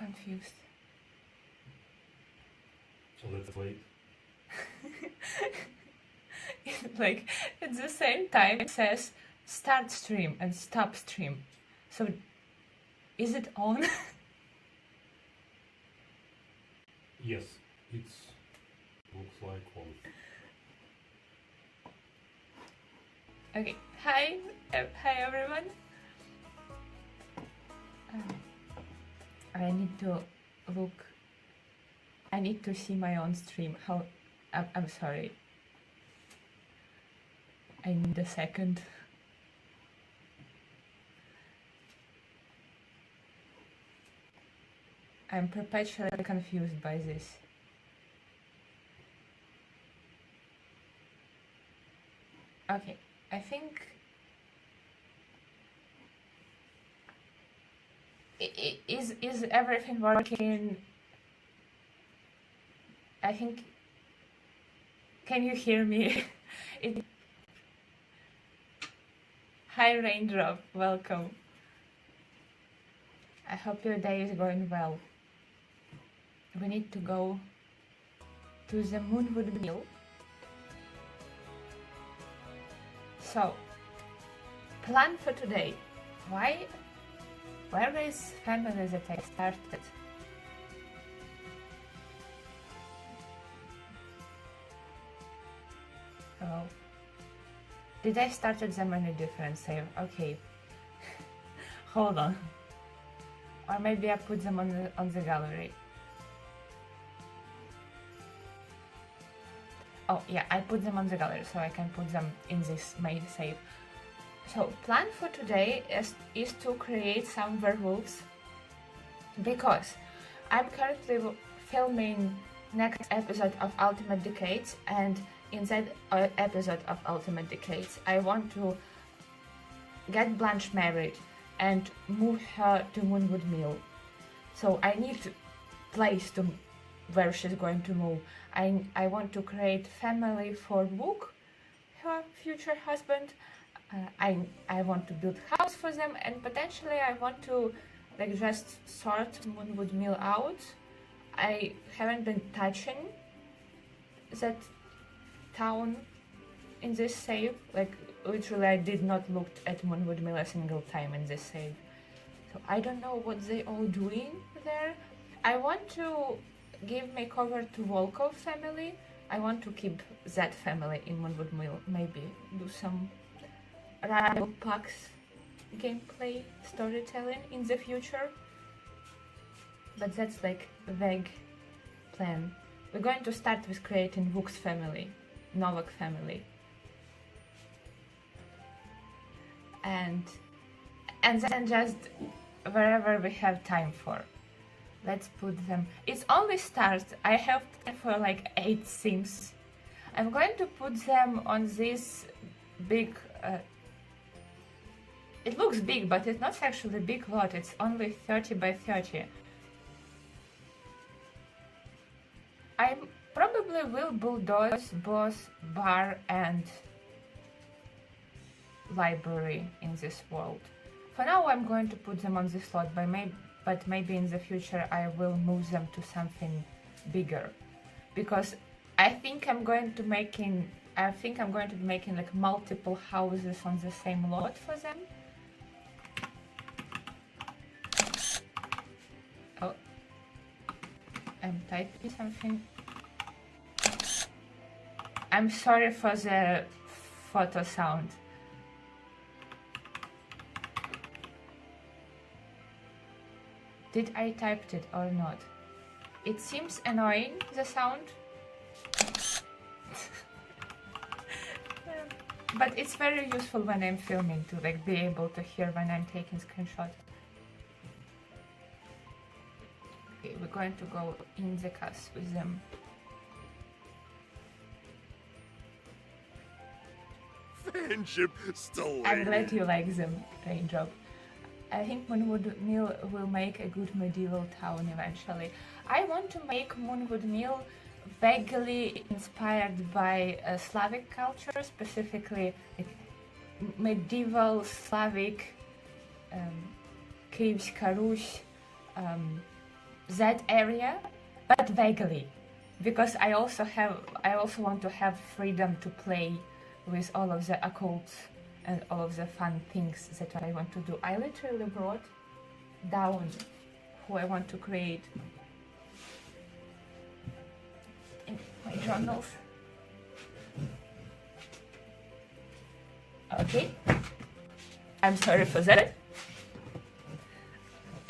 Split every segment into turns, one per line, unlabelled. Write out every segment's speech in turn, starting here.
confused.
So let's wait.
Like, at the same time it says start stream and stop stream. So, is it on?
Yes, it's looks like on.
Okay, hi everyone. I need to look. I need to see my own stream. How? I'm sorry. I need a second. I'm perpetually confused by this. Okay, I think is everything working? I think. Can you hear me? Hi Raindrop, welcome. I hope your day is going well. We need to go to the MoonwoodMill. So, plan for today. Where is family that I started? Oh. Did I started them in a different save? Okay. Hold on. Or maybe I put them on the gallery. Oh yeah, I put them on the gallery so I can put them in this main save. So plan for today is to create some werewolves, because I'm currently filming next episode of Ultimate Decades, and in that episode of Ultimate Decades I want to get Blanche married and move her to MoonwoodMill. So I need a place to where she's going to move. I want to create family for Book, her future husband. I want to build house for them, and potentially I want to like just sort MoonwoodMill out. I haven't been touching that town in this save. Like literally I did not look at MoonwoodMill a single time in this save. So I don't know what they all doing there. I want to give makeover to Volkov family. I want to keep that family in MoonwoodMill. Maybe do some rival packs gameplay storytelling in the future. But that's like a vague plan. We're going to start with creating Vuk's family, Novak family. And then just wherever we have time for. Let's put them. It's only start. I have time for like 8 sims. I'm going to put them on this big. It looks big, but it's not actually a big lot. It's only 30 by 30. I probably will bulldoze both bar and library in this world. For now, I'm going to put them on this slot, but maybe in the future I will move them to something bigger, because I think I'm going to be making like multiple houses on the same lot for them. Oh, I'm typing something. I'm sorry for the photo sound. Did I type it or not? It seems annoying, the sound. But it's very useful when I'm filming to like be able to hear when I'm taking screenshots. Okay, we're going to go in the cast with them.
Friendship still.
I'm glad you like them, Raindrop. I think MoonwoodMill will make a good medieval town eventually. I want to make MoonwoodMill vaguely inspired by Slavic culture, specifically like medieval Slavic Kyivska Rus, that area, but vaguely, because I also want to have freedom to play with all of the occults and all of the fun things that I want to do. I literally brought down who I want to create in my journals. Okay, I'm sorry for that.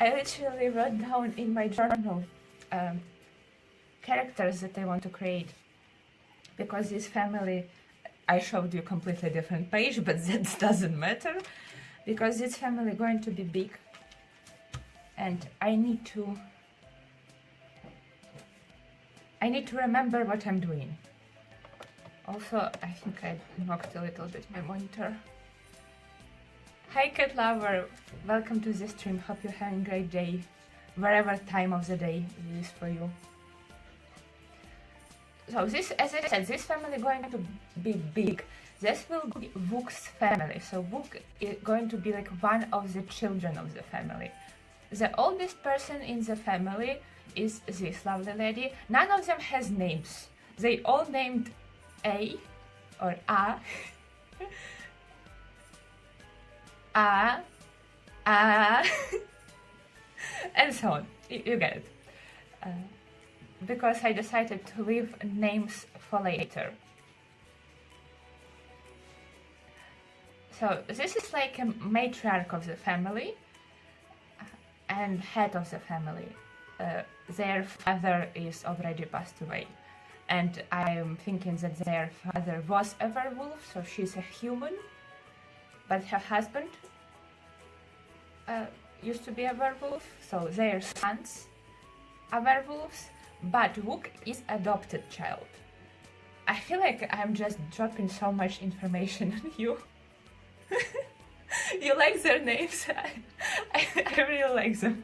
I literally wrote down in my journal characters that I want to create, because this family, I showed you a completely different page, but that doesn't matter, because this family is going to be big, and I need to remember what I'm doing. Also, I think I knocked a little bit my monitor. Hi cat lover, welcome to the stream. Hope you're having a great day, wherever time of the day it is for you. So this, as I said, this family is going to be big. This will be Wook's family. So Wook is going to be like one of the children of the family. The oldest person in the family is this lovely lady. None of them has names. They all named A or A. And so on. You get it. Because I decided to leave names for later. So this is like a matriarch of the family and head of the family. Their father is already passed away, and I am thinking that their father was a werewolf, so she's a human, but her husband used to be a werewolf, so their sons are werewolves, but Wook is adopted child. I feel like I'm just dropping so much information on you. You like their names? I really like them.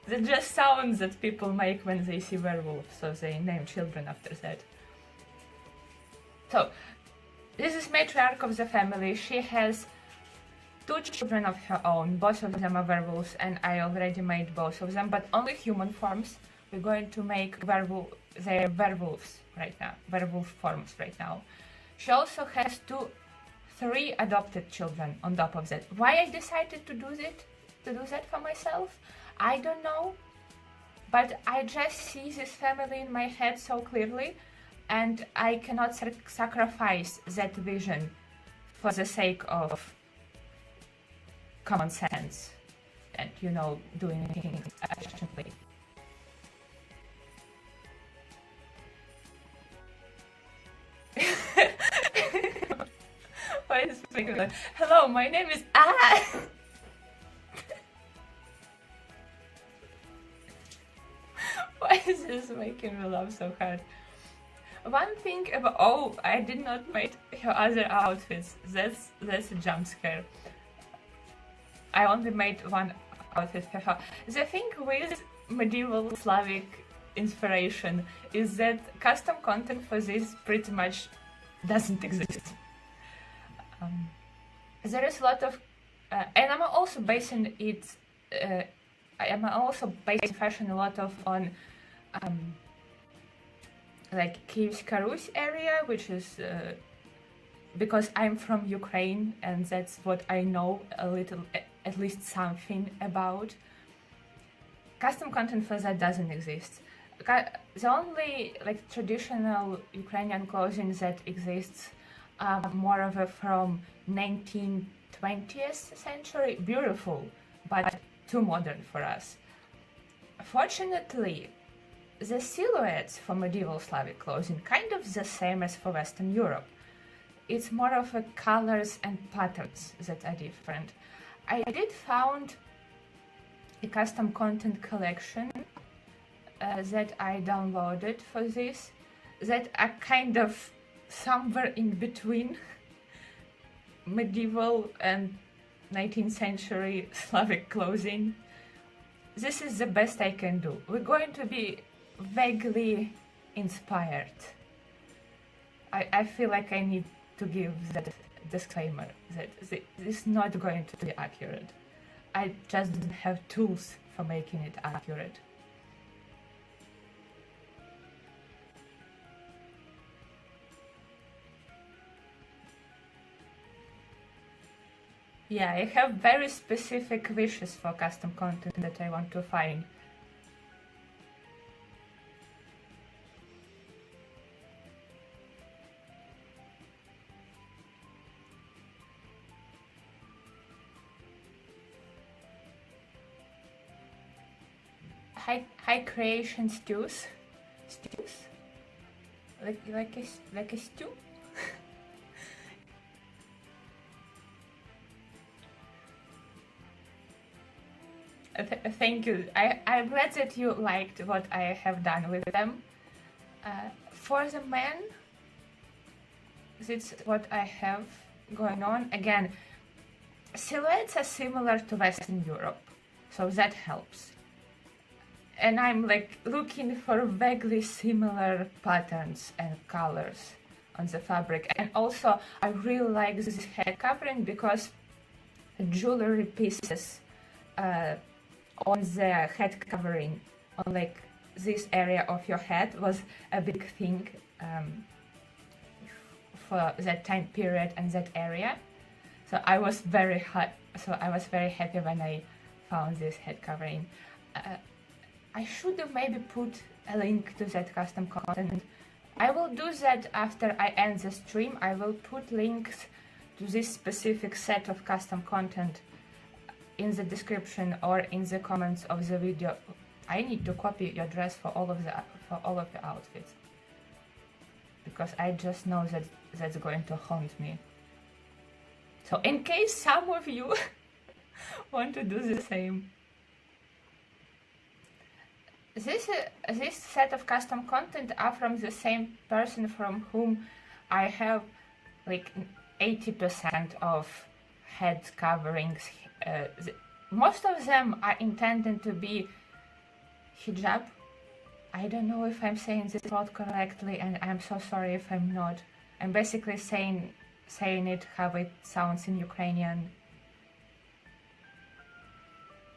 They're just sounds that people make when they see werewolves, so they name children after that. So, this is matriarch of the family. She has 2 children of her own. Both of them are werewolves, and I already made both of them, but only human forms. We're going to make their werewolves right now, werewolf forms right now. She also has 3 adopted children on top of that. Why I decided to do that for myself, I don't know, but I just see this family in my head so clearly, and I cannot sacrifice that vision for the sake of common sense and, you know, doing things efficiently. Why is it making like, hello, my name is Why is this making me laugh so hard? One thing about, oh, I did not make her other outfits. That's a jump scare. I only made one outfit for her. The thing with medieval Slavic inspiration is that custom content for this pretty much doesn't exist. There is a lot of, and I'm also basing it. I am also basing fashion a lot on like Kievska Rus area, which is because I'm from Ukraine and that's what I know a little, at least something about. Custom content for that doesn't exist. The only like traditional Ukrainian clothing that exists more of a from 19th, 20th century, beautiful, but too modern for us. Fortunately, the silhouettes for medieval Slavic clothing kind of the same as for Western Europe. It's more of a colors and patterns that are different. I did found a custom content collection that I downloaded for this that are kind of somewhere in between medieval and 19th century Slavic clothing. This is the best I can do. We're going to be vaguely inspired. I feel like I need to give that disclaimer that this is not going to be accurate. I just didn't have tools for making it accurate. Yeah, I have very specific wishes for custom content that I want to find. High creation stews, like a stew. Thank you. I'm glad that you liked what I have done with them. For the men, that's what I have going on. Again, silhouettes are similar to Western Europe, so that helps. And I'm like looking for vaguely similar patterns and colors on the fabric. And also, I really like this head covering because jewelry pieces on the head covering, on like this area of your head, was a big thing for that time period and that area. So I was very happy when I found this head covering. I should have maybe put a link to that custom content. I will do that after I end the stream. I will put links to this specific set of custom content in the description or in the comments of the video. I need to copy your dress for all of the outfits, because I just know that that's going to haunt me. So in case some of you want to do the same. This set of custom content are from the same person from whom I have like 80% of head coverings. Most of them are intended to be hijab. I don't know if I'm saying this word correctly, and I'm so sorry if I'm not. I'm basically saying it how it sounds in Ukrainian.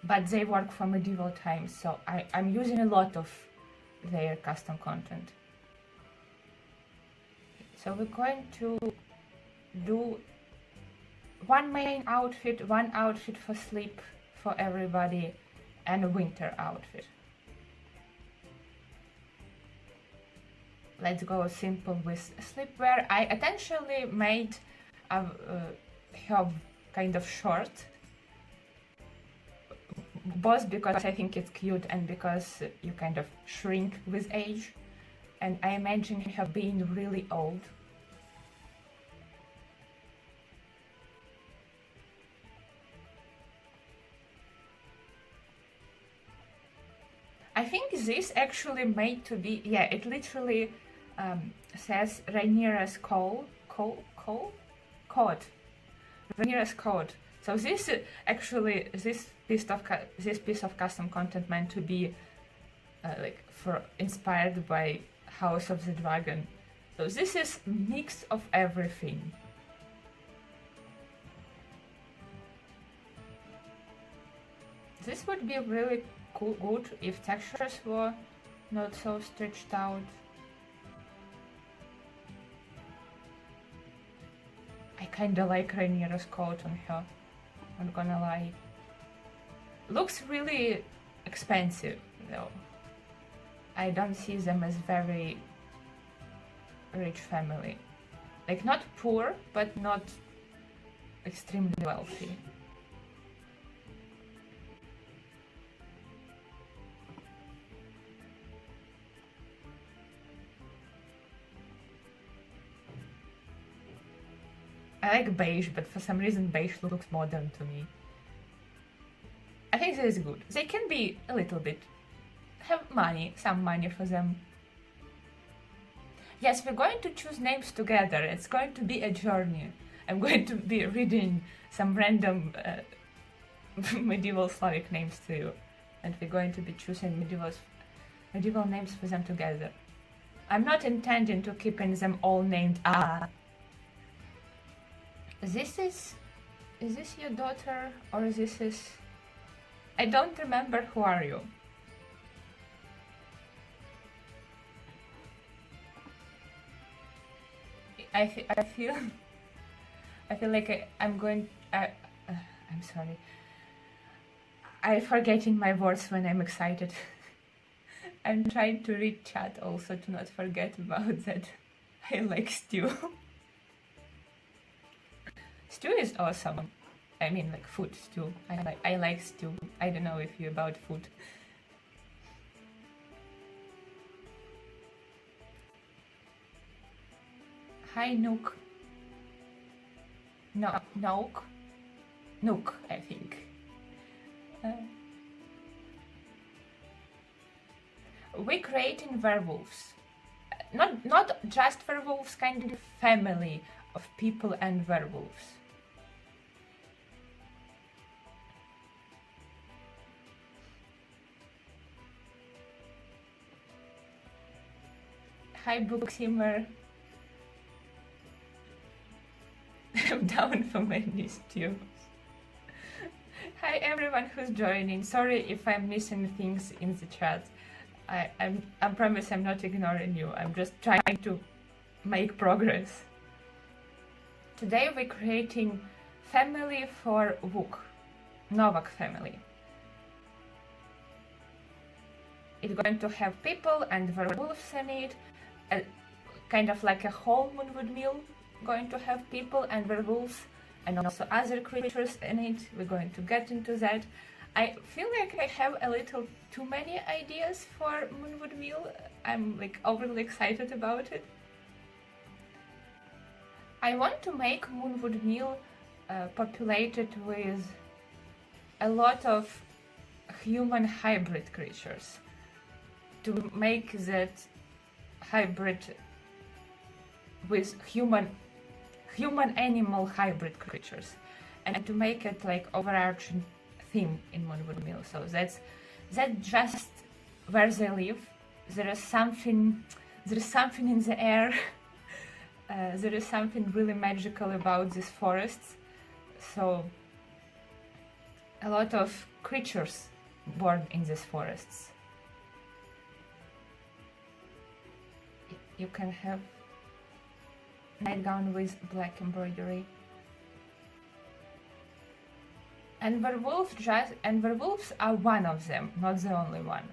But they work for medieval times, so I'm using a lot of their custom content. So we're going to do one main outfit, one outfit for sleep for everybody, and a winter outfit. Let's go simple with sleepwear. I intentionally made her kind of short, both because I think it's cute and because you kind of shrink with age, and I imagine her being really old. I think this actually made to be, yeah, it literally says Rhaenyra's code. Rhaenyra's code. So this actually, this piece of custom content meant to be inspired by House of the Dragon. So this is mix of everything. This would be really good if textures were not so stretched out. I kinda like Rhaenyra's coat on her, not gonna lie. Looks really expensive though. I don't see them as very rich family. Like, not poor, but not extremely wealthy. I like beige, but for some reason beige looks modern to me. I think this is good. They can be a little bit, have money, some money for them. Yes, we're going to choose names together. It's going to be a journey. I'm going to be reading some random medieval Slavic names to you, and we're going to be choosing medieval names for them together. I'm not intending to keeping them all named Is this your daughter, or this is I don't remember who are you. I feel like I'm sorry. I'm forgetting my words when I'm excited. I'm trying to read chat also to not forget about that. I like stew. Stew is awesome. I mean, like food stew. I like stew. I don't know if you're about food. Hi Nook. No, Nook. Nook, I think. We're creating werewolves. Not just werewolves, kind of family of people and werewolves. Hi Booksimmer. I'm down for many stews. Hi everyone who's joining. Sorry if I'm missing things in the chat. I promise I'm not ignoring you. I'm just trying to make progress. Today we're creating family for Wook, Novak family. It's going to have people and werewolves in it, kind of like a whole MoonwoodMill. Going to have people and werewolves and also other creatures in it. We're going to get into that. I feel like I have a little too many ideas for MoonwoodMill. I'm like overly excited about it. I want to make MoonwoodMill populated with a lot of human hybrid creatures to make that hybrid with human animal hybrid creatures, and to make it like overarching theme in MoonwoodMill. So that's just where they live. There is something in the air. There is something really magical about these forests. So a lot of creatures born in these forests. You can have nightgown with black embroidery. And werewolves are one of them, not the only one.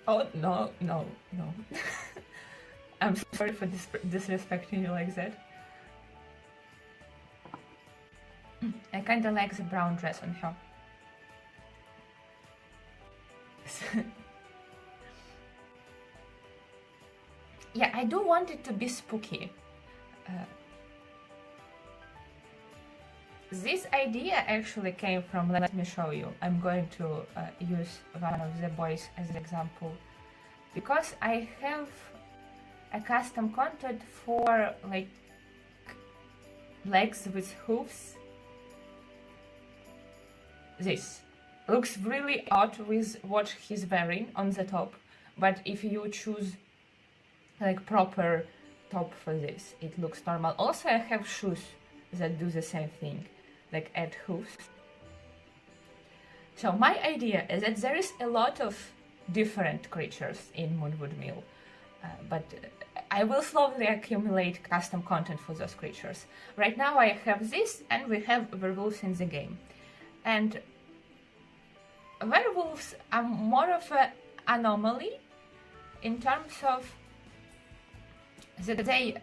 Oh no. I'm sorry for disrespecting you like that. I kinda like the brown dress on her. Yeah, I do want it to be spooky. This idea actually came from, let me show you. I'm going to use one of the boys as an example. Because I have a custom content for like legs with hooves. This looks really odd with what he's wearing on the top, but if you choose like proper top for this, it looks normal. Also, I have shoes that do the same thing, like add hooves. So my idea is that there is a lot of different creatures in MoonwoodMill, but I will slowly accumulate custom content for those creatures. Right now I have this, and we have werewolves in the game. And werewolves are more of an anomaly in terms of that they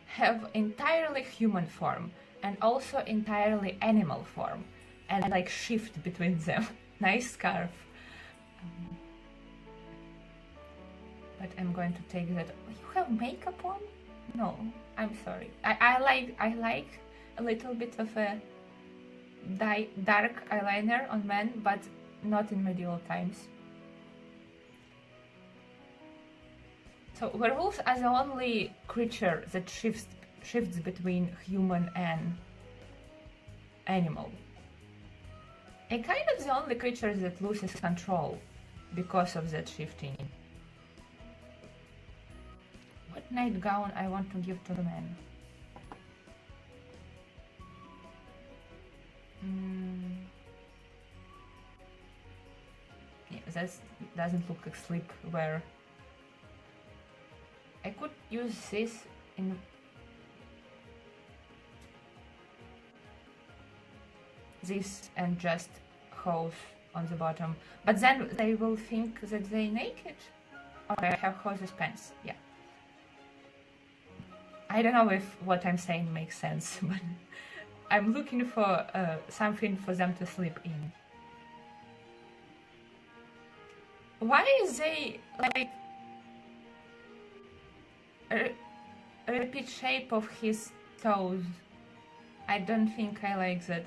have entirely human form and also entirely animal form, and like shift between them. Nice scarf. But I'm going to take that. You have makeup on? No, I'm sorry. I like a little bit of a dark eyeliner on men, but not in medieval times. So werewolves are the only creature that shifts between human and animal. And kind of the only creature that loses control because of that shifting. What nightgown I want to give to the man? that doesn't look like sleepwear. I could use this in this and just hose on the bottom, but then they will think that they're naked. Okay, I have hoses pants, yeah. I don't know if what I'm saying makes sense, but I'm looking for something for them to sleep in. Why is they like repeat shape of his toes? I don't think I like that.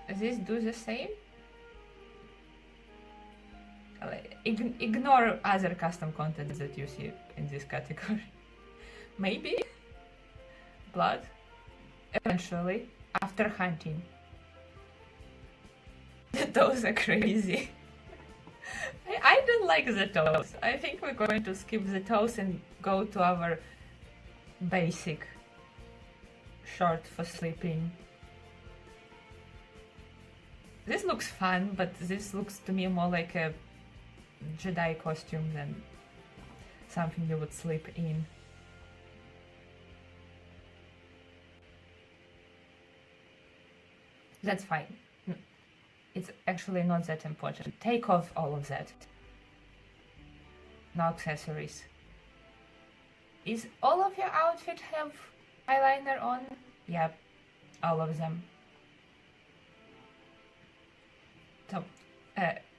Does this do the same? Ignore other custom content that you see in this category. Maybe? Blood? Eventually, after hunting. The toes are crazy. I don't like the toes. I think we're going to skip the toes and go to our basic short for sleeping. This looks fun, but this looks to me more like a Jedi costume than something you would sleep in. That's fine. It's actually not that important. Take off all of that. No accessories. Is all of your outfit have eyeliner on? Yep, all of them. So,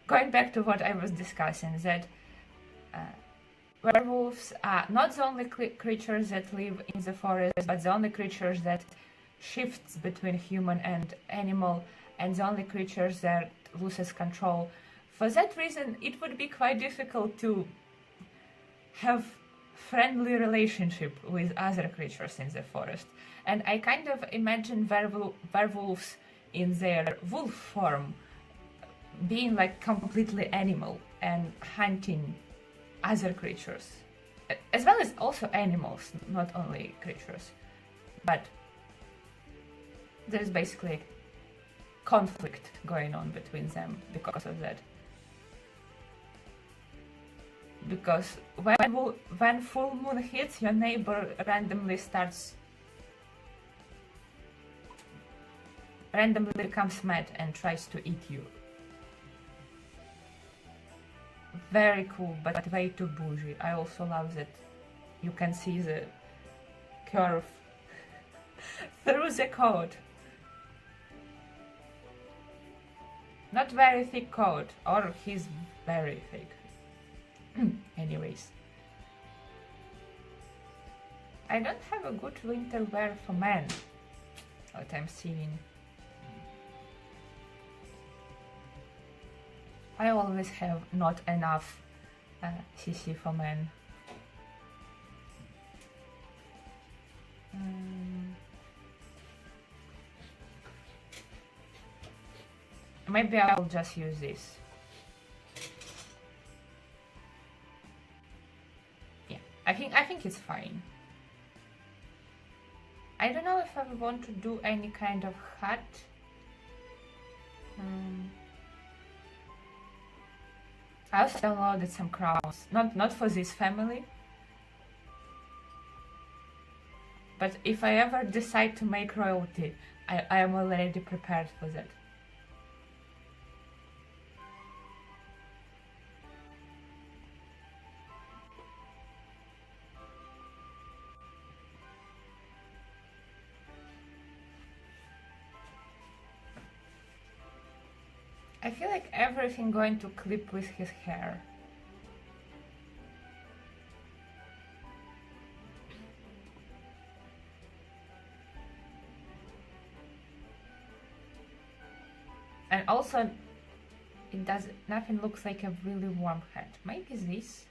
going back to what I was discussing, that werewolves are not the only creatures that live in the forest, but the only creatures that shifts between human and animal, and the only creatures that loses control. For that reason, it would be quite difficult to have friendly relationship with other creatures in the forest. And I kind of imagine werewolves in their wolf form being like completely animal and hunting other creatures, as well as also animals, not only creatures. But there's basically conflict going on between them because of that. Because when full moon hits, your neighbor randomly becomes mad and tries to eat you. Very cool, but way too bougie. I also love that you can see the curve through the coat. Not very thick coat, or he's very thick. Anyways. I don't have a good winter wear for men. What I'm seeing. I always have not enough CC for men. Maybe I'll just use this. Yeah, I think it's fine. I don't know if I want to do any kind of hat. I also downloaded some crowns, not for this family, but if I ever decide to make royalty, I am already prepared for that. I feel like everything going to clip with his hair. And also, nothing looks like a really warm hat. Maybe this?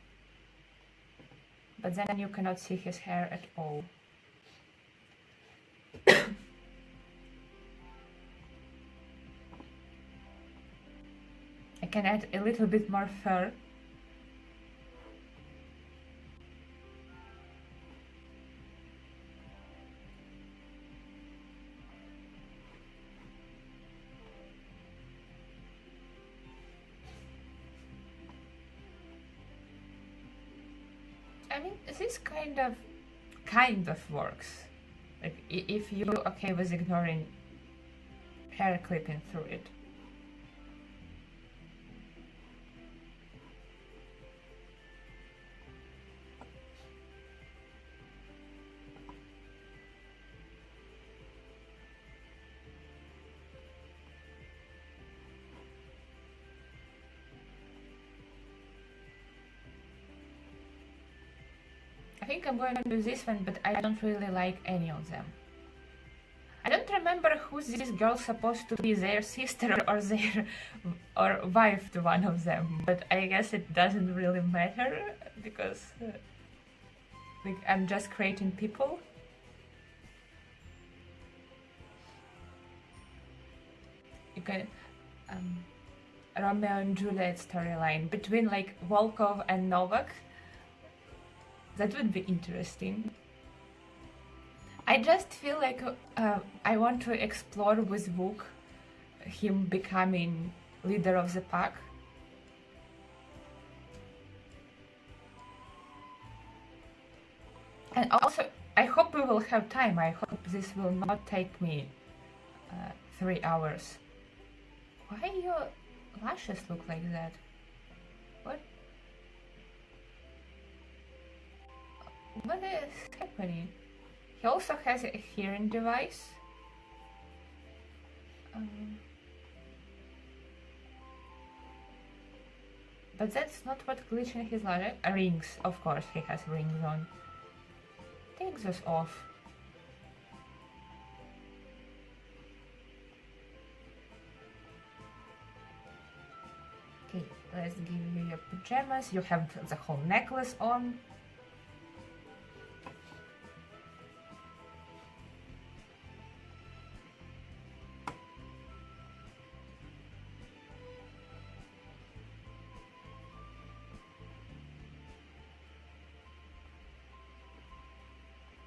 But then you cannot see his hair at all. I can add a little bit more fur. I mean, this kind of works. Like, if you're okay with ignoring hair clipping through it. I think I'm going to do this one, but I don't really like any of them. I don't remember who's this girl supposed to be, their sister or wife to one of them, but I guess it doesn't really matter because like I'm just creating people. You can Romeo and Juliet storyline between like Volkov and Novak. That would be interesting. I just feel like I want to explore with Vuk him becoming leader of the pack. And also, I hope we will have time. I hope this will not take me 3 hours. Why your lashes look like that? What? What is happening? He also has a hearing device. But that's not what glitching his lashes. Rings, of course, he has rings on. Take those off. Okay, let's give you your pajamas. You have the whole necklace on.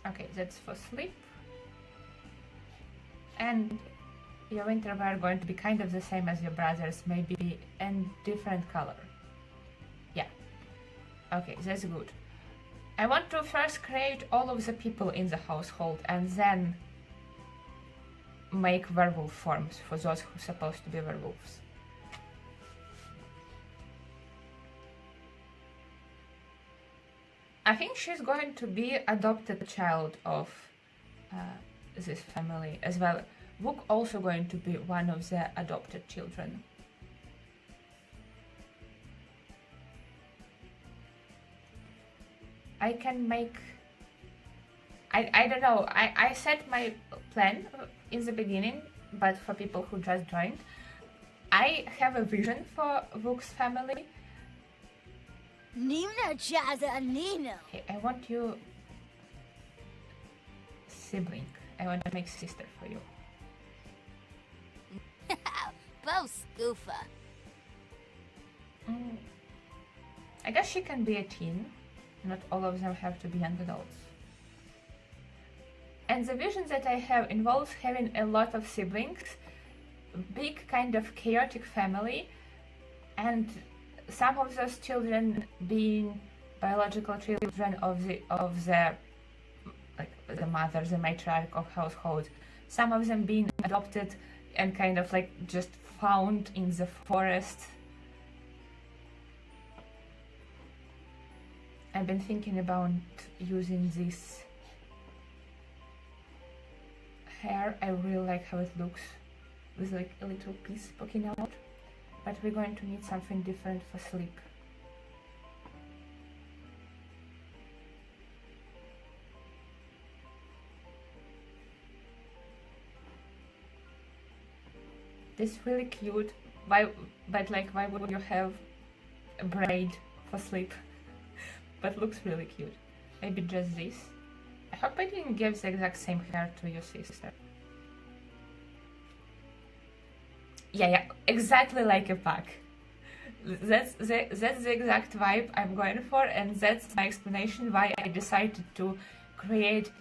Okay, that's for sleep. And your winter wear are going to be kind of the same as your brothers, maybe in different color. Yeah. Okay, that's good. I want to first create all of the people in the household and then make werewolf forms for those who are supposed to be werewolves. I think she's going to be adopted child of this family as well. Vuk also going to be one of the adopted children. I can make... I don't know, I set my plan in the beginning, but for people who just joined, I have a vision for Vuk's family.
Nina Chaza Nino.
Okay, I want you sibling. I want to make sister for you.
Bo Scoofa.
I guess she can be a teen. Not all of them have to be young adults. And the vision that I have involves having a lot of siblings, big kind of chaotic family, and some of those children being biological children of the like the mother, the matriarch of household. Some of them being adopted and kind of like just found in the forest. I've been thinking about using this hair. I really like how it looks with like a little piece poking out. But we're going to need something different for sleep. This is really cute. But why would you have a braid for sleep? But looks really cute. Maybe just this. I hope I didn't give the exact same hair to your sister. Yeah, exactly like a pack. That's the exact vibe I'm going for, and that's my explanation why I decided to create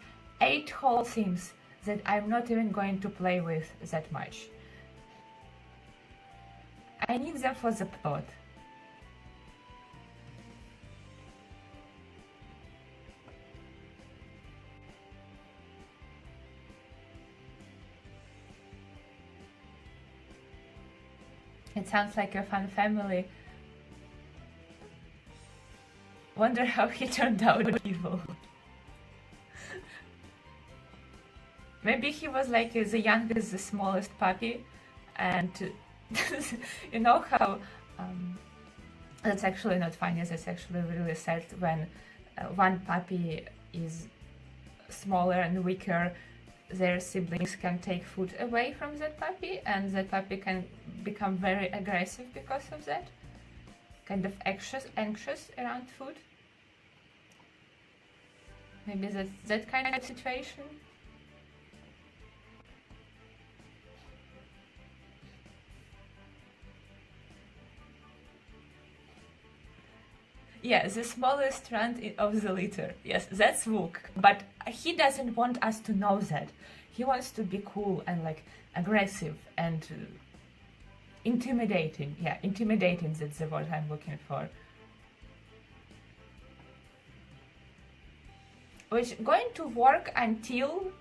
8 whole Sims that I'm not even going to play with that much. I need them for the plot. It sounds like a fun family. Wonder how he turned out evil. Maybe he was like the youngest, the smallest puppy, and you know how that's actually not funny. That's actually really sad when one puppy is smaller and weaker. Their siblings can take food away from that puppy, and that puppy can become very aggressive because of that. Kind of anxious around food. Maybe that's that kind of situation. Yeah, the smallest strand of the litter. Yes, that's Wook. But he doesn't want us to know that. He wants to be cool and like aggressive and intimidating. Yeah, intimidating, that's the word I'm looking for. Which going to work until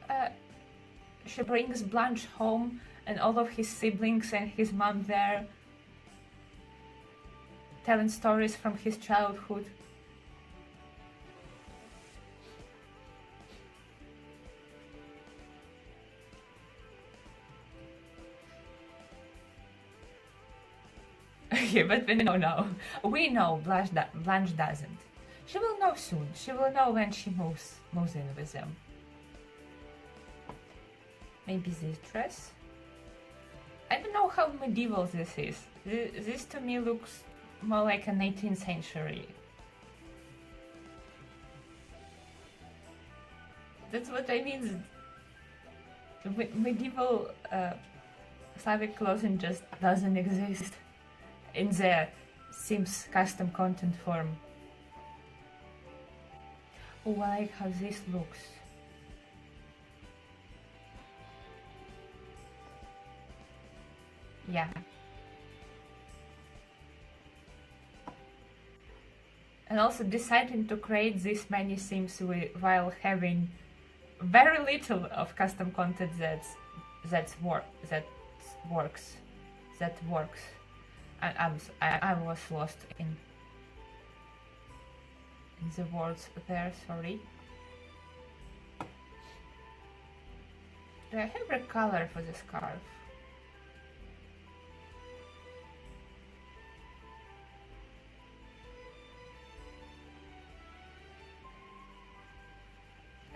she brings Blanche home and all of his siblings and his mom there, telling stories from his childhood. Yeah, but we know now. We know Blanche doesn't. She will know soon. She will know when she moves in with them. Maybe this dress? I don't know how medieval this is. This to me looks more like an 18th century. That's what I mean. Medieval Slavic clothing just doesn't exist in the Sims custom content form. Oh, I like how this looks. Yeah. And also deciding to create this many Sims while having very little of custom content that works. I was lost in the words there, sorry. Do I have a color for the scarf?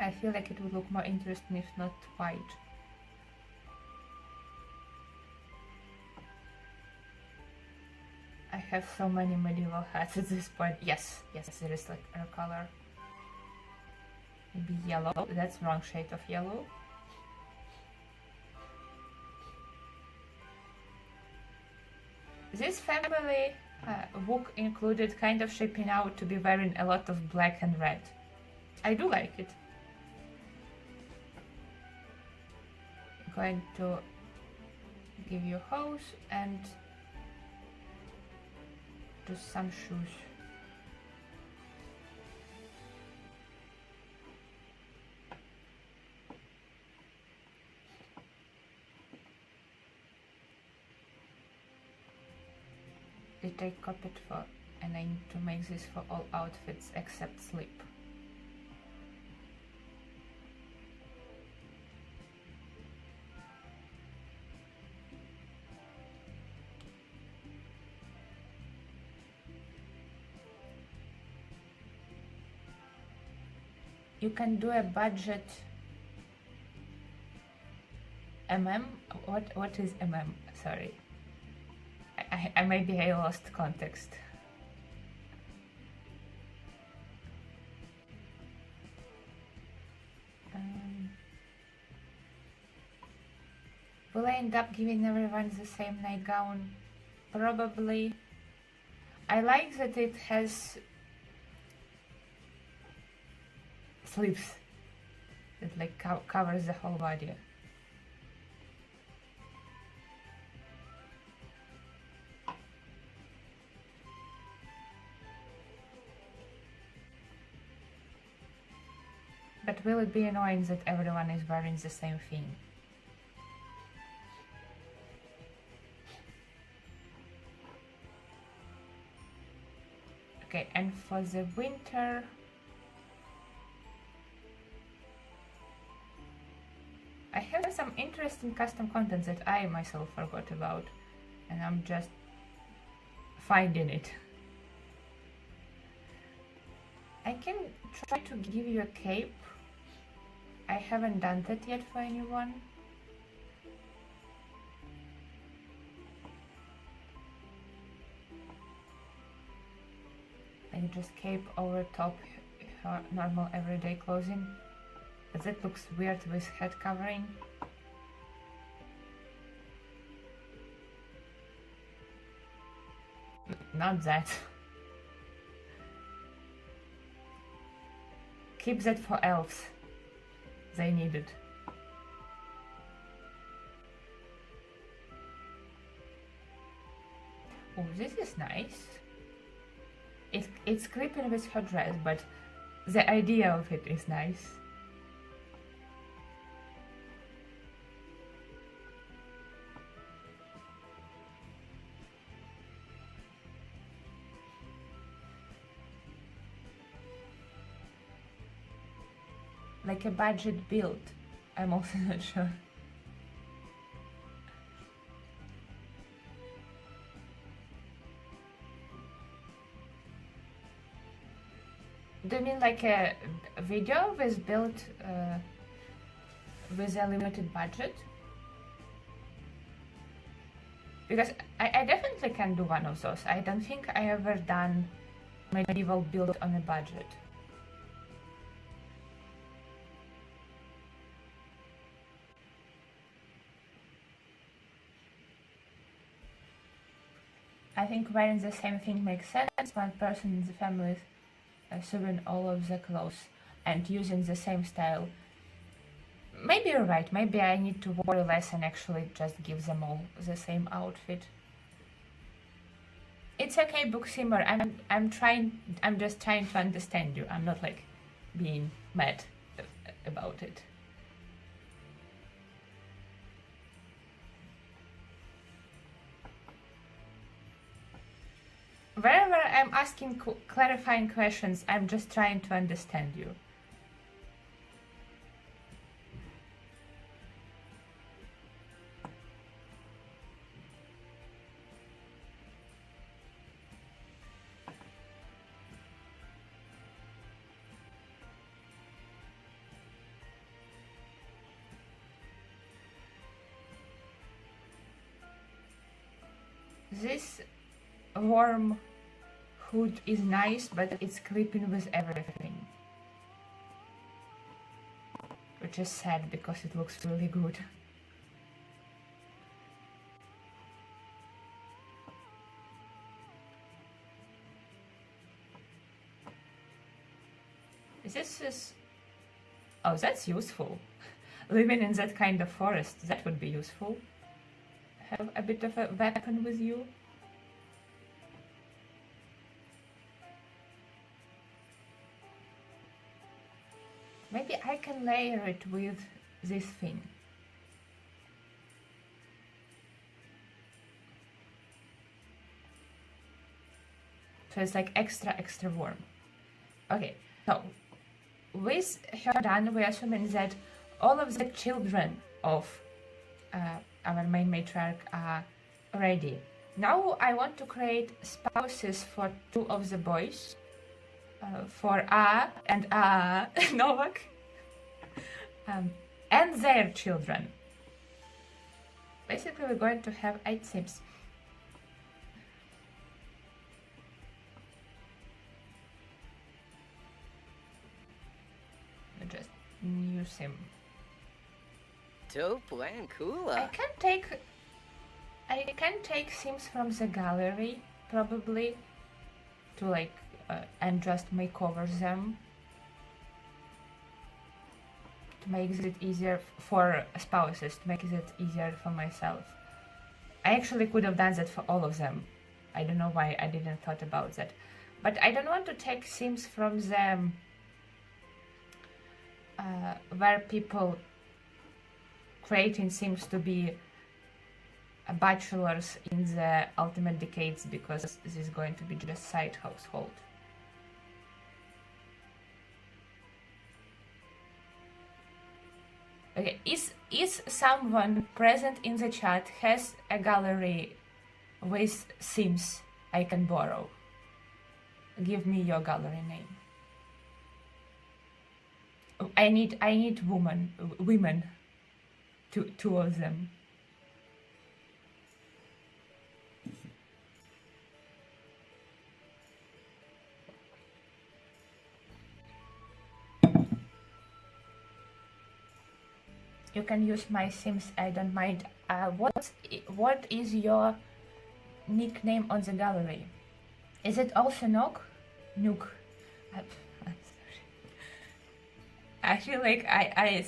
I feel like it would look more interesting if not white. I have so many medieval hats at this point. Yes, there is like a color. Maybe yellow. That's wrong shade of yellow. This family, Wook included, kind of shaping out to be wearing a lot of black and red. I do like it. Going to give you hose and do some shoes. Did I copy it for, and I need to make this for all outfits except sleep. You can do a budget What is sorry, I maybe I lost context. Will I end up giving everyone the same nightgown? Probably. I like that it has sleeves that like covers the whole body. But will it be annoying that everyone is wearing the same thing? Okay, and for the winter, I have some interesting custom content that I myself forgot about, and I'm just finding it. I can try to give you a cape. I haven't done that yet for anyone. And just cape over top her normal everyday clothing. But that looks weird with head covering. Not that. Keep that for elves. They need it. Oh, this is nice. It's creeping with her dress, but the idea of it is nice. Like a budget build. I'm also not sure. Do you mean like a video was built with a limited budget? Because I definitely can do one of those. I don't think I ever done medieval build on a budget. I think wearing the same thing makes sense. One person in the family is sewing all of the clothes and using the same style. Maybe you're right. Maybe I need to worry less and actually just give them all the same outfit. It's okay, Booksimmer. I'm just trying to understand you. I'm not like being mad about it. Wherever I'm asking clarifying questions, I'm just trying to understand you. This warm hood is nice, but it's creeping with everything. Which is sad because it looks really good. This is... Oh, that's useful. Living in that kind of forest, that would be useful. Have a bit of a weapon with you. Maybe I can layer it with this thing. So it's like extra warm. Okay, so with her done, we're assuming that all of the children of our main matriarch are ready. Now I want to create spouses for two of the boys. For and Novak, and their children. Basically, we're going to have 8 Sims. Just new Sim.
Dope and cool.
I can take Sims from the gallery, probably, to like and just make over them to make it easier for spouses, to make it easier for myself. I actually could have done that for all of them. I don't know why I didn't thought about that. But I don't want to take Sims from them where people creating Sims to be bachelors in the ultimate decades, because this is going to be just side household. Okay, is someone present in the chat has a gallery with Sims I can borrow? Give me your gallery name. Oh, I need women. Two of them. You can use my Sims, I don't mind. What is your nickname on the gallery? Is it also Nook? Nook. I'm sorry. I feel like I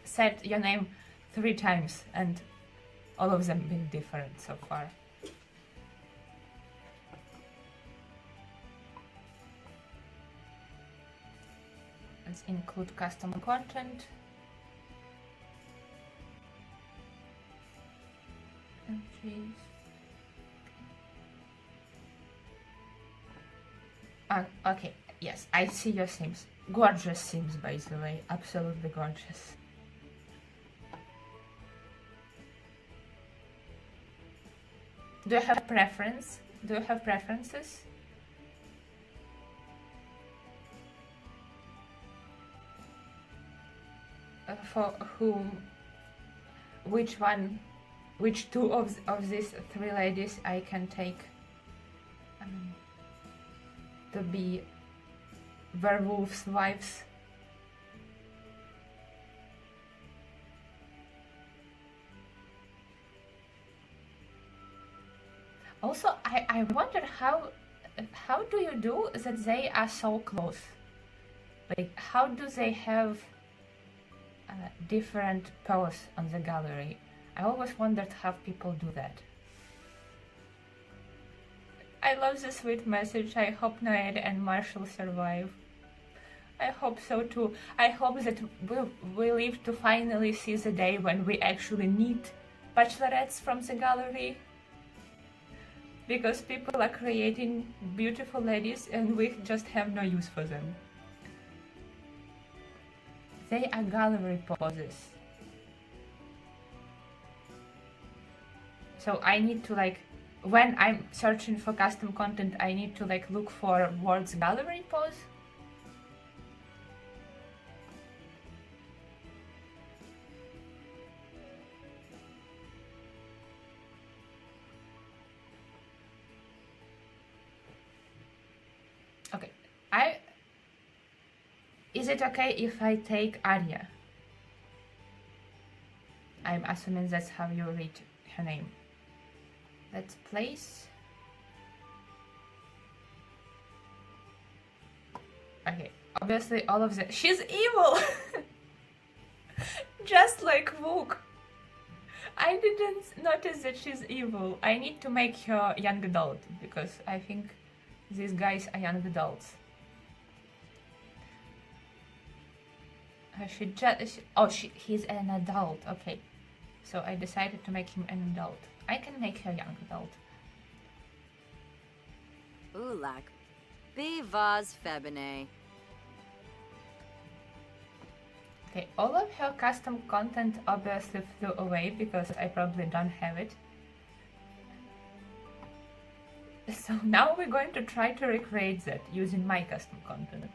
said your name 3 times and all of them been different so far. Let's include custom content. Entries. Okay, yes, I see your Sims. Gorgeous Sims, by the way, absolutely gorgeous. Do you have preference? Do you have preferences? For whom? Which one? Which two of these 3 ladies I can take to be werewolves' wives? Also, I wonder how do you do that they are so close? Like, how do they have different pose on the gallery? I always wondered how people do that. I love the sweet message. I hope Noelle and Marshall survive. I hope so too. I hope that we live to finally see the day when we actually need bachelorettes from the gallery. Because people are creating beautiful ladies and we just have no use for them. They are gallery poses. So I need to, like, when I'm searching for custom content, I need to, like, look for words gallery pose. Okay, is it okay if I take Arya? I'm assuming that's how you read her name. Let's place. Okay, obviously all of the... She's evil! Just like Wook. I didn't notice that she's evil. I need to make her young adult because I think these guys are young adults. He's an adult. Okay, so I decided to make him an adult. I can make her young adult.
Ulak. Be vaz febine.
Okay, all of her custom content obviously flew away because I probably don't have it. So now we're going to try to recreate that using my custom content.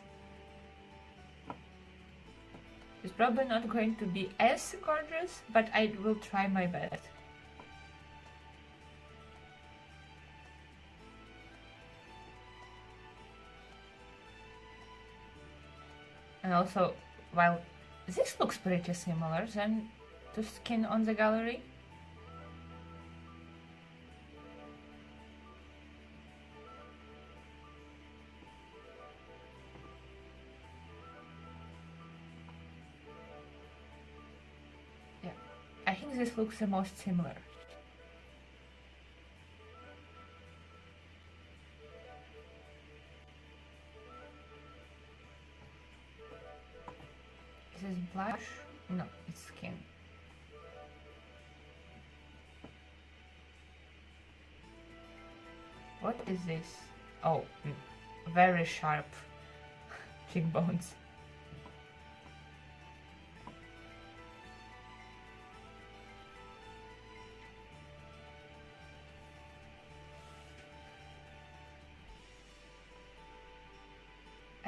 It's probably not going to be as gorgeous, but I will try my best. And also, while this looks pretty similar than to skin on the gallery. Yeah, I think this looks the most similar. Is this blush? No, it's skin. What is this? Oh, very sharp cheekbones.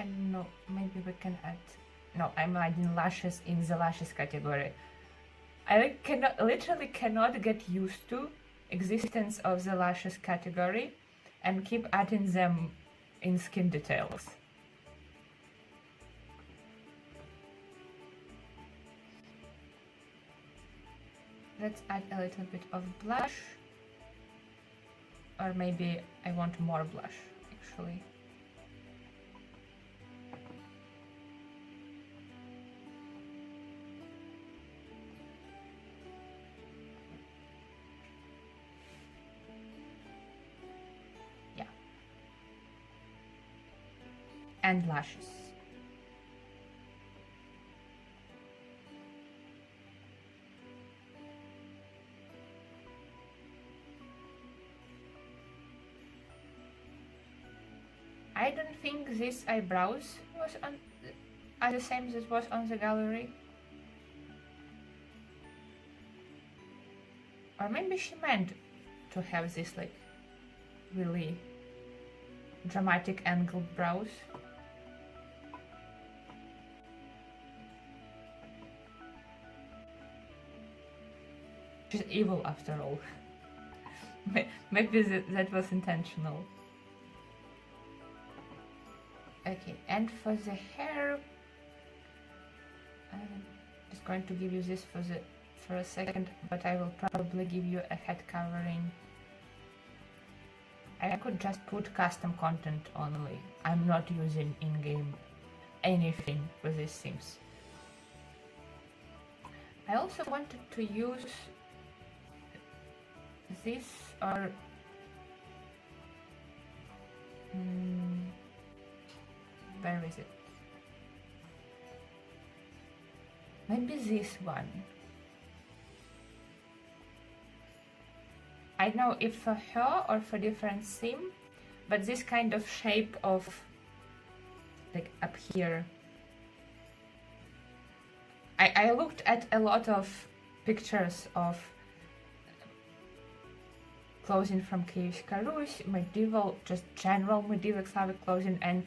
can, no, maybe we can add, no, I'm adding lashes in the lashes category. I literally cannot get used to existence of the lashes category and keep adding them in skin details. Let's add a little bit of blush, or maybe I want more blush actually. Yeah. And lashes. I don't think this eyebrows was are the same as it was on the gallery. Or maybe she meant to have this like really dramatic angled brows. She's evil after all. Maybe that was intentional. Okay, and for the hair, I'm just going to give you this for a second, but I will probably give you a head covering. I could just put custom content only. I'm not using in-game anything with these sims. I also wanted to use this or where is it? Maybe this one. I don't know if for her or for different sim, but this kind of shape of like up here. I looked at a lot of pictures of clothing from Kyiv Rus, medieval, just general medieval Slavic clothing, and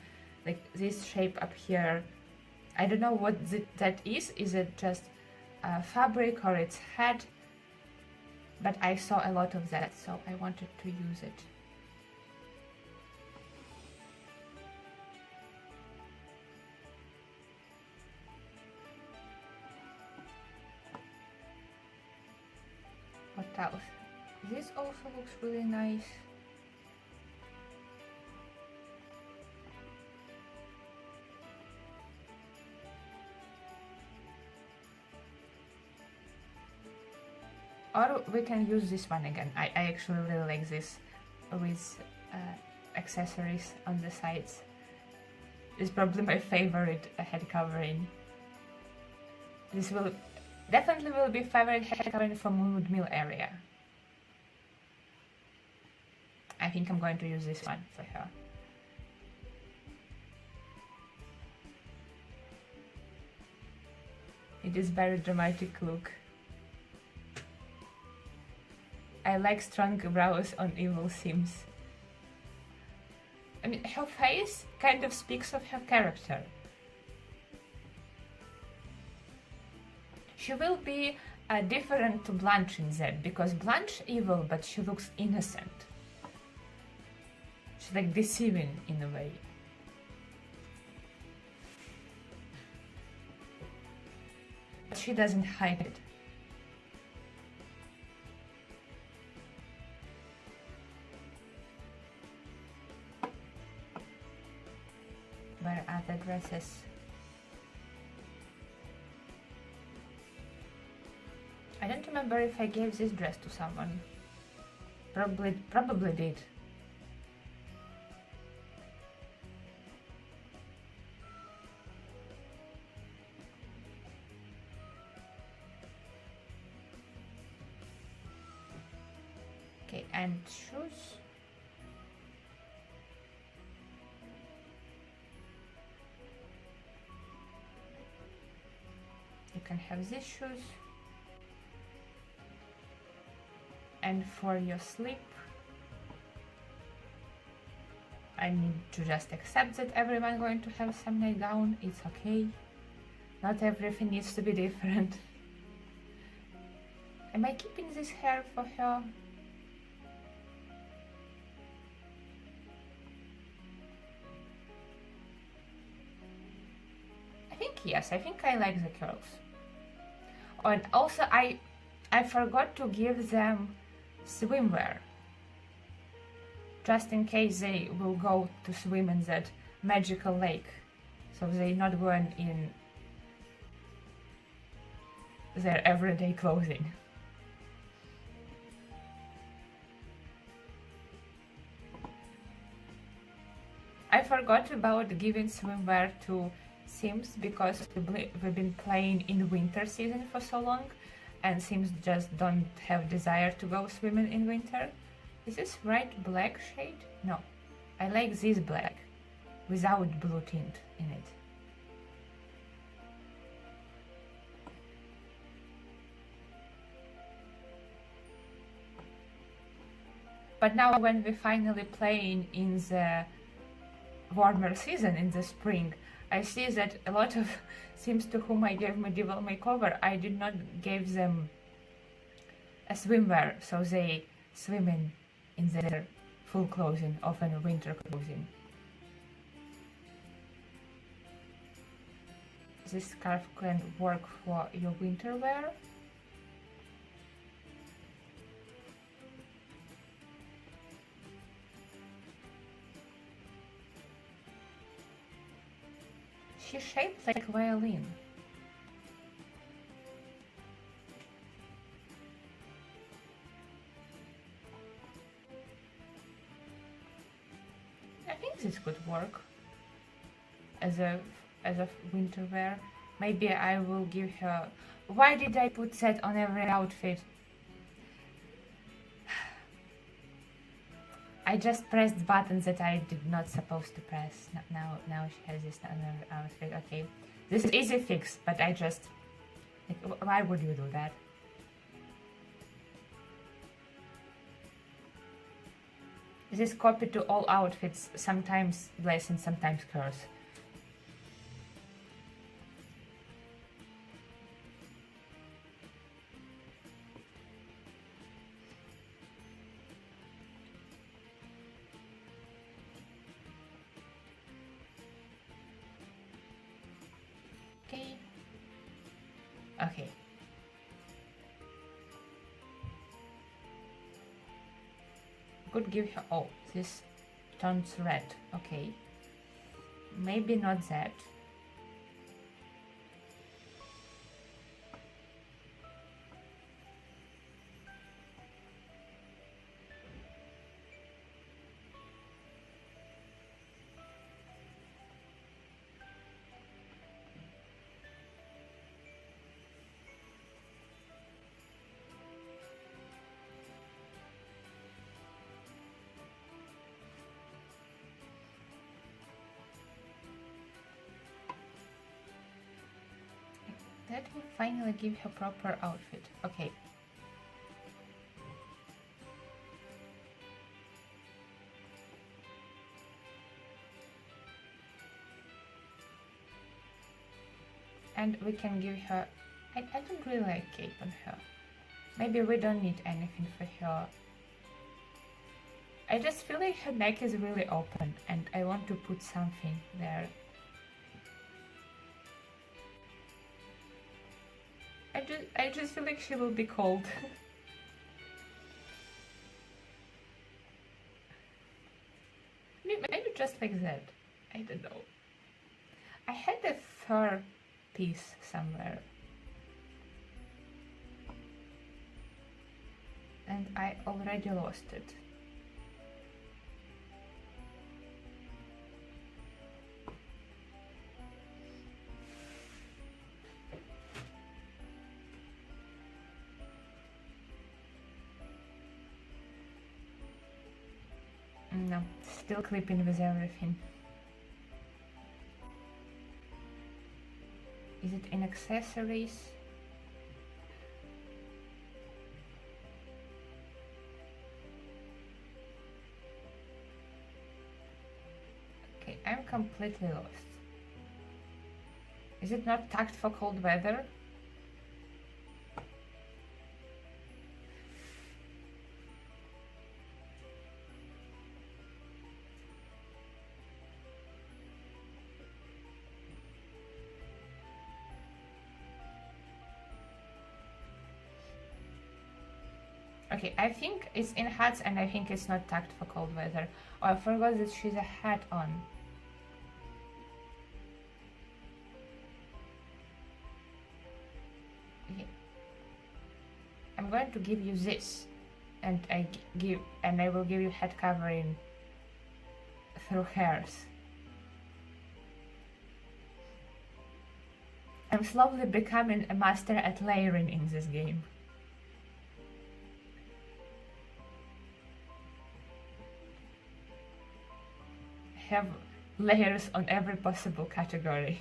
like this shape up here. I don't know what that is. Is it just fabric or its head? But I saw a lot of that, so I wanted to use it. What else? This also looks really nice. Or we can use this one again. I actually really like this with accessories on the sides. It's probably my favorite head covering. This will definitely be favorite head covering from MoonwoodMill area. I think I'm going to use this one for her. It is very dramatic look. I like strong brows on evil sims. I mean, her face kind of speaks of her character. She will be different to Blanche in that, because Blanche evil, but she looks innocent. She's like deceiving in a way. But she doesn't hide it. Where are the dresses? I don't remember if I gave this dress to someone. Probably did. Okay, and shoes. You can have these shoes. And for your sleep, I need to just accept that everyone going to have some nightgown. It's okay. Not everything needs to be different. Am I keeping this hair for her? I think yes, I think I like the curls. Oh, and also I forgot to give them swimwear. Just in case they will go to swim in that magical lake. So they're not going in their everyday clothing. I forgot about giving swimwear to Sims because we've been playing in winter season for so long and Sims just don't have desire to go swimming in winter. Is this right black shade? No. I like this black without blue tint in it. But now when we're finally playing in the warmer season in the spring, I see that a lot of Sims to whom I gave medieval makeover, I did not give them a swimwear, so they swim in their full clothing, often winter clothing. This scarf can work for your winter wear. She's shaped like a violin. I think this could work as a winter wear. Maybe I will give her. Why did I put that on every outfit? I just pressed buttons that I did not supposed to press. Now she has this on her outfit. Okay, this is easy fix, but I just. Why would you do that? This is copied to all outfits, sometimes blessing, sometimes curse. Okay. Could give her. Oh, this turns red. Okay. Maybe not that. That will finally give her proper outfit. Okay. And we can give her. I don't really like cape on her. Maybe we don't need anything for her. I just feel like her neck is really open and I want to put something there. I just feel like she will be cold. Maybe just like that. I don't know. I had a fur piece somewhere. And I already lost it. No, still clipping with everything. Is it in accessories? I'm completely lost. Is it not tagged for cold weather? Okay, I think it's in hats and I think it's not tagged for cold weather. Oh, I forgot that she's a hat on. Okay. I'm going to give you this, and I will give you head covering through hairs. I'm slowly becoming a master at layering in this game. Have layers on every possible category.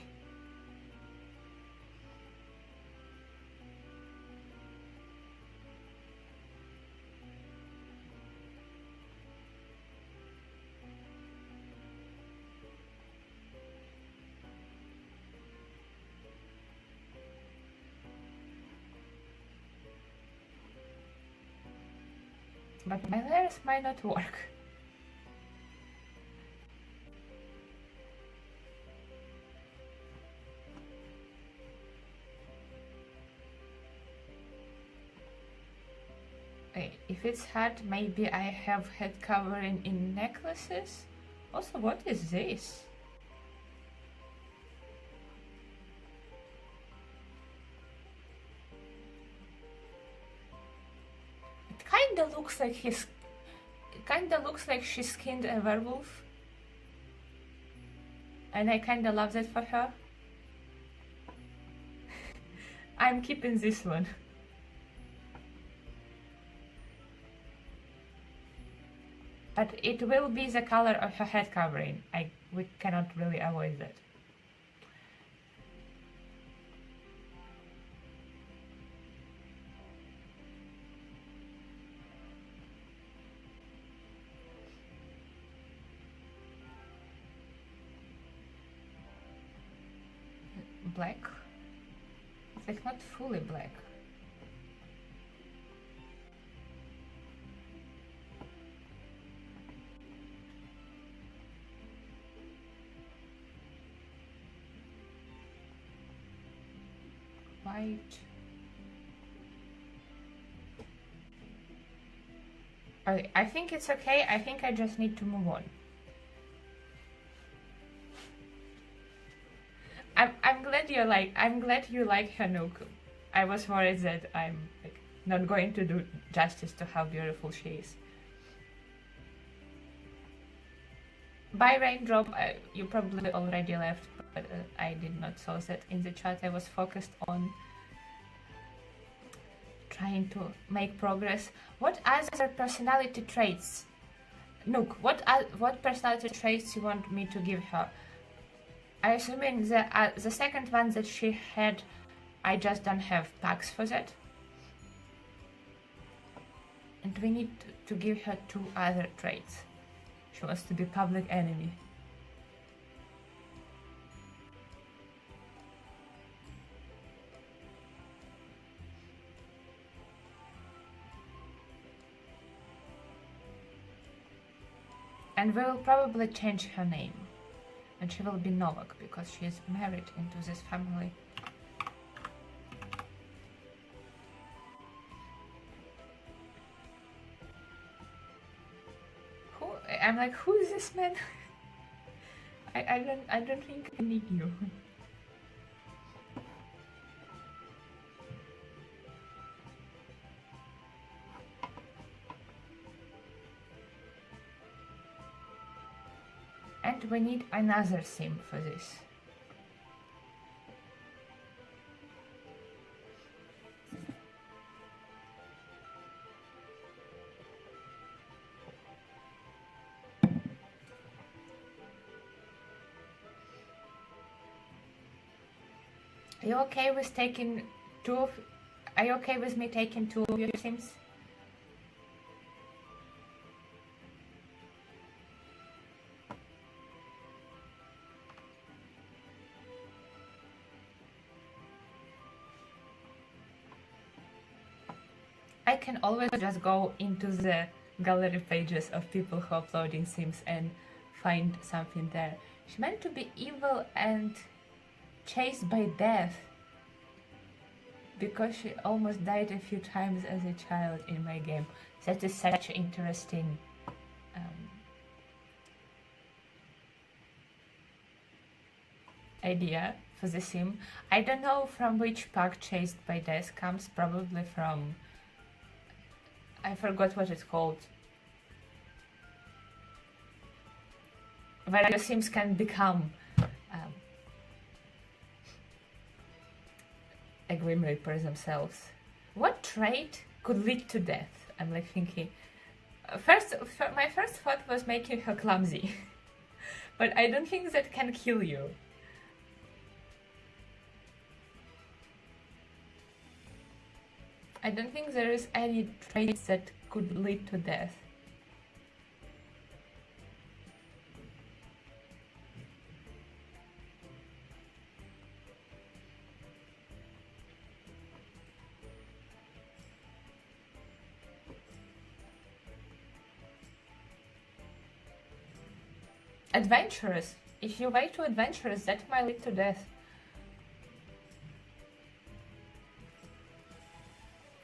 But my layers might not work. If it's hat, maybe I have head covering in necklaces? Also, what is this? It kinda looks like she skinned a werewolf. And I kinda love that for her. I'm keeping this one. But it will be the color of her head covering. We cannot really avoid that. Black? It's like not fully black. White. I think it's okay. I think I just need to move on. I'm glad you like her look. I was worried that I'm not going to do justice to how beautiful she is. By Raindrop, you probably already left, but I did not saw that in the chat. I was focused on trying to make progress. What other personality traits? Look, what personality traits you want me to give her? I assuming the second one that she had, I just don't have packs for that. And we need to give her 2 other traits. She wants to be public enemy. And we will probably change her name. And she will be Novak because she is married into this family. I'm like, who is this man? I don't think I need you. And we need another sim for this. Are you okay with taking are you okay with me taking 2 of your sims? can always just go into the gallery pages of people who upload in Sims and find something there. She's meant to be evil and chased by death because she almost died a few times as a child in my game. That is such an interesting idea for the sim. I don't know from which pack Chased by Death comes, probably from... I forgot what it's called. Where your sims can become a Grim Reaper themselves. What trait could lead to death? I'm like thinking... my first thought was making her clumsy. But I don't think that can kill you. I don't think there is any trait that could lead to death. Adventurous. If you way too adventurous, that might lead to death.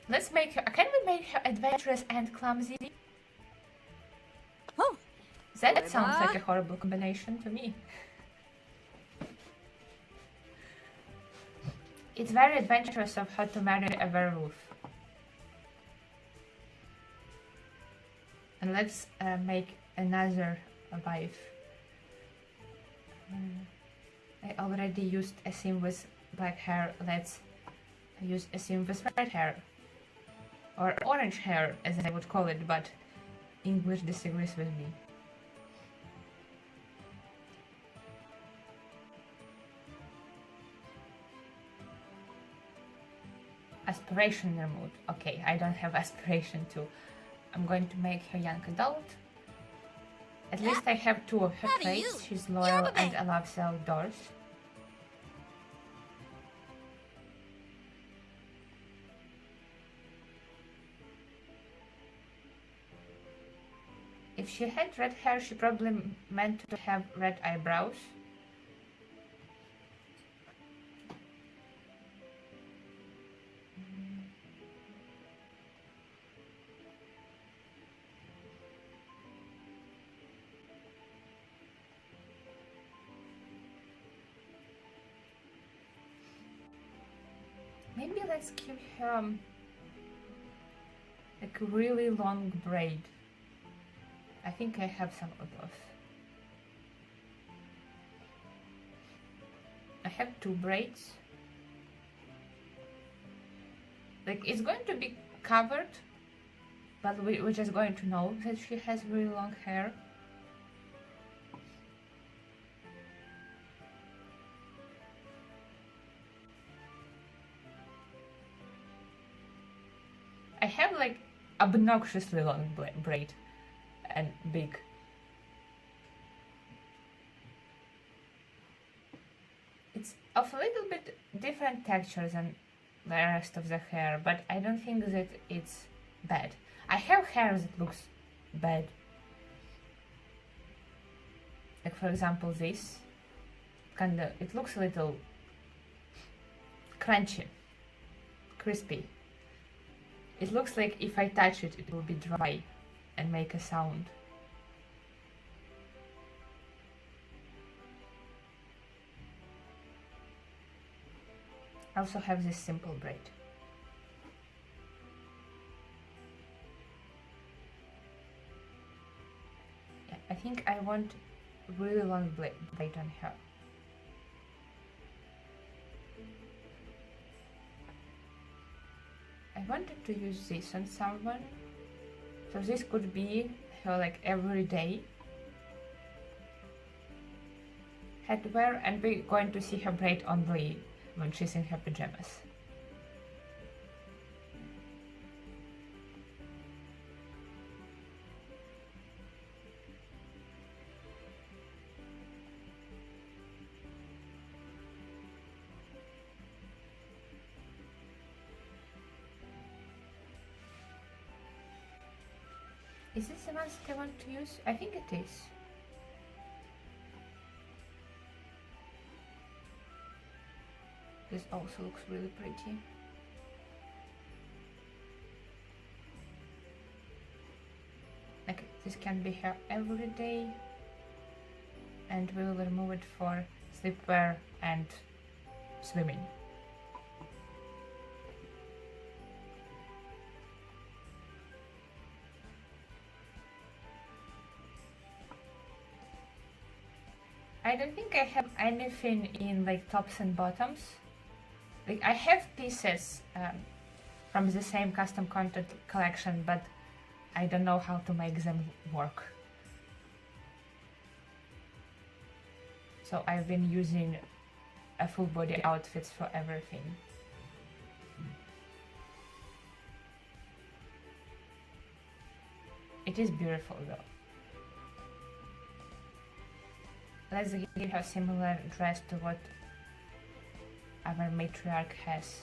Let's make her... Can we make her adventurous and clumsy?
Oh,
That sounds like a horrible combination to me. It's very adventurous of her to marry a werewolf. And let's make another wife. I already used a sim with black hair. Let's use a sim with red hair. Or orange hair, as I would call it, but English disagrees with me. Aspiration removed. Okay, I don't have aspiration too. I'm going to make her young adult. At least I have two of her
How do
traits.
you?
She's loyal
You're
and loves the outdoors. If she had red hair, she probably meant to have red eyebrows. Maybe let's give her like a really long braid. I think I have some of those. I have two braids. Like, it's going to be covered, but we're just going to know that she has really long hair. I have like obnoxiously long braid. And big. It's of a little bit different texture than the rest of the hair, but I don't think that it's bad. I have hair that looks bad. Like for example this. It looks a little crunchy, crispy. It looks like if I touch it, it will be dry and make a sound. I also have this simple braid. Yeah, I think I want really long braid on her. I wanted to use this on someone. So this could be her like everyday headwear, and we're going to see her braid only when she's in her pajamas. Is this the ones that I want to use? I think it is. This also looks really pretty. Like, this can be here every day, and we will remove it for sleepwear and swimming. I don't think I have anything in like tops and bottoms. Like, I have pieces from the same custom content collection, but I don't know how to make them work. So I've been using a full body outfits for everything. It is beautiful though. Let's give her a similar dress to what our matriarch has.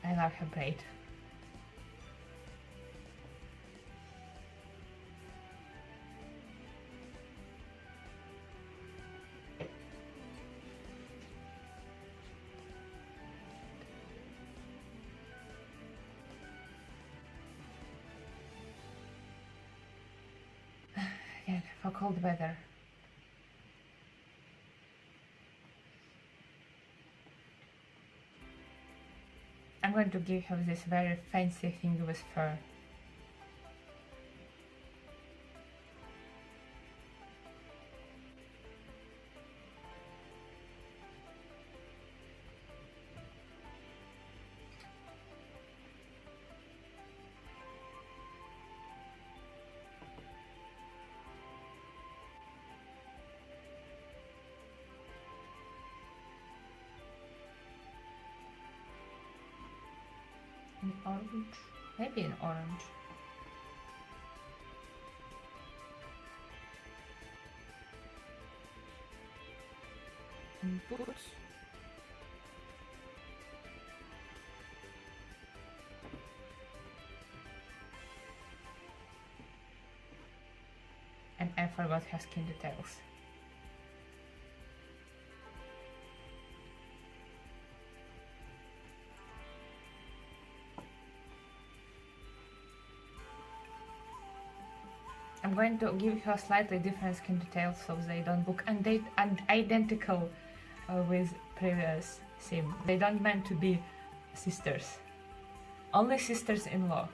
I love her braid. Again, for cold weather. I'm going to give her this very fancy thing with fur. In orange? Maybe in orange. And boots. And I forgot her skin details. I'm going to give her slightly different skin details so they don't look identical with previous sim. They don't meant to be sisters. Only sisters-in-law.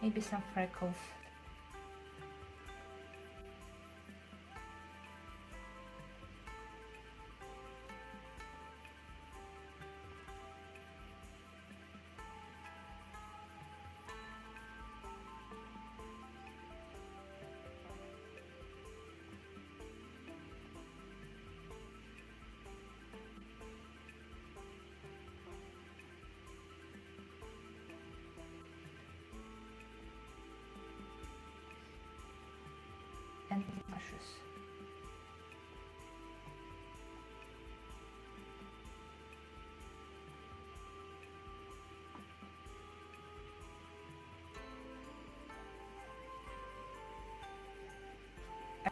Maybe some freckles. And lashes.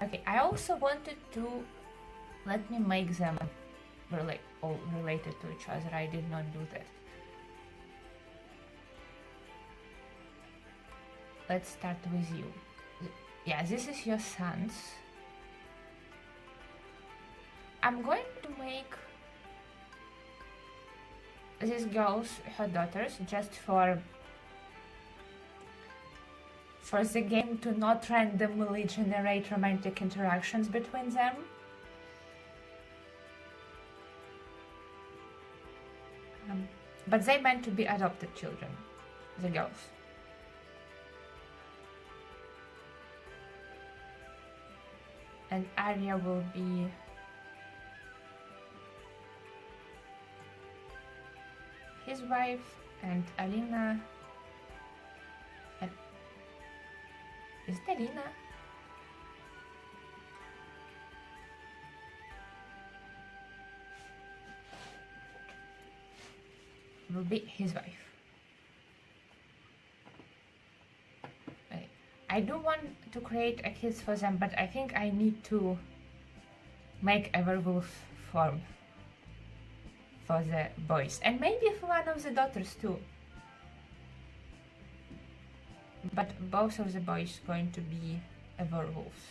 Okay, I also wanted to let me make them all related to each other. I did not do that. Let's start with you. Yeah, this is your sons. I'm going to make these girls her daughters just for the game to not randomly generate romantic interactions between them. But they meant to be adopted children, the girls. And Arya will be his wife, and Alina. And is it Alina? will be his wife. I do want to create a kiss for them, but I think I need to make a werewolf form for the boys, and maybe for one of the daughters too. But both of the boys going to be a werewolves.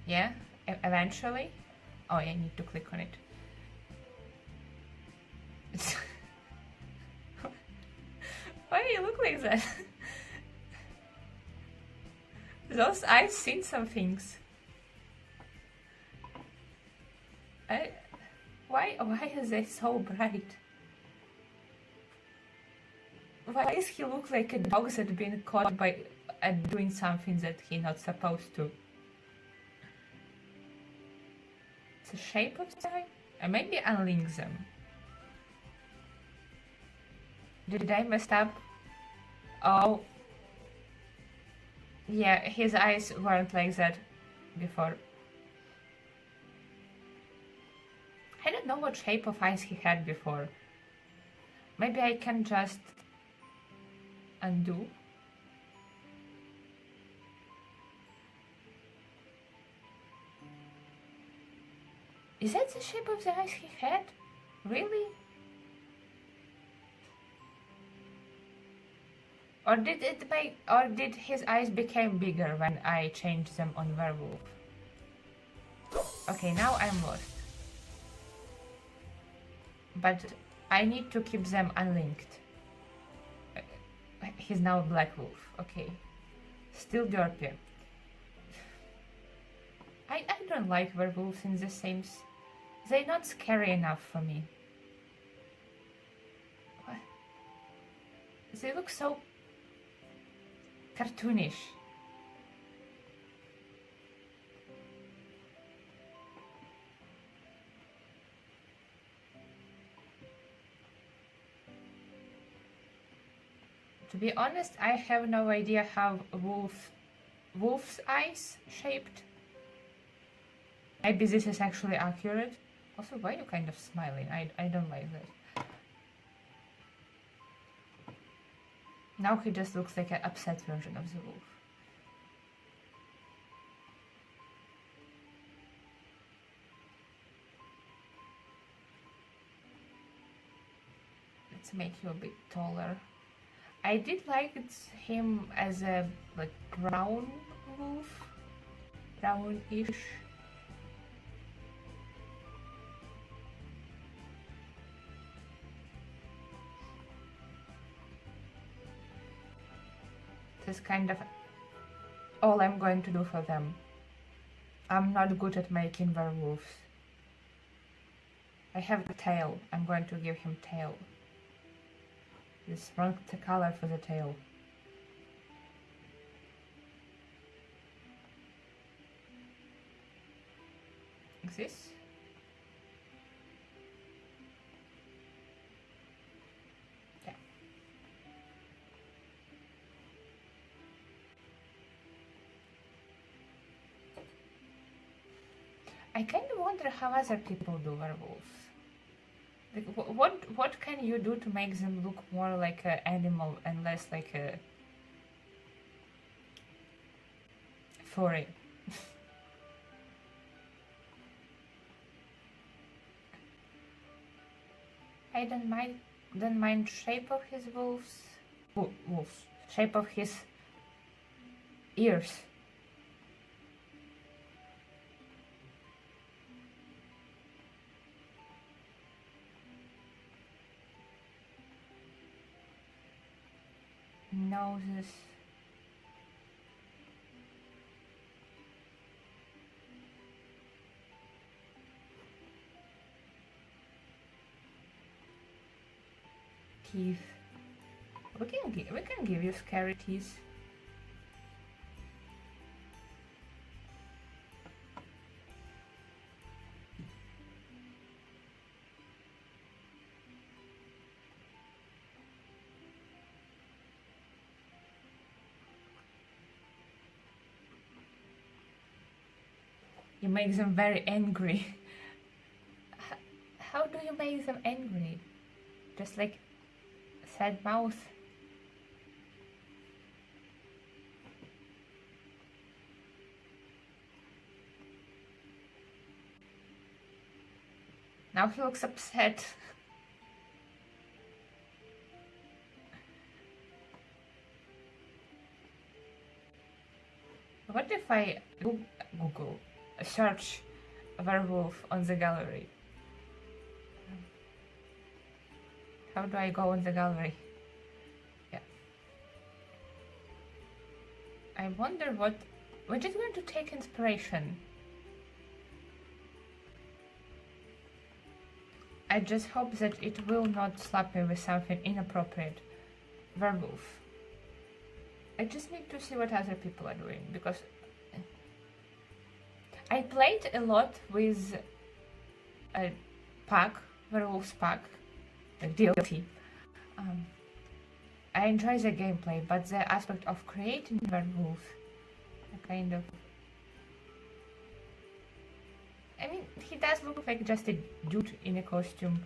Yeah, eventually. Oh, I need to click on it. Why do you look like that? Those eyes seen some things. Why is they so bright? Why does he look like a dog that's been caught by doing something that he's not supposed to? It's the shape of the eye? Or maybe unlink them. Did I mess up? Oh. Yeah, his eyes weren't like that before. I don't know what shape of eyes he had before. Maybe I can just undo. Is that the shape of the eyes he had? Really? Or did his eyes become bigger when I changed them on werewolf? Okay, now I'm lost. But I need to keep them unlinked. He's now black wolf. Okay. Still derpy. I don't like werewolves in the Sims. They're not scary enough for me. What? They look so cartoonish. To be honest, I have no idea how wolf's eyes shaped. Maybe this is actually accurate. Also, why are you kind of smiling? I don't like that. Now he just looks like an upset version of the wolf. Let's make you a bit taller. I did like him as a like brown wolf, brownish. This is kind of all I'm going to do for them. I'm not good at making werewolves. I have a tail. I'm going to give him tail. This wrong the color for the tail. Like this? Yeah. I kind of wonder how other people do werewolves. Like, what can you do to make them look more like an animal and less like a furry? I don't mind shape of his wolves. Shape of his ears. Noses. Teeth. We can give you scary teeth. You make them very angry. How do you make them angry? Just like sad mouth? Now he looks upset. What if I Google search werewolf on the gallery? How do I go on the gallery? Yeah. I wonder we're just going to take inspiration. I just hope that it will not slap me with something inappropriate. Werewolf. I just need to see what other people are doing, because I played a lot with a pack, werewolves pack, a DLC. I enjoy the gameplay, but the aspect of creating werewolves, kind of. I mean, he does look like just a dude in a costume.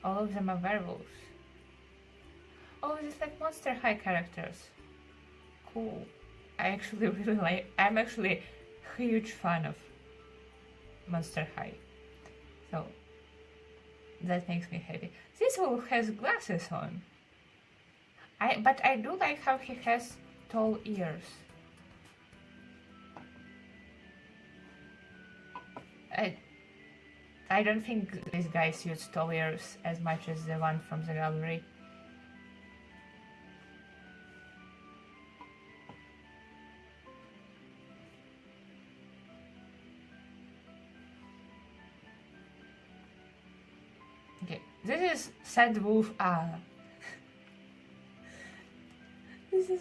All of them are werewolves. Oh, this is like Monster High characters. Cool. I actually really like. I'm actually a huge fan of Monster High, so that makes me happy. This wolf has glasses on. But I do like how he has tall ears. I don't think this guy suits tall ears as much as the one from the gallery. Okay, this is sad wolf. This is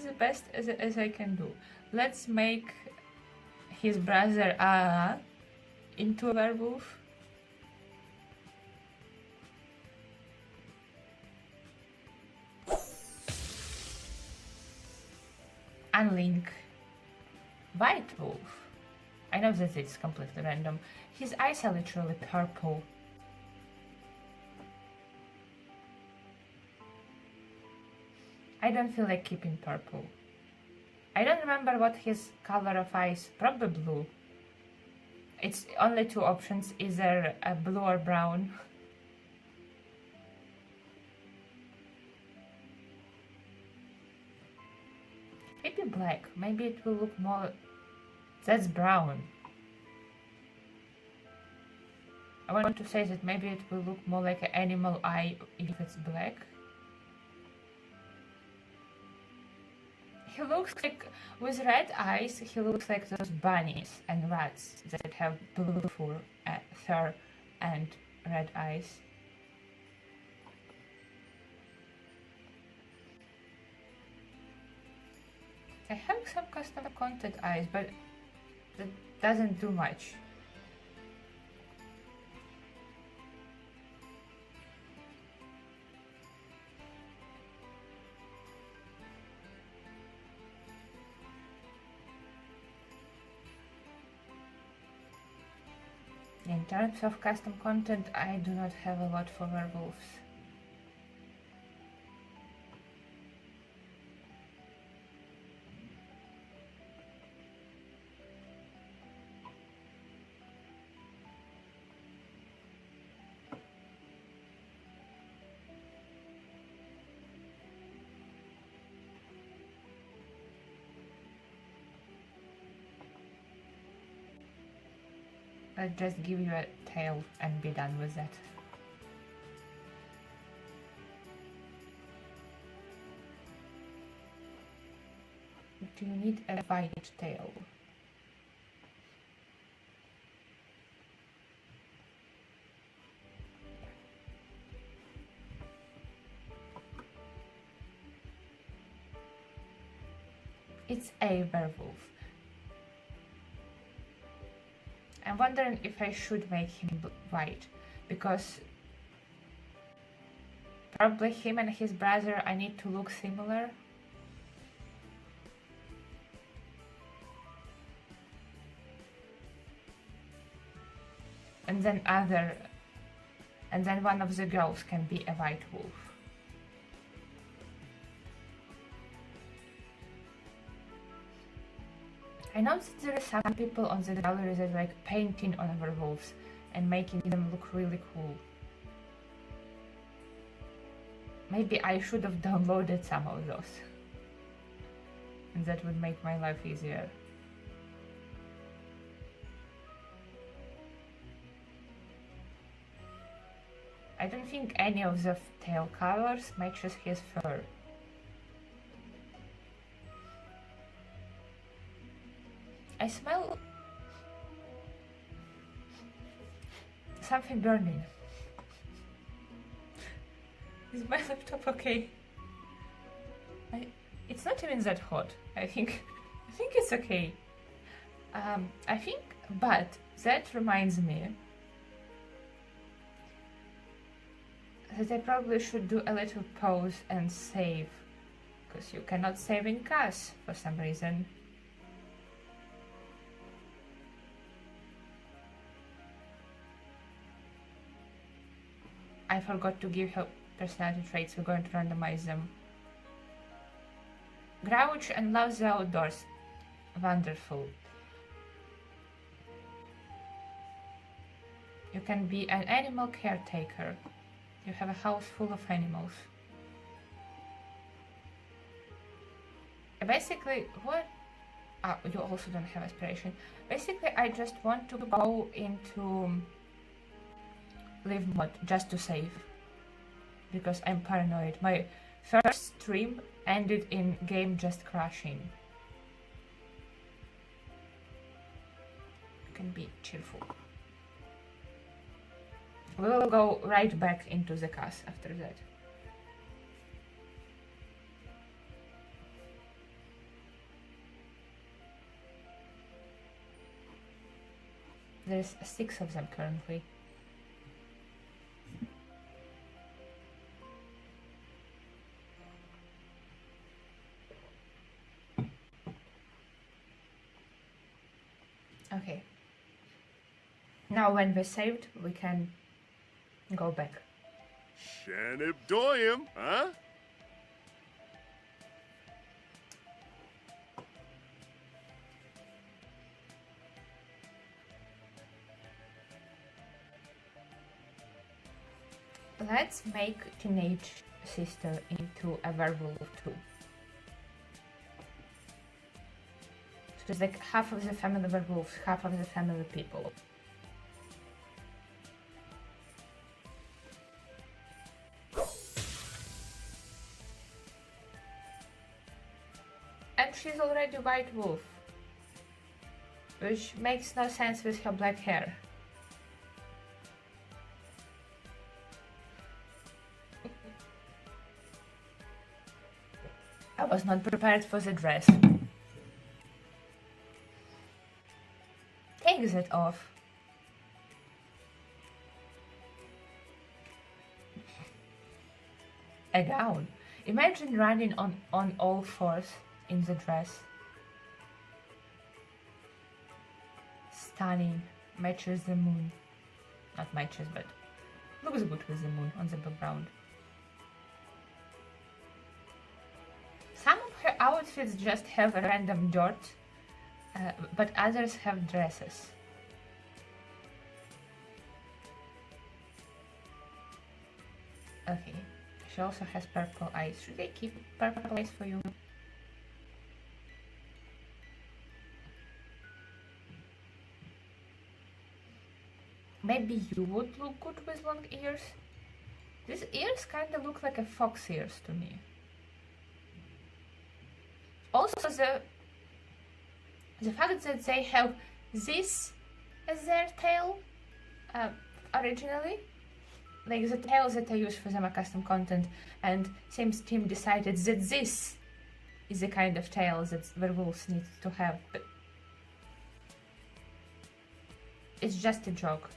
the best as I can do. Let's make his brother into a werewolf. Unlink white wolf. I know that it's completely random. His eyes are literally purple. I don't feel like keeping purple. I don't remember what his color of eyes. Probably blue. It's only two options, either blue or brown. Maybe black. Maybe it will look more. That's brown. I want to say that maybe it will look more like an animal eye if it's black. He looks like, with red eyes, he looks like those bunnies and rats that have blue fur and red eyes. I have some custom content eyes, but that doesn't do much. In terms of custom content, I do not have a lot for werewolves. I'll just give you a tail and be done with that. Do you need a white tail? It's a werewolf. I'm wondering if I should make him white, because probably him and his brother I need to look similar. and then one of the girls can be a white wolf. I know that there are some people on the gallery that like painting on werewolves and making them look really cool. Maybe I should have downloaded some of those. And that would make my life easier. I don't think any of the tail colors matches his fur. I smell something burning. Is my laptop okay? It's not even that hot. I think it's okay. But that reminds me that I probably should do a little pause and save, because you cannot save in CAS for some reason. I forgot to give her personality traits. We're going to randomize them. Grouch and loves the outdoors. Wonderful. You can be an animal caretaker. You have a house full of animals. Basically, what? You also don't have aspiration. Basically, I just want to go into live mode just to save, because I'm paranoid. My first stream ended in game just crashing. You can be cheerful. We will go right back into the CAS after that. There's 6 of them currently. Okay. Now when we're saved, we can go back.
Shanib Doyum, huh?
Let's make teenage sister into a werewolf too. So there's like half of the family werewolves, half of the family people. And she's already white wolf, which makes no sense with her black hair. I was not prepared for the dress. Take that off. A gown. Imagine running on all fours in the dress. Stunning. Matches the moon. Not matches, but looks good with the moon on the background. Some of her outfits just have random dirt, but others have dresses. Okay, she also has purple eyes. Should I keep purple eyes for you? Maybe you would look good with long ears. These ears kind of look like a fox ears to me. Also, the fact that they have this as their tail originally, like the tail that I use for the custom content, and Sims team decided that this is the kind of tail that werewolves need to have, but it's just a joke.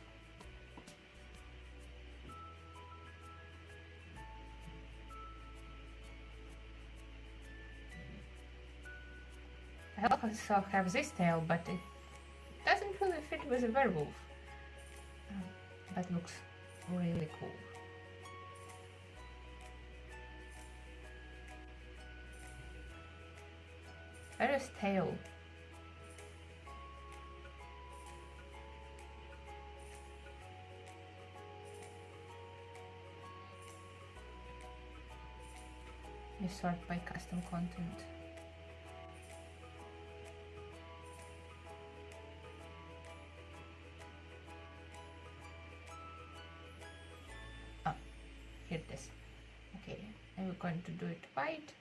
I also have this tail, but it doesn't really fit with a werewolf. That looks really cool. Where is tail? We sort by custom content. Here it is. Okay, and we're going to do it white.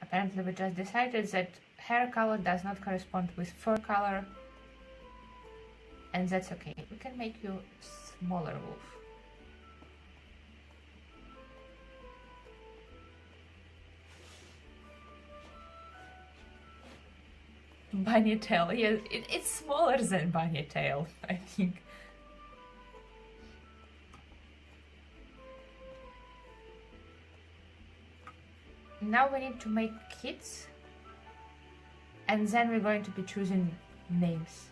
Apparently we just decided that hair color does not correspond with fur color, and that's okay. We can make you smaller wolf. Bunny tail, yeah, it's smaller than bunny tail, I think. Now we need to make kids, and then we're going to be choosing names.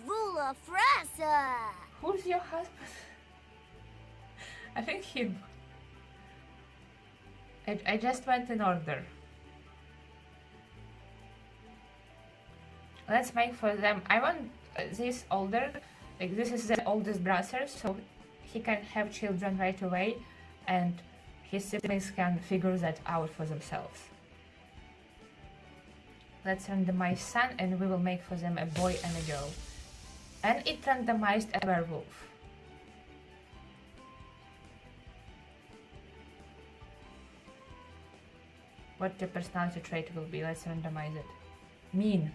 Rula Frasa!
Who's your husband? I think him. I just went in order. Let's make for them. I want this older. Like, this is the oldest brother, so he can have children right away, and his siblings can figure that out for themselves. Let's randomize son, and we will make for them a boy and a girl. And it randomized a werewolf. What the personality trait will be? Let's randomize it. Mean.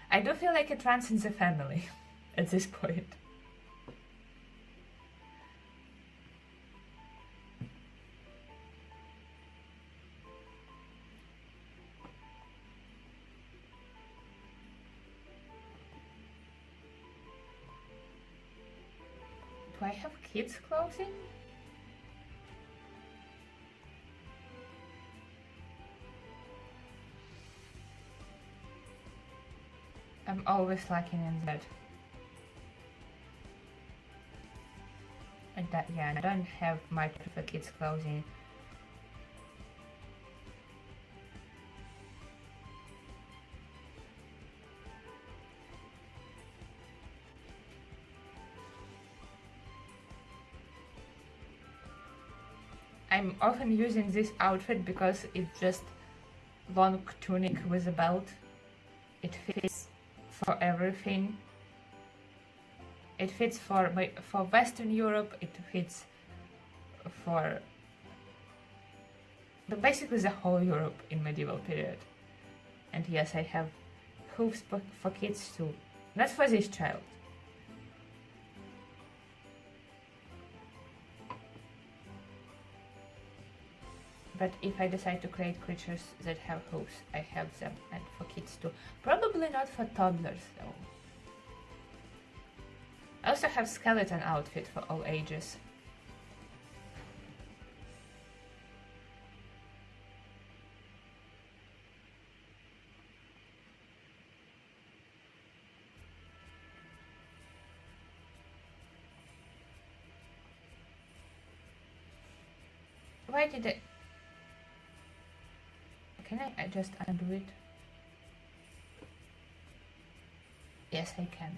I do feel like it runs in the family at this point. Do I have kids' clothing? I'm always lacking in that. Yeah, I don't have much of a kids' clothing. I'm often using this outfit because it's just long tunic with a belt. It fits for everything. It fits for Western Europe. It fits for basically the whole Europe in medieval period. And yes, I have hooves for kids too. Not for this child. But if I decide to create creatures that have hooves, I have them, and for kids too. Probably not for toddlers though. I also have skeleton outfit for all ages. Why did it? Can I just undo it? Yes, I can.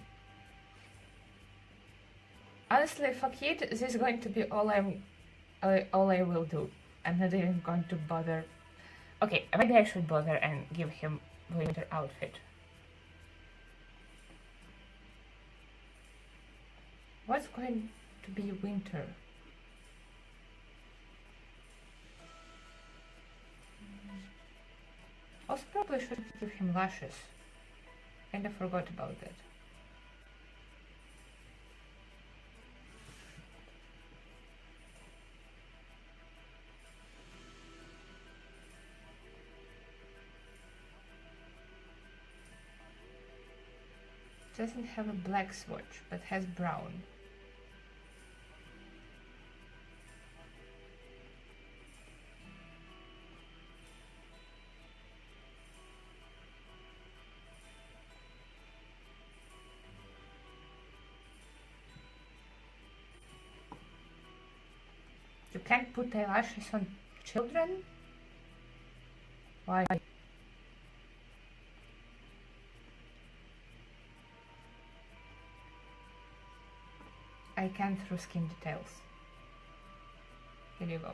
Honestly, for kid, this is going to be all I will do. I'm not even going to bother. Okay, maybe I should bother and give him winter outfit. What's going to be winter? Also, probably should give him lashes. Kinda forgot about that. Doesn't have a black swatch, but has brown. You can't put eyelashes on children? Why? I can through skin details. Here you go.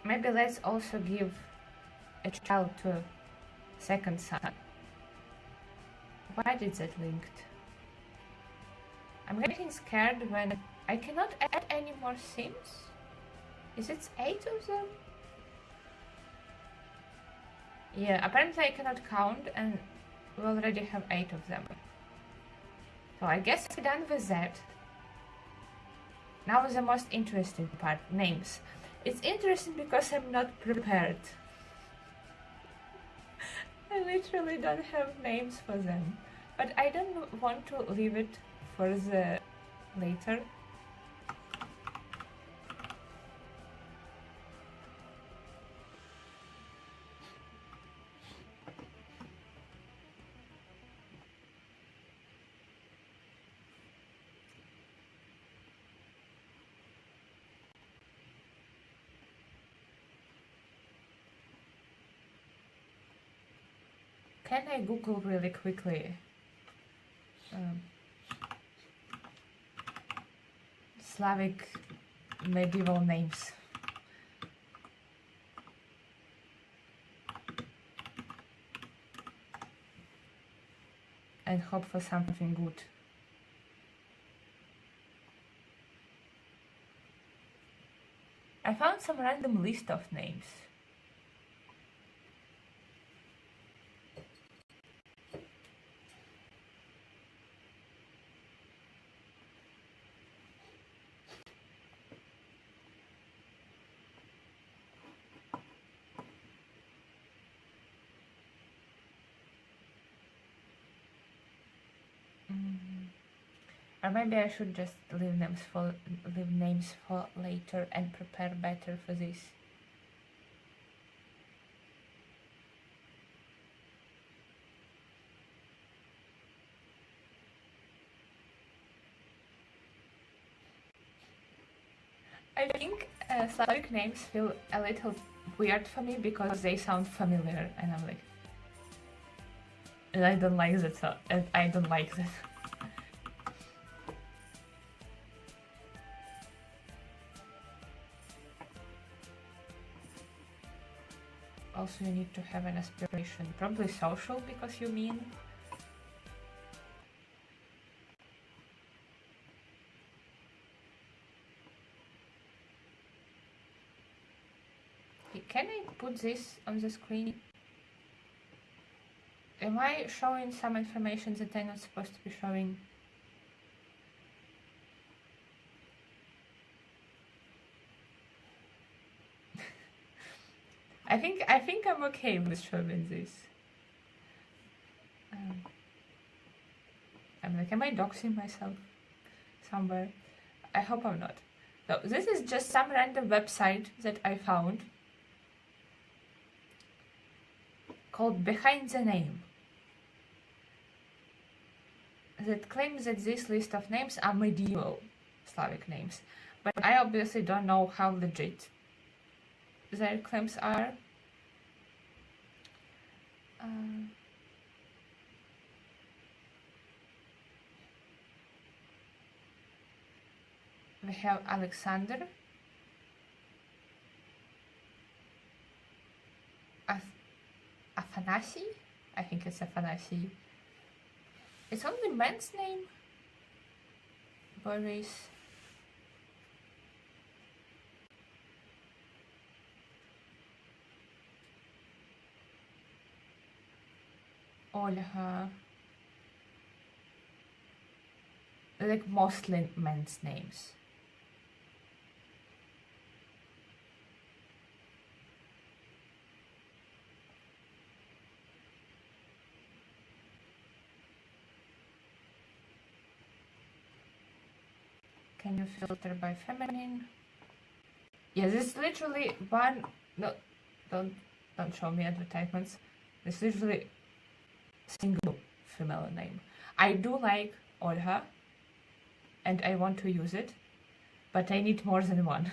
Maybe let's also give a child to a second son. Why did that linked? I'm getting scared when I cannot add any more Sims. Is it 8 of them? Yeah, apparently I cannot count and we already have 8 of them. So I guess we're done with that. Now the most interesting part, names. It's interesting because I'm not prepared. I literally don't have names for them. But I don't want to leave it for the later. Can I Google really quickly? Slavic medieval names. And hope for something good. I found some random list of names. Or maybe I should just leave names for later and prepare better for this. I think Slavic names feel a little weird for me because they sound familiar, and I'm like, and I don't like that. So, and I don't like that. Also, you need to have an aspiration, probably social, because you mean. Can I put this on the screen? Am I showing some information that I'm not supposed to be showing? I think I'm okay with showing this. I'm like, am I doxing myself somewhere? I hope I'm not. So this is just some random website that I found called Behind the Name that claims that this list of names are medieval Slavic names, but I obviously don't know how legit their claims are. We have Alexander, Afanasi, I think it's Afanasi. It's only man's name. Boris. Olha. Like mostly men's names. Can you filter by feminine? Yes, it's literally one. No, don't show me advertisements. It's literally single female name. I do like Olha, and I want to use it, but I need more than one.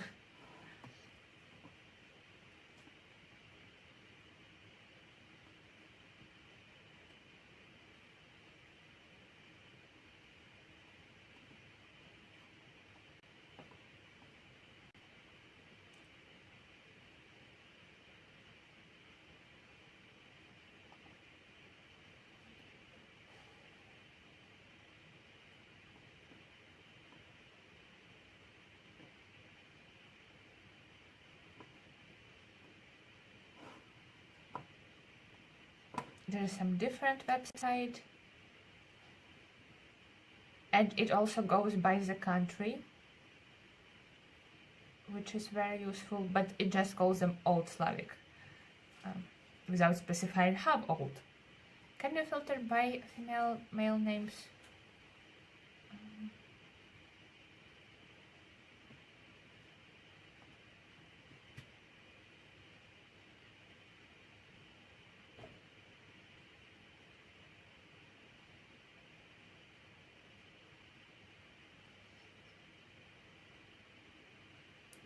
There is some different website, and it also goes by the country, which is very useful, but it just calls them Old Slavic without specifying how old. Can you filter by female male names?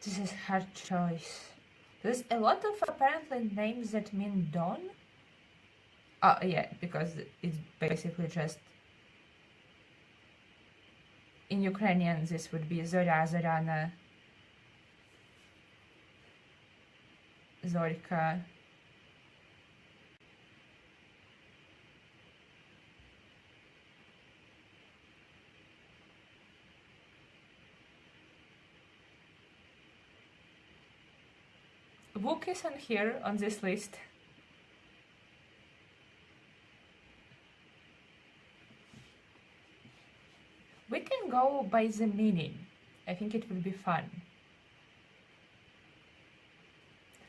This is hard choice. There's a lot of apparently names that mean dawn. Oh yeah, because it's basically just in Ukrainian this would be Zorya, Zoryana, Zorka. Book isn't here on this list. We can go by the meaning. I think it would be fun.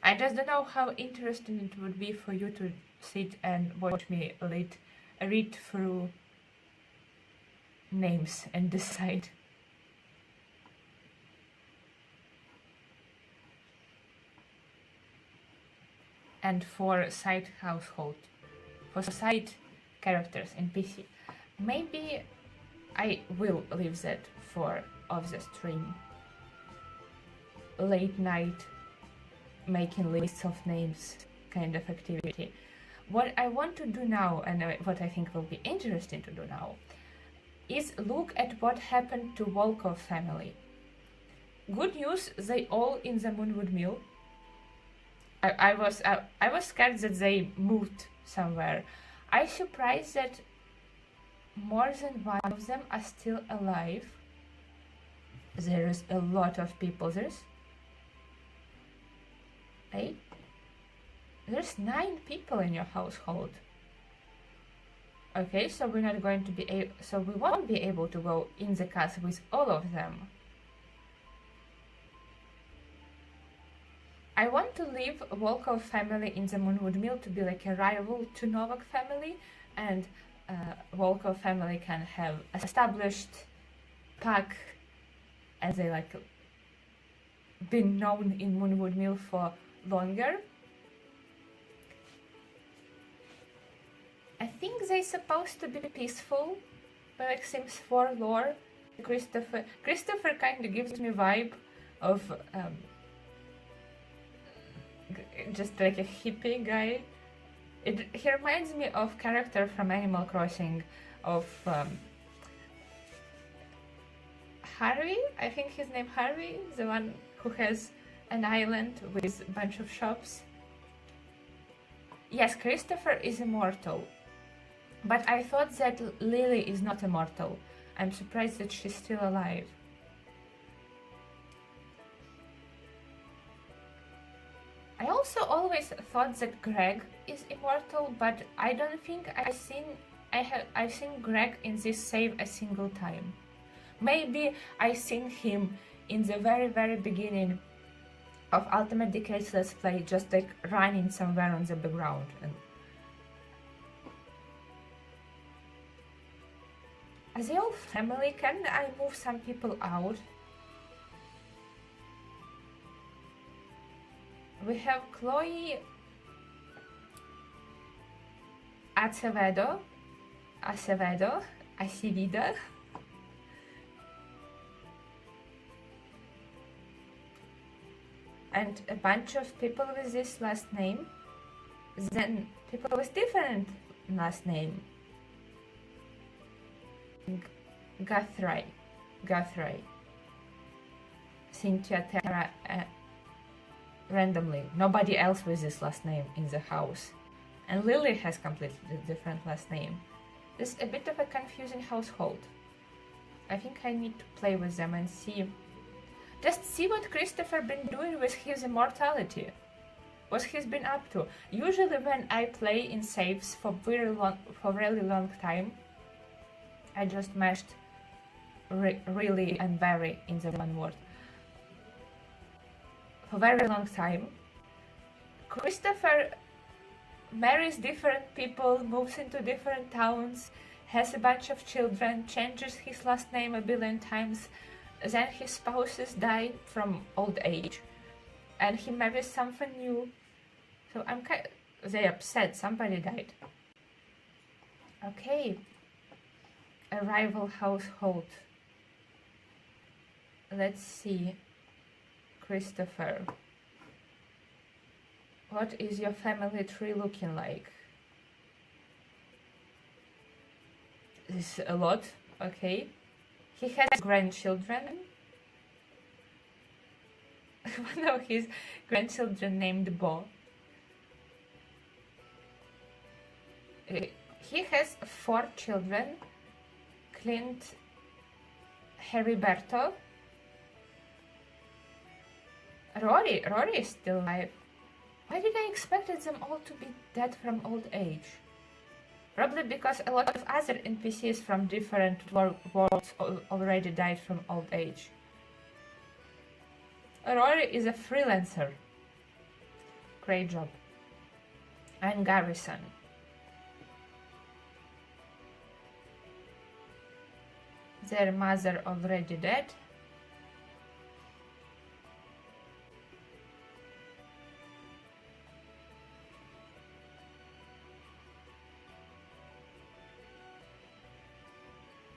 I just don't know how interesting it would be for you to sit and watch me read through names and decide. And for side household, for side characters in PC. Maybe I will leave that for off the stream. Late night making lists of names kind of activity. What I want to do now, and what I think will be interesting to do now, is look at what happened to Volkov family. Good news, they all in the MoonwoodMill. I was scared that they moved somewhere. I'm surprised that more than one of them are still alive. There is a lot of people. There's 8. There's 9 people in your household. Okay, so we're not going to be so we won't be able to go in the castle with all of them. I want to leave Volkov family in the MoonwoodMill to be like a rival to Novak family, and Volkov family can have established pack, as they like been known in MoonwoodMill for longer. I think they're supposed to be peaceful, but like Sims 4 lore. Christopher kind of gives me vibe of just like a hippie guy. He reminds me of character from Animal Crossing, of Harvey. I think his name Harvey, the one who has an island with a bunch of shops. Yes, Christopher is immortal, but I thought that Lily is not immortal. I'm surprised that she's still alive. I also always thought that Greg is immortal, but I don't think I've seen Greg in this save a single time. Maybe I seen him in the very beginning of Ultimate Decades Let's Play, just like running somewhere on the background. And as a whole family, can I move some people out? We have Chloe Acevedo, Acevedo, and a bunch of people with this last name. Then people with different last name. Guthrie, Cynthia, Tara, randomly. Nobody else with this last name in the house. And Lily has completely different last name. It's a bit of a confusing household. I think I need to play with them and see. Just see what Christopher been doing with his immortality. What he's been up to. Usually when I play in saves for really long time, I just mashed really and very in the one word. For very long time, Christopher marries different people, moves into different towns, has a bunch of children, changes his last name a billion times, then his spouses die from old age, and he marries something new. So I'm kind of, they upset, somebody died. Okay. A rival household. Let's see. Christopher. What is your family tree looking like? This is a lot, okay. He has grandchildren. One of his grandchildren named Bo. He has 4 children. Clint, Heriberto. Rory is still alive. Why did I expect them all to be dead from old age? Probably because a lot of other NPCs from different worlds already died from old age. Rory is a freelancer. Great job. And Garrison. Their mother already dead.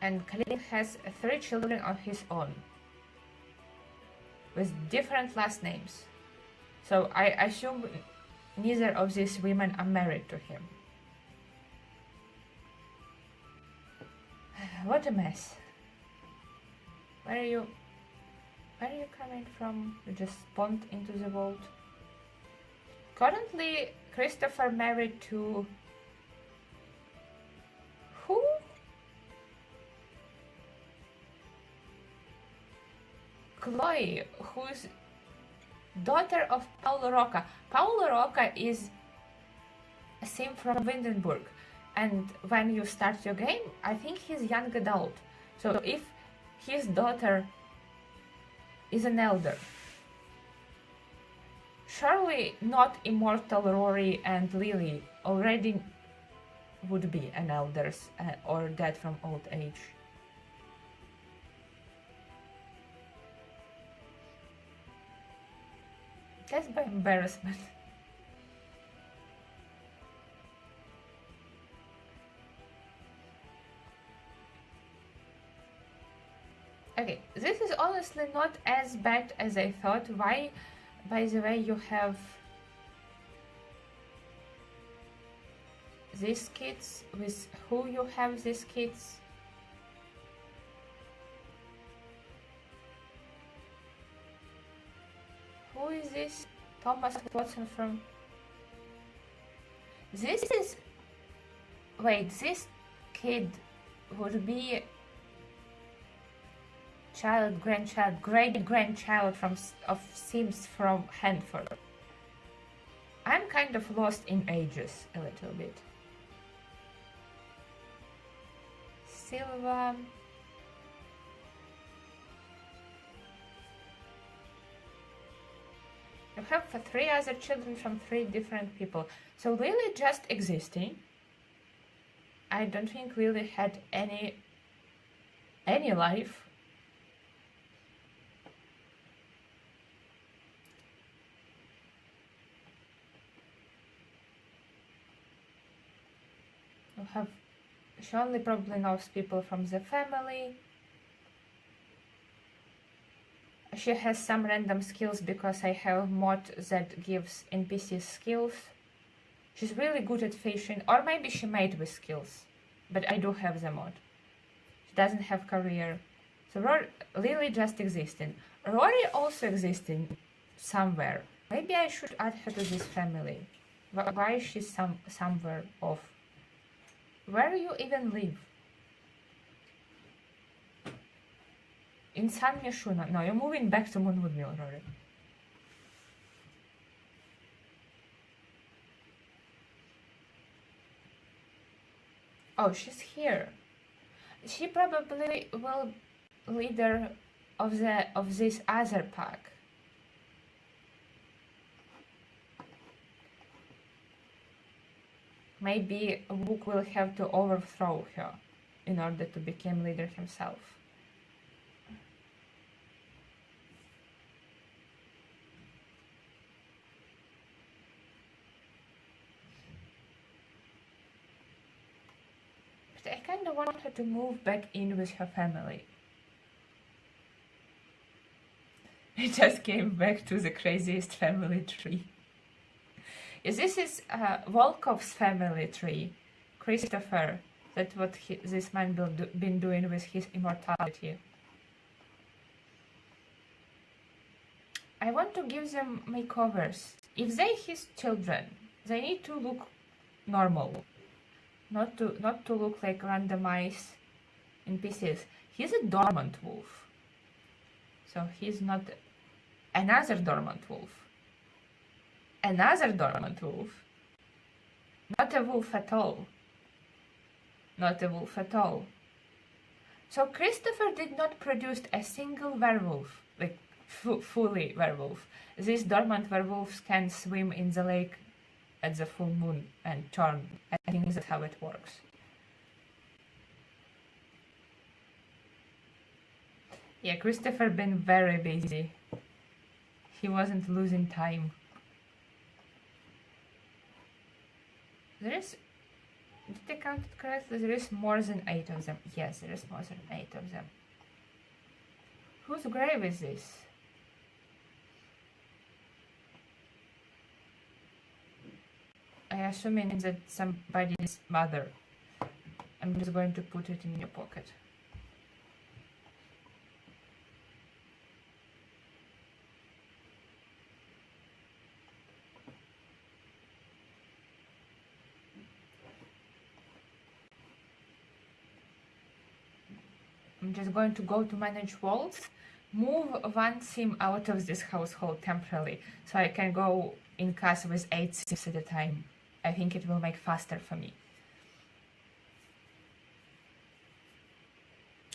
And Khalid has 3 children of his own with different last names. So I assume neither of these women are married to him. What a mess. Where are you coming from? You just spawned into the vault. Currently, Christopher married to... who? Chloe, who's daughter of Paulo Rocca. Paulo Rocca is a sim from Windenburg. And when you start your game, I think he's young adult. So if his daughter is an elder, surely not immortal Rory and Lily already would be an elders or dead from old age. That's by embarrassment. Okay, this is honestly not as bad as I thought. Why, by the way, you have these kids? With who you have these kids? Who is this? Thomas Watson from... This is... Wait, this kid would be... child, grandchild, great-grandchild of Sims from Hanford. I'm kind of lost in ages a little bit. Silva... You have 3 other children from 3 different people. So Lily just existing. I don't think Lily had any life. She only probably knows people from the family. She has some random skills because I have mod that gives NPCs skills. She's really good at fishing, or maybe she made with skills, but I do have the mod. She doesn't have career. So Lily just existing. Rory also existing somewhere. Maybe I should add her to this family. Why is she somewhere off? Where do you even live? In San Mishuna. No, you're moving back to MoonwoodMill, Rory. Oh, she's here. She probably will leader of this other pack. Maybe Wook will have to overthrow her in order to become leader himself. But I kind of want her to move back in with her family. I just came back to the craziest family tree. This is Volkov's family tree. Christopher. That's what this man been doing with his immortality. I want to give them makeovers. If they his children, they need to look normal. Not to look like randomized NPCs. He's a dormant wolf. So he's not another dormant wolf. Another dormant wolf. Not a wolf at all. Not a wolf at all. So Christopher did not produce a single werewolf, like fully werewolf. These dormant werewolves can swim in the lake at the full moon and turn. I think that's how it works. Yeah, Christopher been very busy. He wasn't losing time. There is, did I count it correctly? There is more than 8 of them. Yes, there is more than 8 of them. Whose grave is this? I assume it's that somebody's mother. I'm just going to put it in your pocket. I'm just going to go to manage walls, move one sim out of this household temporarily, so I can go in class with 8 sims at a time. I think it will make faster for me.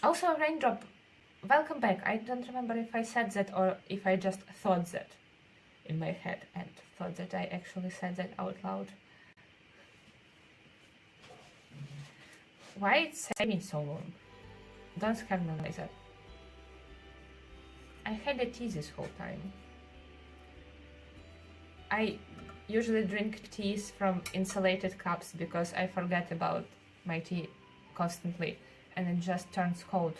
Also, Raindrop, welcome back. I don't remember if I said that or if I just thought that in my head and thought that I actually said that out loud. Why it's saving so long? Don't scare me like that. I had a tea this whole time. I usually drink teas from insulated cups because I forget about my tea constantly and it just turns cold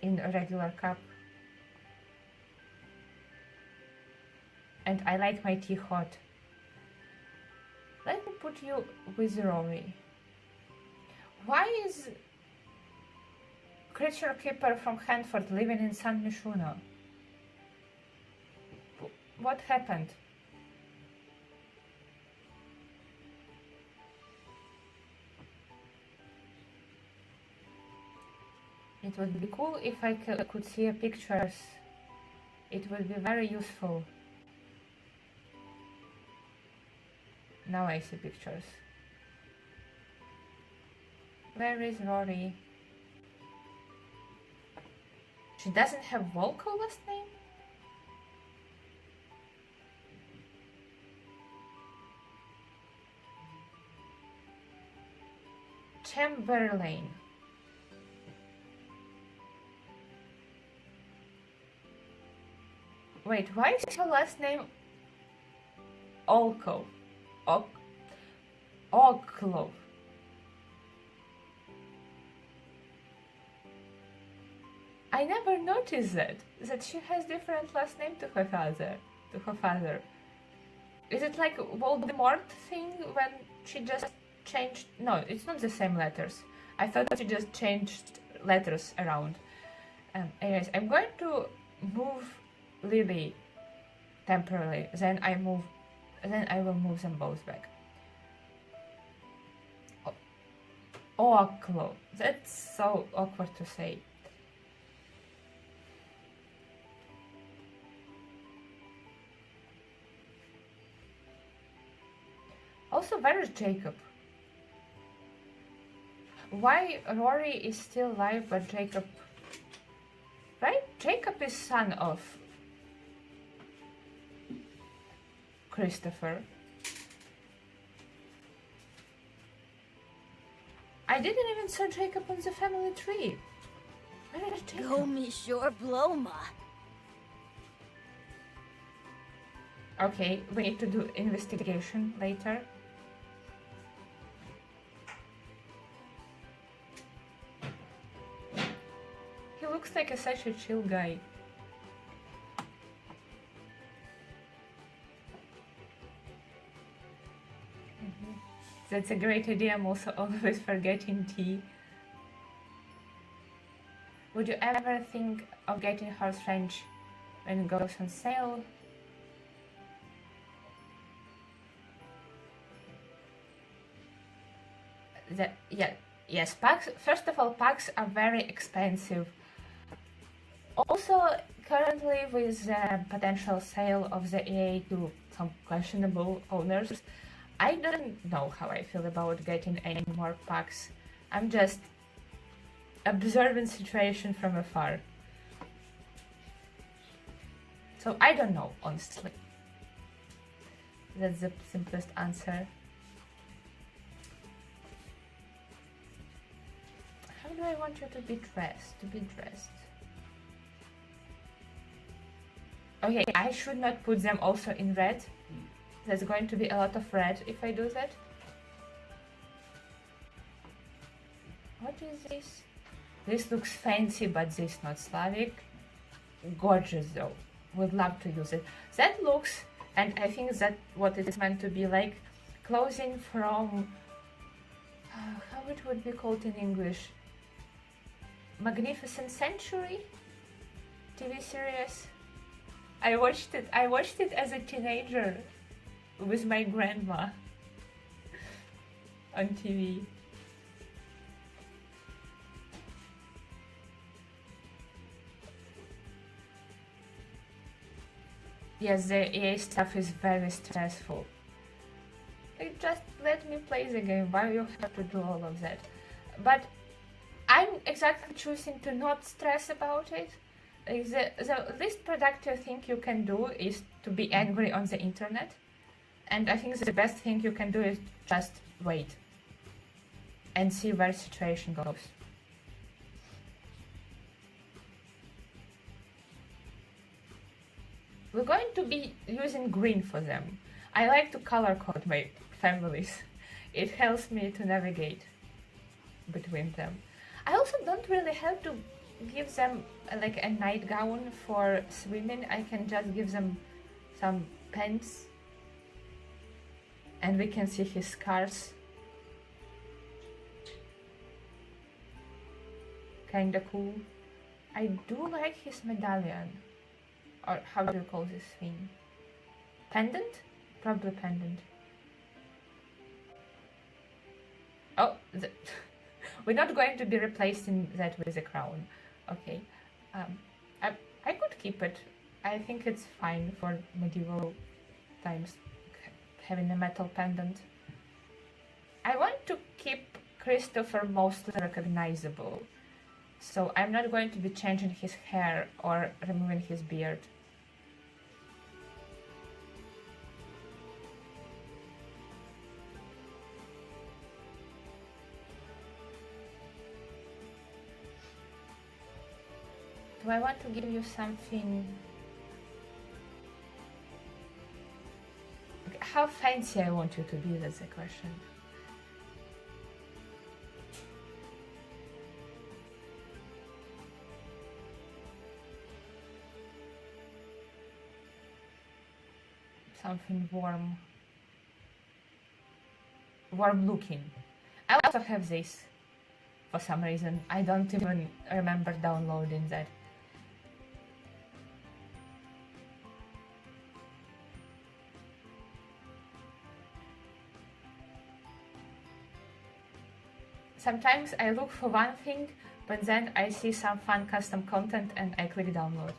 in a regular cup. And I like my tea hot. Let me put you with Rory. Why is Creature Keeper from Hanford living in San Mishuna? What happened? It would be cool if I could see pictures. It would be very useful. Now I see pictures. Where is Rory? She doesn't have Volko last name? Chamberlain. Wait, why is her last name Olko? Oklo. I never noticed that she has different last name to her father. Is it like Voldemort thing when she just changed? No, it's not the same letters. I thought she just changed letters around. Anyways, I'm going to move Lily temporarily. Then I will move them both back. Oklo. That's so awkward to say. Also, where is Jacob? Why Rory is still alive, but Jacob... Right? Jacob is son of Christopher. I didn't even saw Jacob on the family tree. Where is Jacob?
Go me sure bloma.
Okay, we need to do investigation later. He looks like such a chill guy. That's a great idea. I'm also always forgetting tea. Would you ever think of getting horse ranch when it goes on sale? Yes, packs. First of all, packs are very expensive. Also, currently with the potential sale of the EA to some questionable owners, I don't know how I feel about getting any more packs. I'm just observing situation from afar. So I don't know, honestly. That's the simplest answer. How do I want you to be dressed? Okay, I should not put them also in red. There's going to be a lot of red if I do that. What is this? This looks fancy, but this not Slavic. Gorgeous though. Would love to use it. That looks, and I think that what it is meant to be like, clothing from, how it would be called in English? Magnificent Century TV series. I watched it as a teenager with my grandma on TV. Yes, the EA stuff is very stressful. Like, just let me play the game, why you have to do all of that? But I'm exactly choosing to not stress about it. Like, the least productive thing you can do is to be angry on the internet. And I think the best thing you can do is just wait and see where the situation goes. We're going to be using green for them. I like to color code my families. It helps me to navigate between them. I also don't really have to give them like a nightgown for swimming. I can just give them some pants and we can see his scars. Kinda cool. I do like his medallion. Or how do you call this thing? Pendant? Probably pendant. Oh, we're not going to be replacing that with a crown. Okay. I could keep it. I think it's fine for medieval times, having a metal pendant. I want to keep Christopher mostly recognizable. So I'm not going to be changing his hair or removing his beard. Do I want to give you something? How fancy I want you to be, that's the question. something warm. Warm looking. I also have this for some reason. I don't even remember downloading that. Sometimes I look for one thing, but then I see some fun custom content and I click download.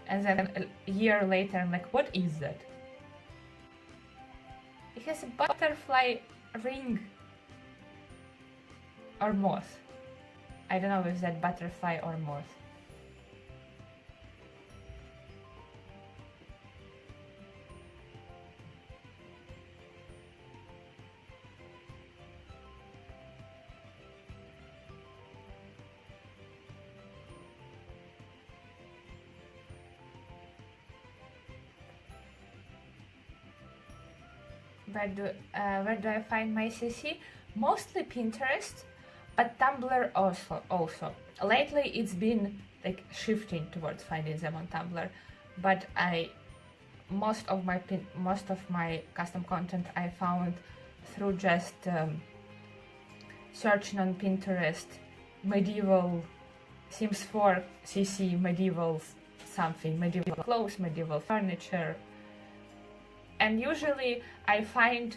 And then a year later I'm like, what is that? It has a butterfly ring. Or moth. I don't know if that butterfly or moth. Where do I find my CC? Mostly Pinterest, but Tumblr also. Lately it's been like shifting towards finding them on Tumblr, but most of my custom content I found through just searching on Pinterest, medieval Sims 4 CC, medieval something, medieval clothes, medieval furniture. And usually I find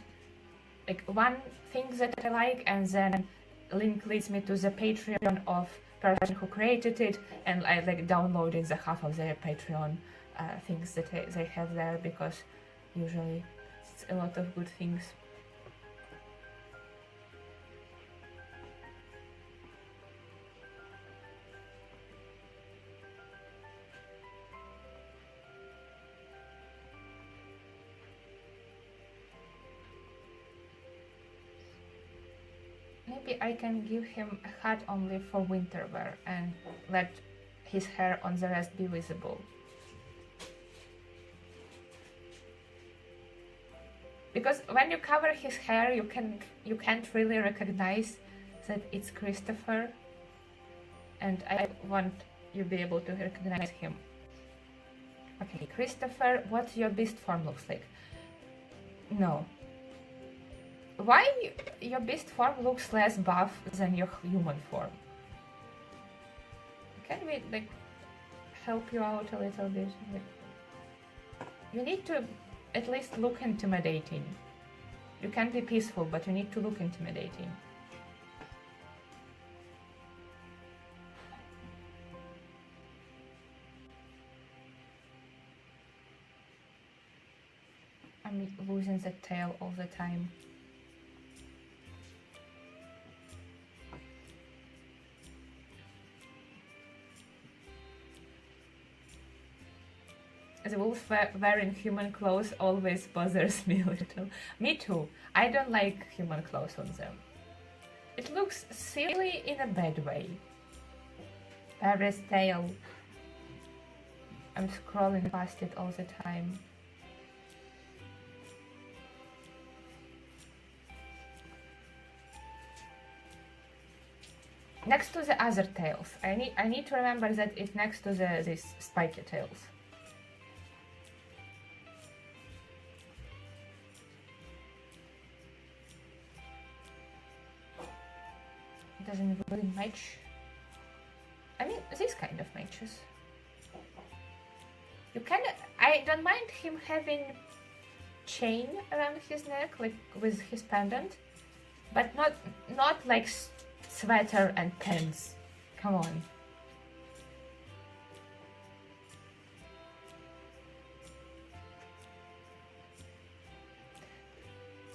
like one thing that I like, and then a link leads me to the Patreon of person who created it, and I like downloading the half of their Patreon things that they have there, because usually it's a lot of good things. Maybe I can give him a hat only for winter wear and let his hair on the rest be visible. Because when you cover his hair, you can't really recognize that it's Christopher, and I want you to be able to recognize him. Okay, Christopher, what your beast form looks like? No. Why your beast form looks less buff than your human form? Can we like help you out a little bit? Like, you need to at least look intimidating. You can be peaceful, but you need to look intimidating. I'm losing the tail all the time. The wolf wearing human clothes always bothers me a little. Me too. I don't like human clothes on them. It looks silly in a bad way. Paris tail. I'm scrolling past it all the time. Next to the other tails. I need to remember that it's next to these spiky tails. Doesn't really match. I mean, this kind of matches. You can. I don't mind him having chain around his neck, like with his pendant, but not like sweater and pants. Come on.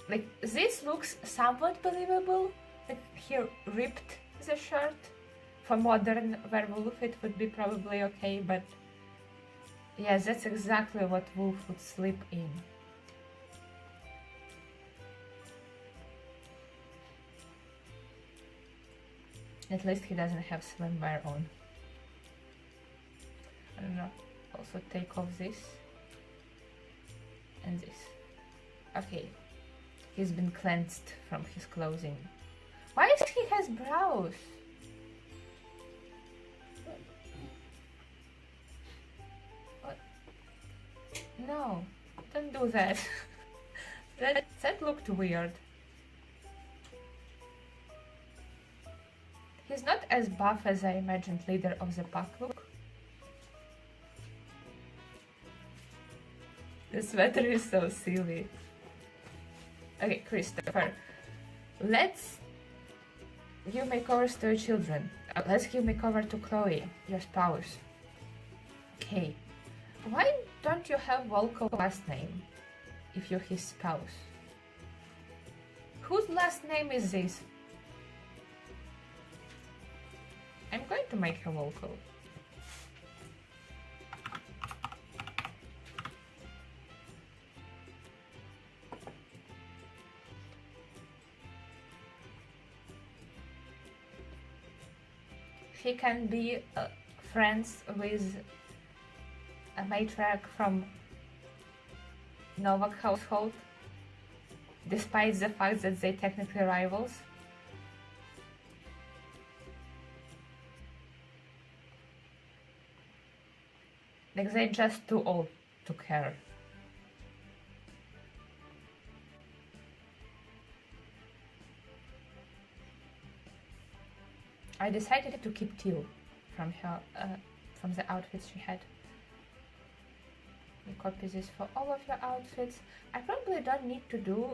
Like this looks somewhat believable. Like he ripped the shirt. For modern werewolf it would be probably okay, but yeah, that's exactly what wolf would sleep in. At least he doesn't have swimwear on. I don't know. Also take off this and this. Okay. He's been cleansed from his clothing. Why is he has brows? No, don't do that. that looked weird. He's not as buff as I imagined leader of the pack look. The sweater is so silly. Okay, Christopher. Let's give makeovers to your children. Let's give makeover to Chloe, your spouse. Okay. Why don't you have Volko's last name if you're his spouse? Whose last name is this? I'm going to make her Volko. She can be friends with a matriarch from Novak household, despite the fact that they're technically rivals. Like they're just too old to care. I decided to keep Teal from her, from the outfits she had. We copy this for all of your outfits. I probably don't need to do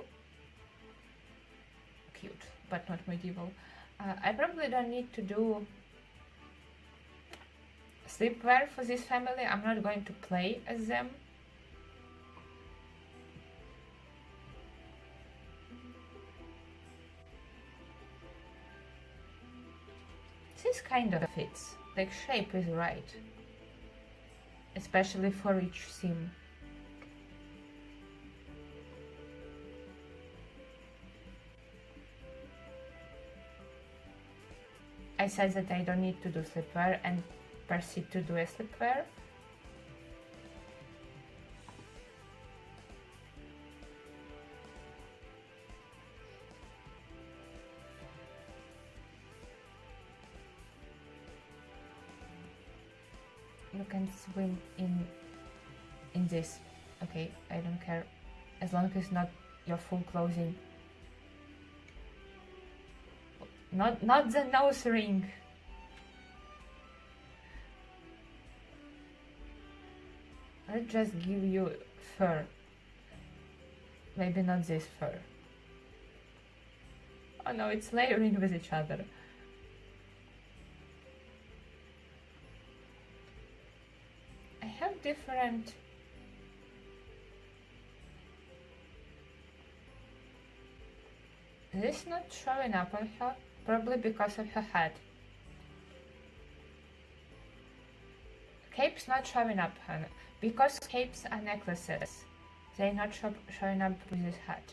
cute, but not medieval. I probably don't need to do sleepwear for this family. I'm not going to play as them. This kind of fits, like shape is right, especially for each sim. I said that I don't need to do sleepwear and proceed to do a sleepwear. You can swim in this. Okay, I don't care. As long as it's not your full clothing. Not the nose ring. I'll just give you fur. Maybe not this fur. Oh no, it's layering with each other. I have different... This not showing up on her, probably because of her hat. Cape's not showing up on her, because capes are necklaces. They're not showing up with this hat.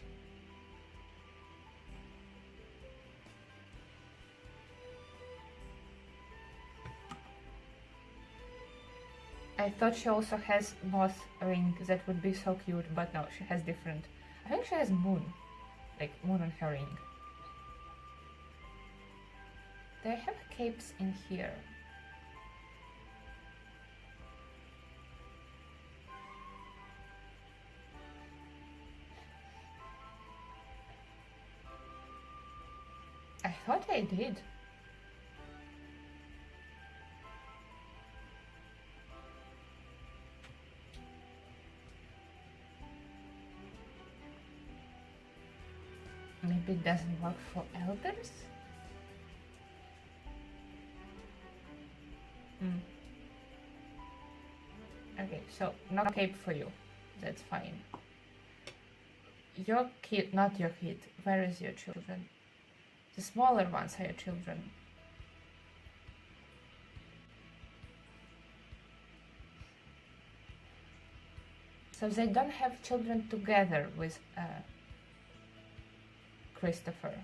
I thought she also has moth ring, that would be so cute, but no, she has different. I think she has moon, like moon on her ring. Do I have capes in here? I thought I did. Maybe it doesn't work for elders? Okay, so no cape for you. That's fine. Your kid, not your kid. Where is your children? The smaller ones are your children. So they don't have children together with Christopher.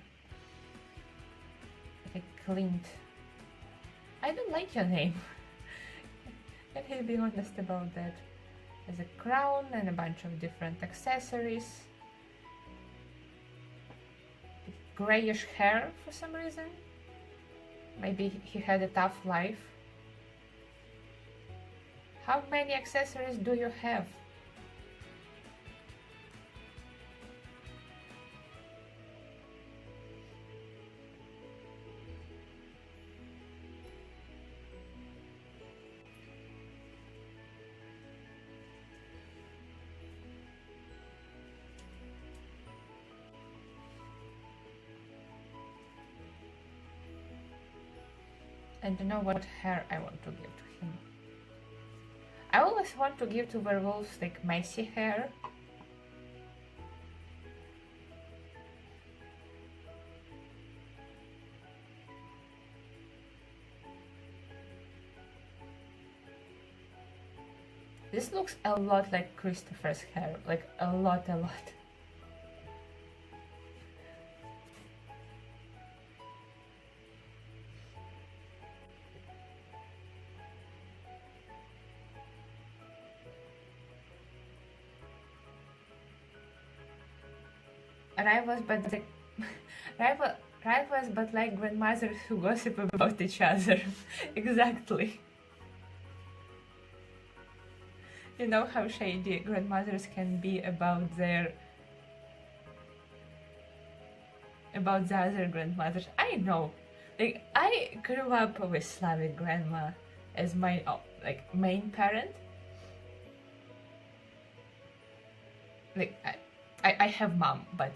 Like Clint. I don't like your name. Let me be honest about that. There's a crown and a bunch of different accessories. Grayish hair for some reason. Maybe he had a tough life. How many accessories do you have? I don't know what hair I want to give to him. I always want to give to werewolves like messy hair. This looks a lot like Christopher's hair, like a lot. Rivals, but the rivals, but like grandmothers who gossip about each other. Exactly. You know how shady grandmothers can be about the other grandmothers. I know. Like, I grew up with Slavic grandma as my like main parent. Like I have mom, but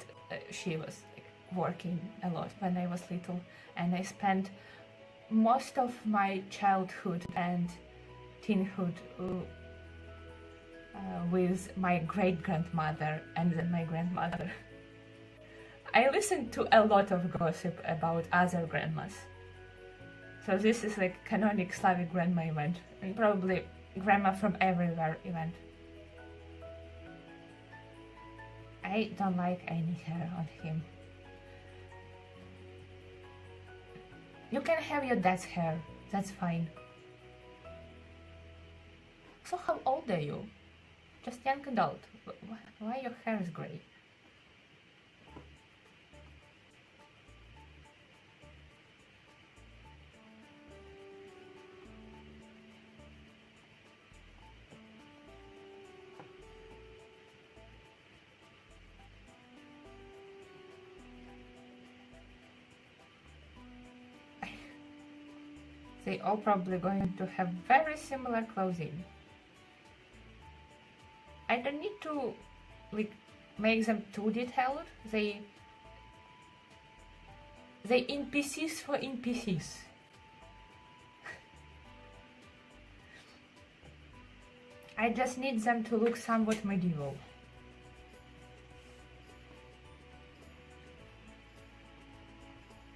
she was like, working a lot when I was little, and I spent most of my childhood and teenhood with my great grandmother and then my grandmother. I listened to a lot of gossip about other grandmas. So this is like canonic Slavic grandma event, and probably grandma from everywhere event. I don't like any hair on him. You can have your dad's hair, that's fine. So how old are you? Just young adult. Why your hair is grey? They all probably going to have very similar clothing. I don't need to like make them too detailed. They NPCs for NPCs. I just need them to look somewhat medieval.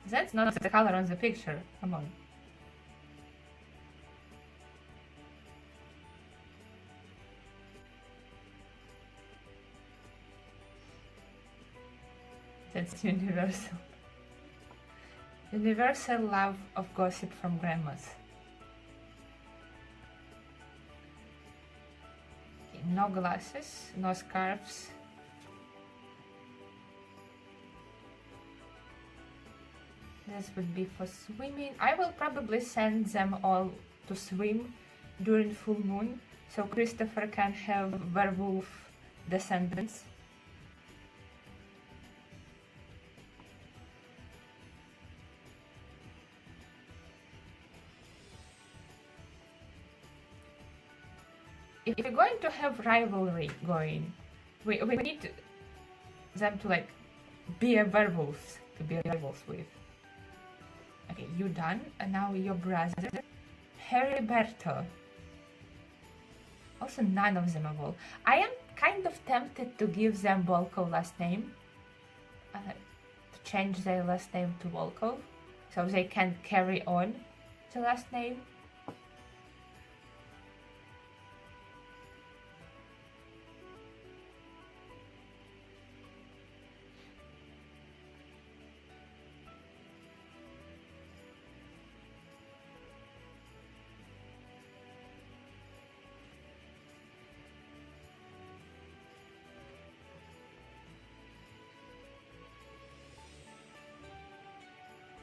That's not the color on the picture, come on. That's universal. Universal love of gossip from grandmas. Okay, no glasses, no scarves. This would be for swimming. I will probably send them all to swim during full moon, so Christopher can have werewolf descendants. If we're going to have rivalry going, we need them to like be a werewolf, with. Okay, you done, and now your brother, Heriberto. Also, none of them evolve. I am kind of tempted to give them Volkov last name, to change their last name to Volkov, so they can carry on the last name.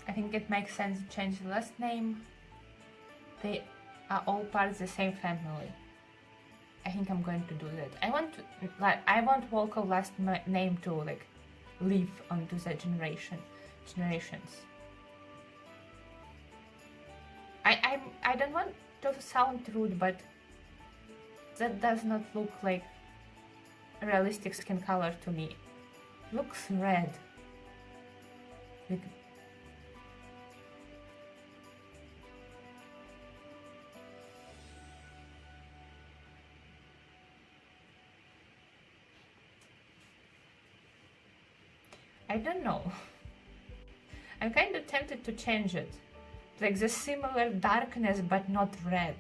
I think it makes sense to change the last name. They are all part of the same family. I think I'm going to do that. I want Volkov last name to like live onto the generations. I don't want to sound rude, but that does not look like realistic skin color to me. Looks red. Like, I don't know. I'm kind of tempted to change it. Like the similar darkness but not red.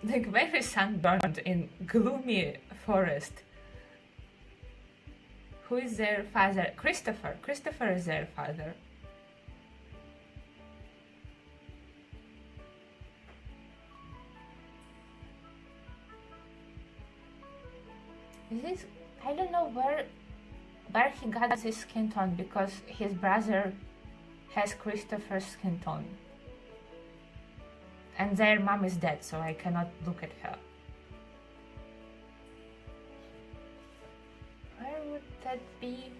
Like very sunburned in gloomy forest. Who is their father? Christopher. Christopher is their father. This, I don't know where he got this skin tone, because his brother has Christopher's skin tone. And their mom is dead, so I cannot look at her. Where would that be?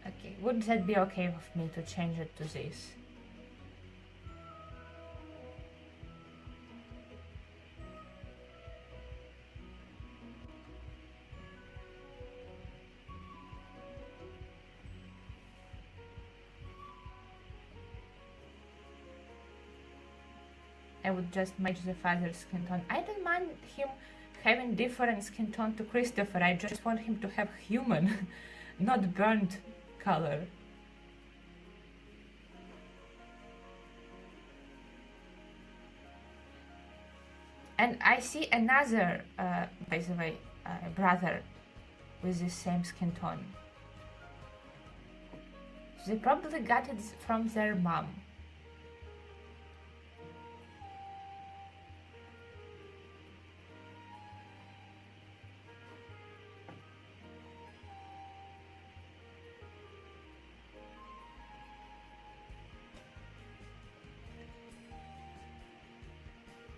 Okay, would that be okay with me to change it to this? I would just match the father's skin tone. I don't mind him having different skin tone to Christopher. I just want him to have human, not burnt color. And I see another, by the way, brother with the same skin tone. They probably got it from their mom.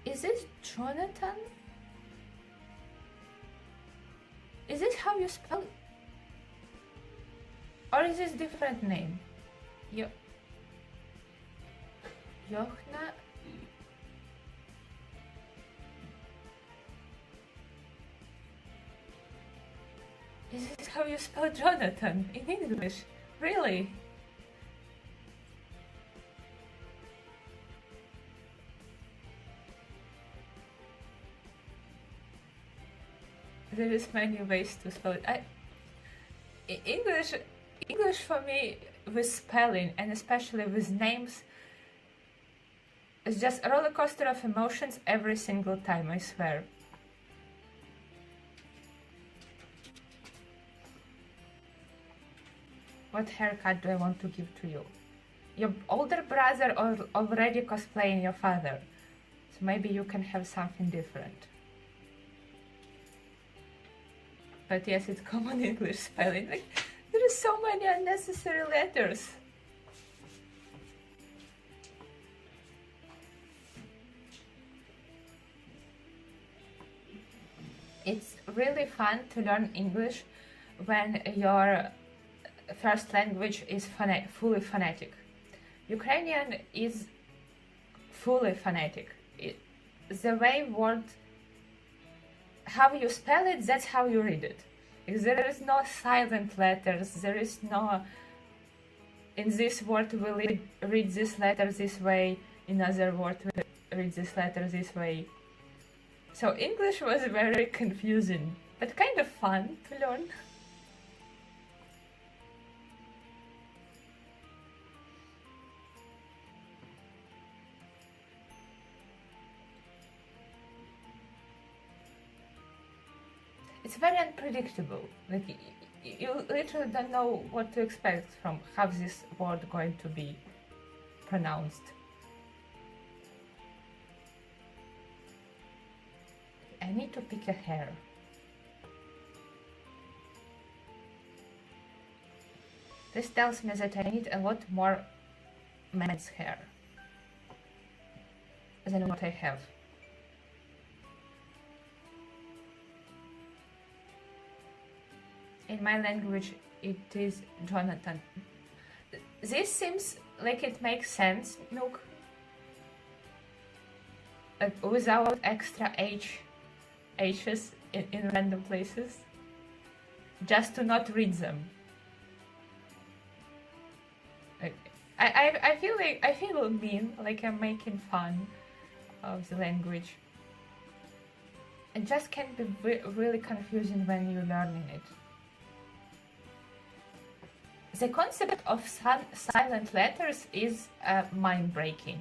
Is this Jonathan? Is this how you spell it? Or is this different name? Jochna? Is this how you spell Jonathan in English? Really? There is many ways to spell it. English for me with spelling, and especially with names, is just a roller coaster of emotions every single time, I swear. What haircut do I want to give to you? Your older brother already cosplaying your father, so maybe you can have something different. But yes, it's common English spelling. Like, there are so many unnecessary letters. It's really fun to learn English when your first language is fully phonetic. Ukrainian is fully phonetic. The way word, how you spell it, that's how you read it. There is no silent letters, there is no, in this word we read this letter this way, in other word we read this letter this way. So English was very confusing, but kind of fun to learn. It's very unpredictable. Like, you literally don't know what to expect from how this word going to be pronounced. I need to pick a hair. This tells me that I need a lot more men's hair than what I have. In my language, it is Jonathan. This seems like it makes sense, Milk. Without extra H H's in random places just to not read them. Like, I feel mean, like I'm making fun of the language. It just can be really confusing when you're learning it. The concept of silent letters is mind-breaking.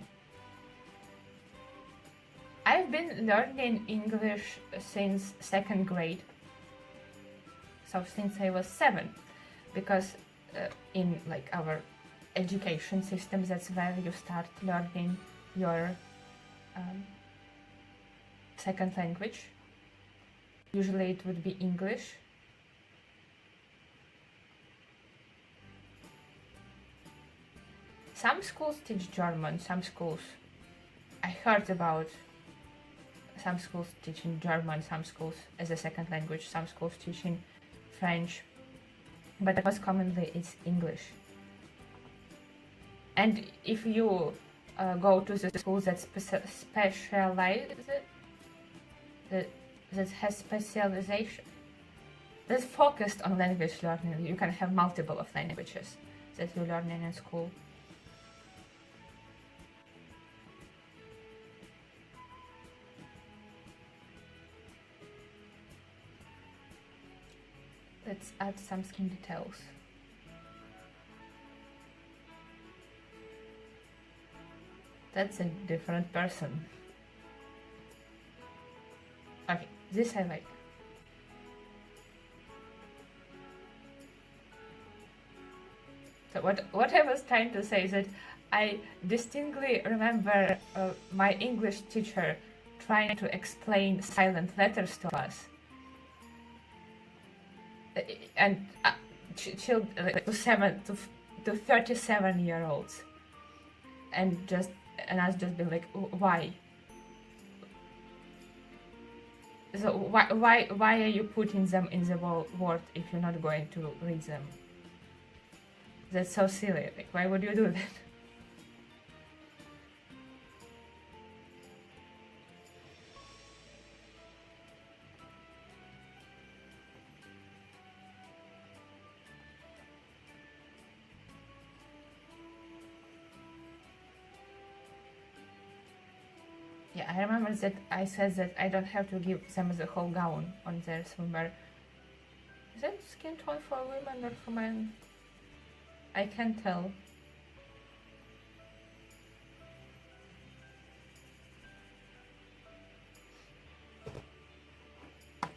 I've been learning English since 2nd grade, so since I was 7, because in like our education system, that's where you start learning your second language. Usually it would be English. Some schools teach German, some schools, I heard about some schools teaching German, some schools as a second language, some schools teaching French, but most commonly it's English. And if you go to the schools that specialize, that has specialization, that's focused on language learning, you can have multiple of languages that you're learning in school. Let's add some skin details. That's a different person. Okay, this I like. So what I was trying to say is that I distinctly remember my English teacher trying to explain silent letters to us. And like, to 37-year-olds, and us just being like, why? So why are you putting them in the word if you're not going to read them? That's so silly. Like, why would you do that? Yeah, I remember that I said that I don't have to give them the whole gown on their swimwear. Is that skin tone for women or for men? I can't tell.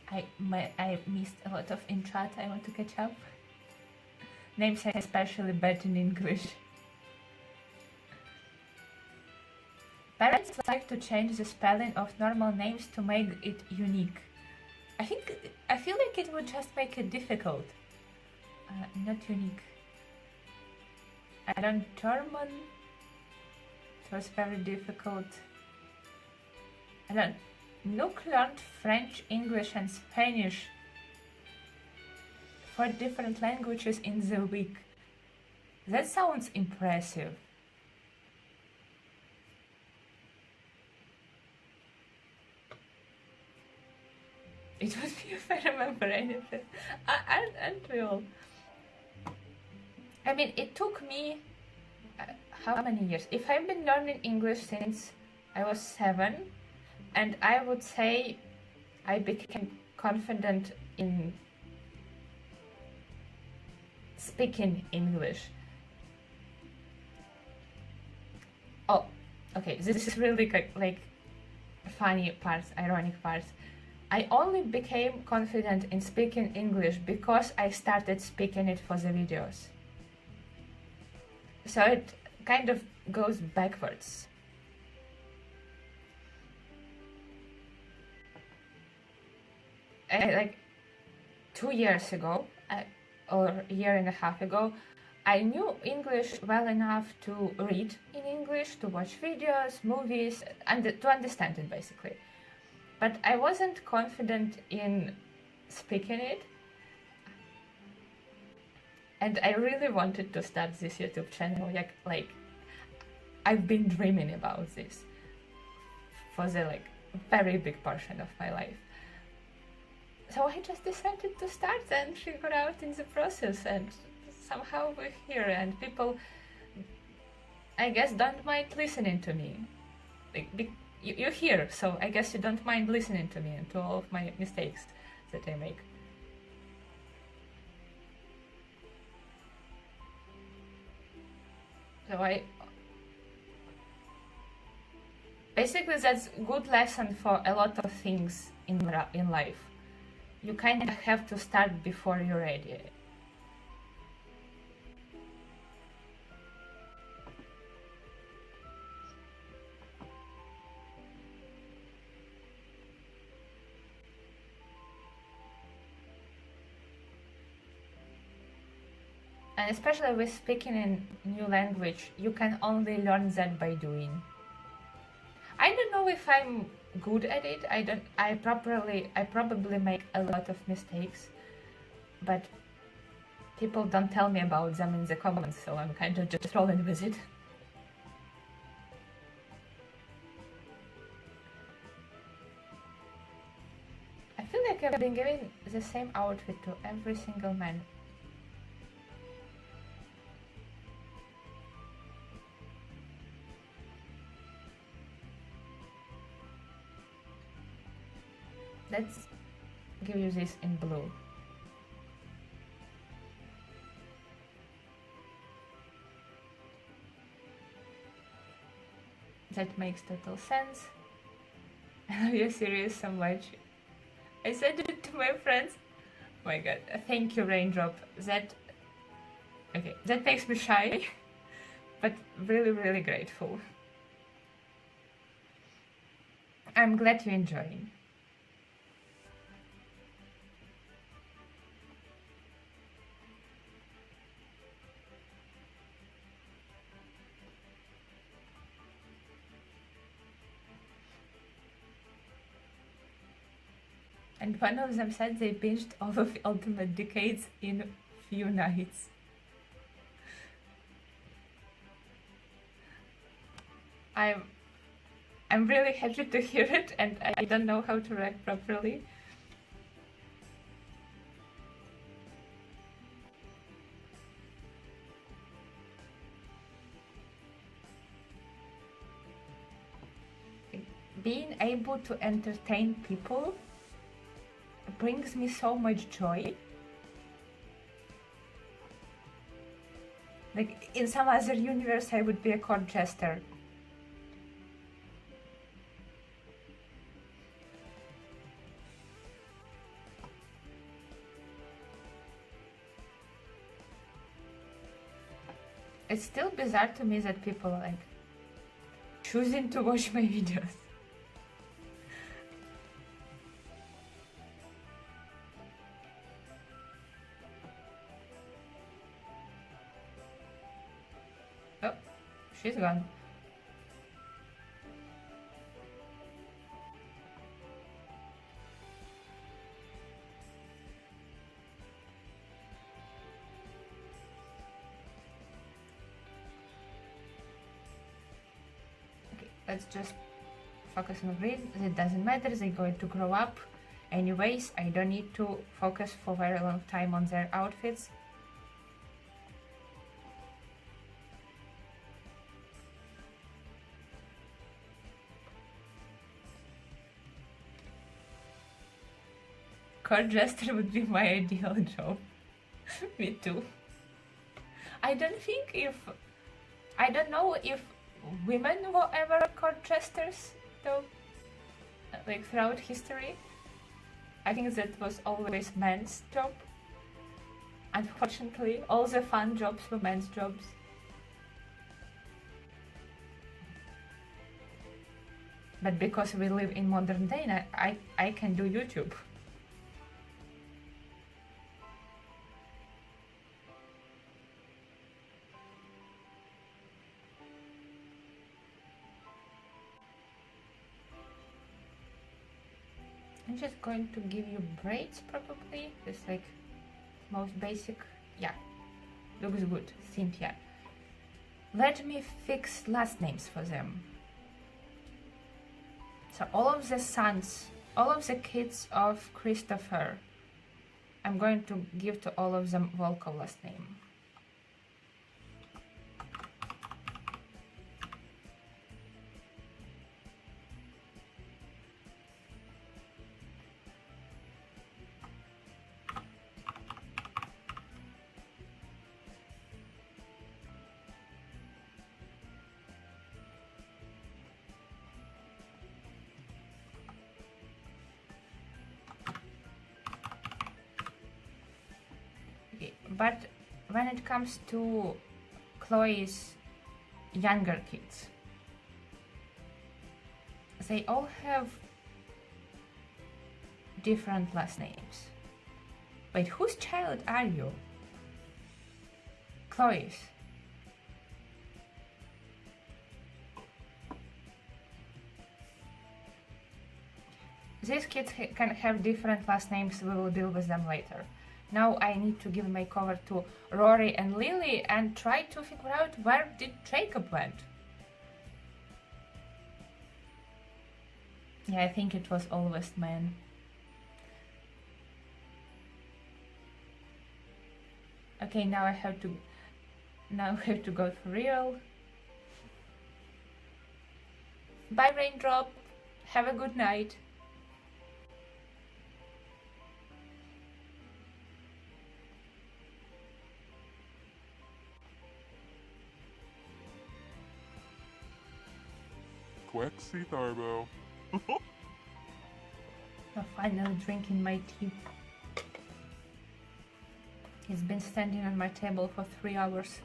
I missed a lot of in chat. I want to catch up. Names are especially bad in English. Parents like to change the spelling of normal names to make it unique. I feel like it would just make it difficult. Not unique. I learned German. It was very difficult. Luke learned French, English and Spanish. 4 different languages in the week. That sounds impressive. It would be if I remember anything. Aren't we all? I mean, it took me how many years? If I've been learning English since I was 7, and I would say I became confident in speaking English. Oh, okay, this is really like funny parts, ironic parts. I only became confident in speaking English because I started speaking it for the videos. So it kind of goes backwards. Like 2 years ago, or a year and a half ago, I knew English well enough to read in English, to watch videos, movies, and to understand it basically. But I wasn't confident in speaking it. And I really wanted to start this YouTube channel. Like I've been dreaming about this for the very big portion of my life. So I just decided to start and figure out in the process, and somehow we're here, and people, I guess, don't mind listening to me. You're here, so I guess you don't mind listening to me and to all of my mistakes that I make. So basically, that's a good lesson for a lot of things in life. You kind of have to start before you're ready. And especially with speaking in new language, you can only learn that by doing. I don't know if I'm good at it. I probably make a lot of mistakes, but people don't tell me about them in the comments, so I'm kind of just rolling with it. I feel like I've been giving the same outfit to every single man. Let's give you this in blue. That makes total sense. Are you serious so much? I said it to my friends. Oh my god, thank you, Raindrop. That makes me shy, but really, really grateful. I'm glad you're enjoying. And one of them said they binged all of Ultimate Decades in few nights. I'm really happy to hear it, and I don't know how to react properly. Being able to entertain people brings me so much joy. Like, in some other universe I would be a court jester. It's still bizarre to me that people are like choosing to watch my videos. Oh, she's gone. Let's just focus on green. It doesn't matter, they're going to grow up anyways. I don't need to focus for a very long time on their outfits. Court jester would be my ideal job. Me too. I don't know if women were ever court jesters, though, like throughout history. I think that was always men's job. Unfortunately, all the fun jobs were men's jobs. But because we live in modern day, I can do YouTube. I'm just going to give you braids probably. Just like most basic. Yeah, looks good. Cynthia. Let me fix last names for them. So all of the sons all of the kids of Christopher, I'm going to give to all of them Volkov last name. But when it comes to Chloe's younger kids, they all have different last names. Wait, whose child are you? Chloe's. These kids can have different last names, we will deal with them later. Now I need to give makeover to Rory and Lily and try to figure out where did Jacob went. Yeah, I think it was all Westman. Okay, now I have to go for real. Bye, Raindrop. Have a good night.
Quexy Tharbo.
I'm finally drinking my tea. It's been standing on my table for 3 hours.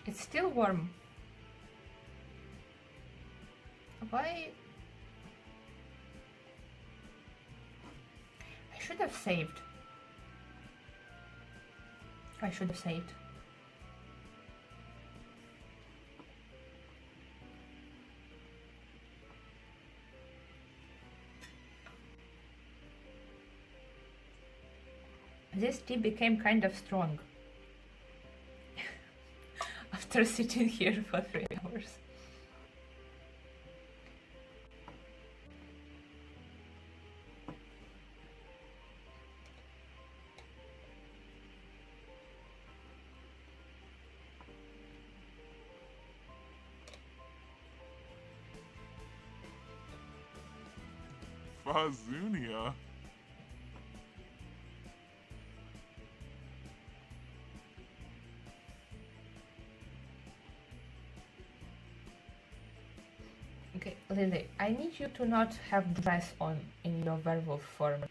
It's still warm. Why? I should have saved. I should have saved. This tea became kind of strong after sitting here for 3 hours.
Fazunia.
Okay, Lily, I need you to not have dress on in your werewolf form.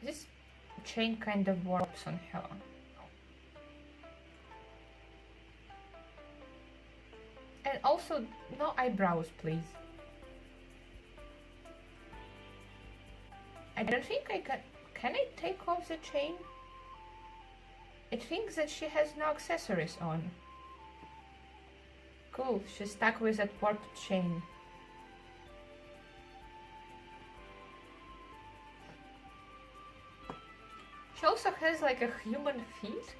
This chain kind of warps on her. And also, no eyebrows, please. I don't think I can... Can I take off the chain? It thinks that she has no accessories on. Cool, she's stuck with that warped chain. She also has like a human feet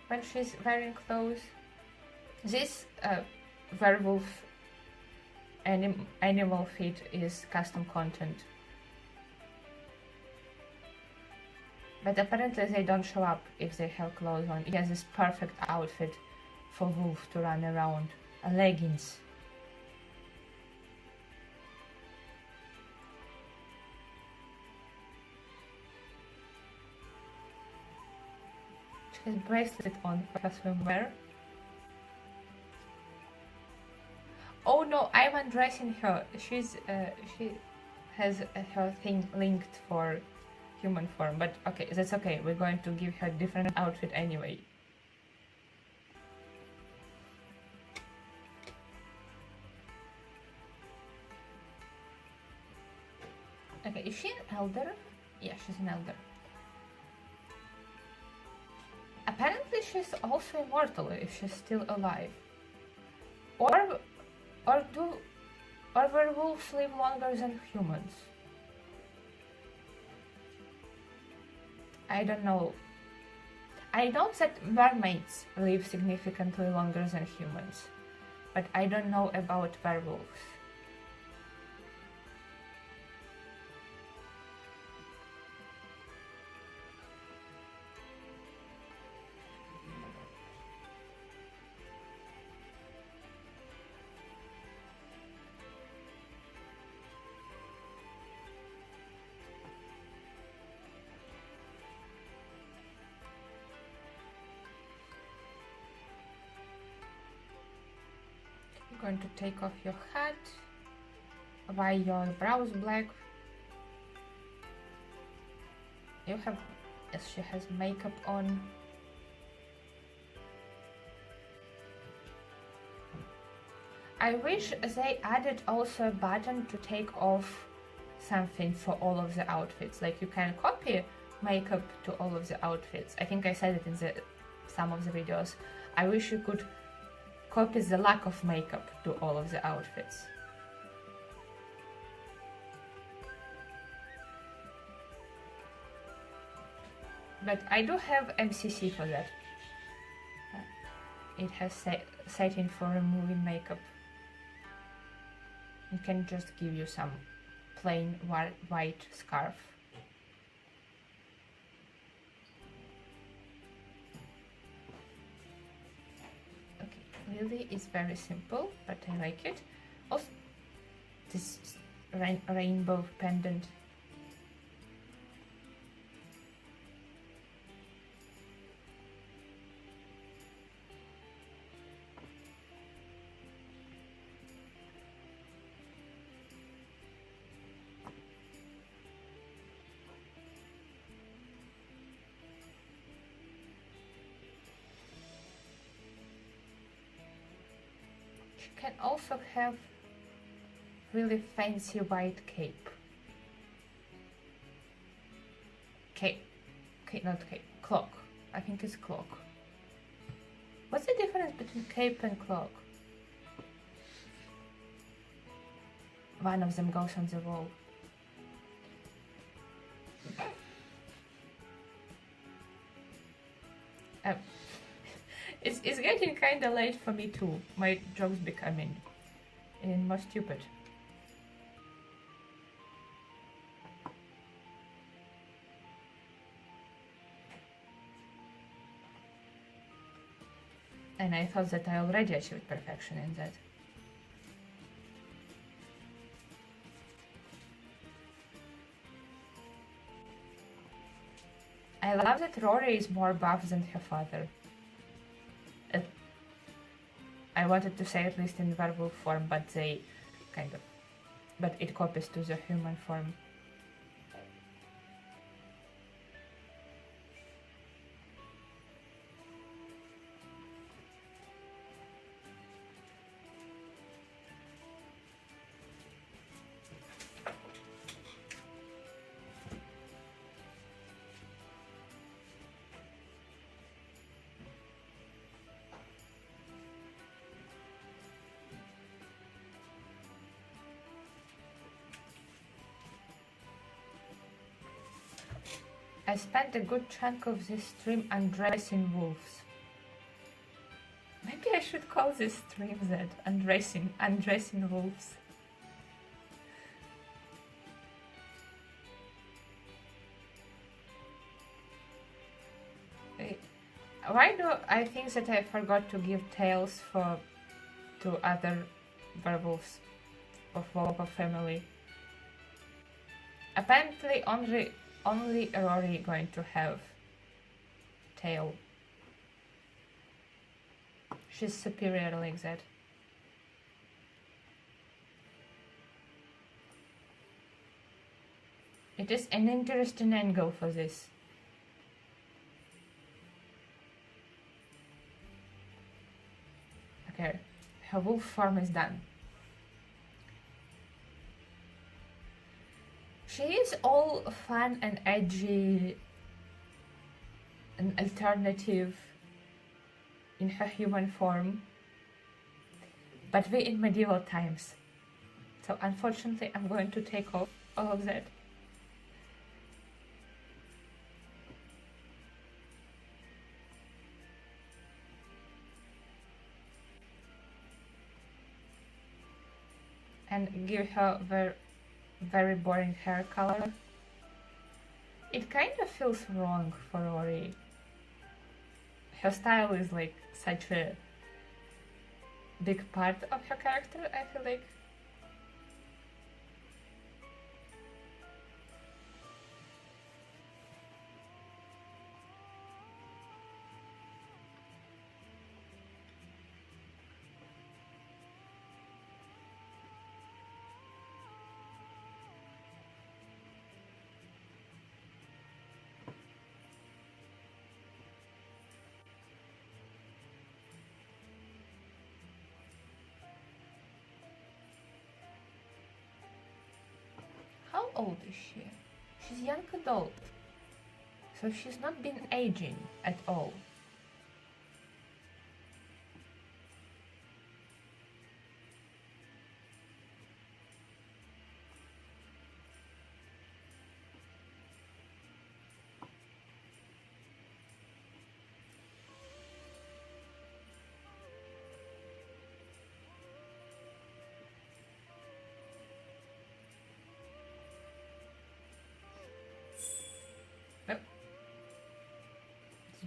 when she's wearing clothes. This werewolf animal feet is custom content. But apparently they don't show up if they have clothes on. He has this perfect outfit for Wolf to run around. Leggings. She has bracelet on for swimwear. Oh no, I'm undressing her. She has her thing linked for human form, but okay, that's okay. We're going to give her a different outfit anyway. Okay, is she an elder? Yeah, she's an elder. Apparently she's also immortal if she's still alive. Or werewolves live longer than humans? I don't know. I know that mermaids live significantly longer than humans, but I don't know about werewolves. Going to take off your hat, why your brows black. You have, yes, she has makeup on. I wish they added also a button to take off something for all of the outfits. Like you can copy makeup to all of the outfits. I think I said it in some of the videos. I wish you could copy the lack of makeup to all of the outfits. But I do have MCC for that. It has setting for removing makeup. It can just give you some plain white scarf. Really is very simple, but I like it. Also, this rainbow pendant. Can also have really fancy white cape. Not cape, cloak. I think it's cloak. What's the difference between cape and cloak? One of them goes on the wall. It's getting kinda late for me too. My jokes becoming more stupid. And I thought that I already achieved perfection in that. I love that Rory is more buff than her father. I wanted to say at least in werewolf form, but but it copies to the human form. I spent a good chunk of this stream undressing wolves. Maybe I should call this stream that, undressing wolves. Why do I think that I forgot to give tails to other werewolves of Wolf family? Apparently only Rory going to have tail. She's superior like that. It is an interesting angle for this. Okay, her wolf form is done. She is all fun and edgy and alternative in her human form, but we're in medieval times. So unfortunately I'm going to take off all of that. and give her very boring hair color. It kind of feels wrong for Rory. Her style is like such a big part of her character, I feel like. How old is she? She's young adult. So she's not been aging at all.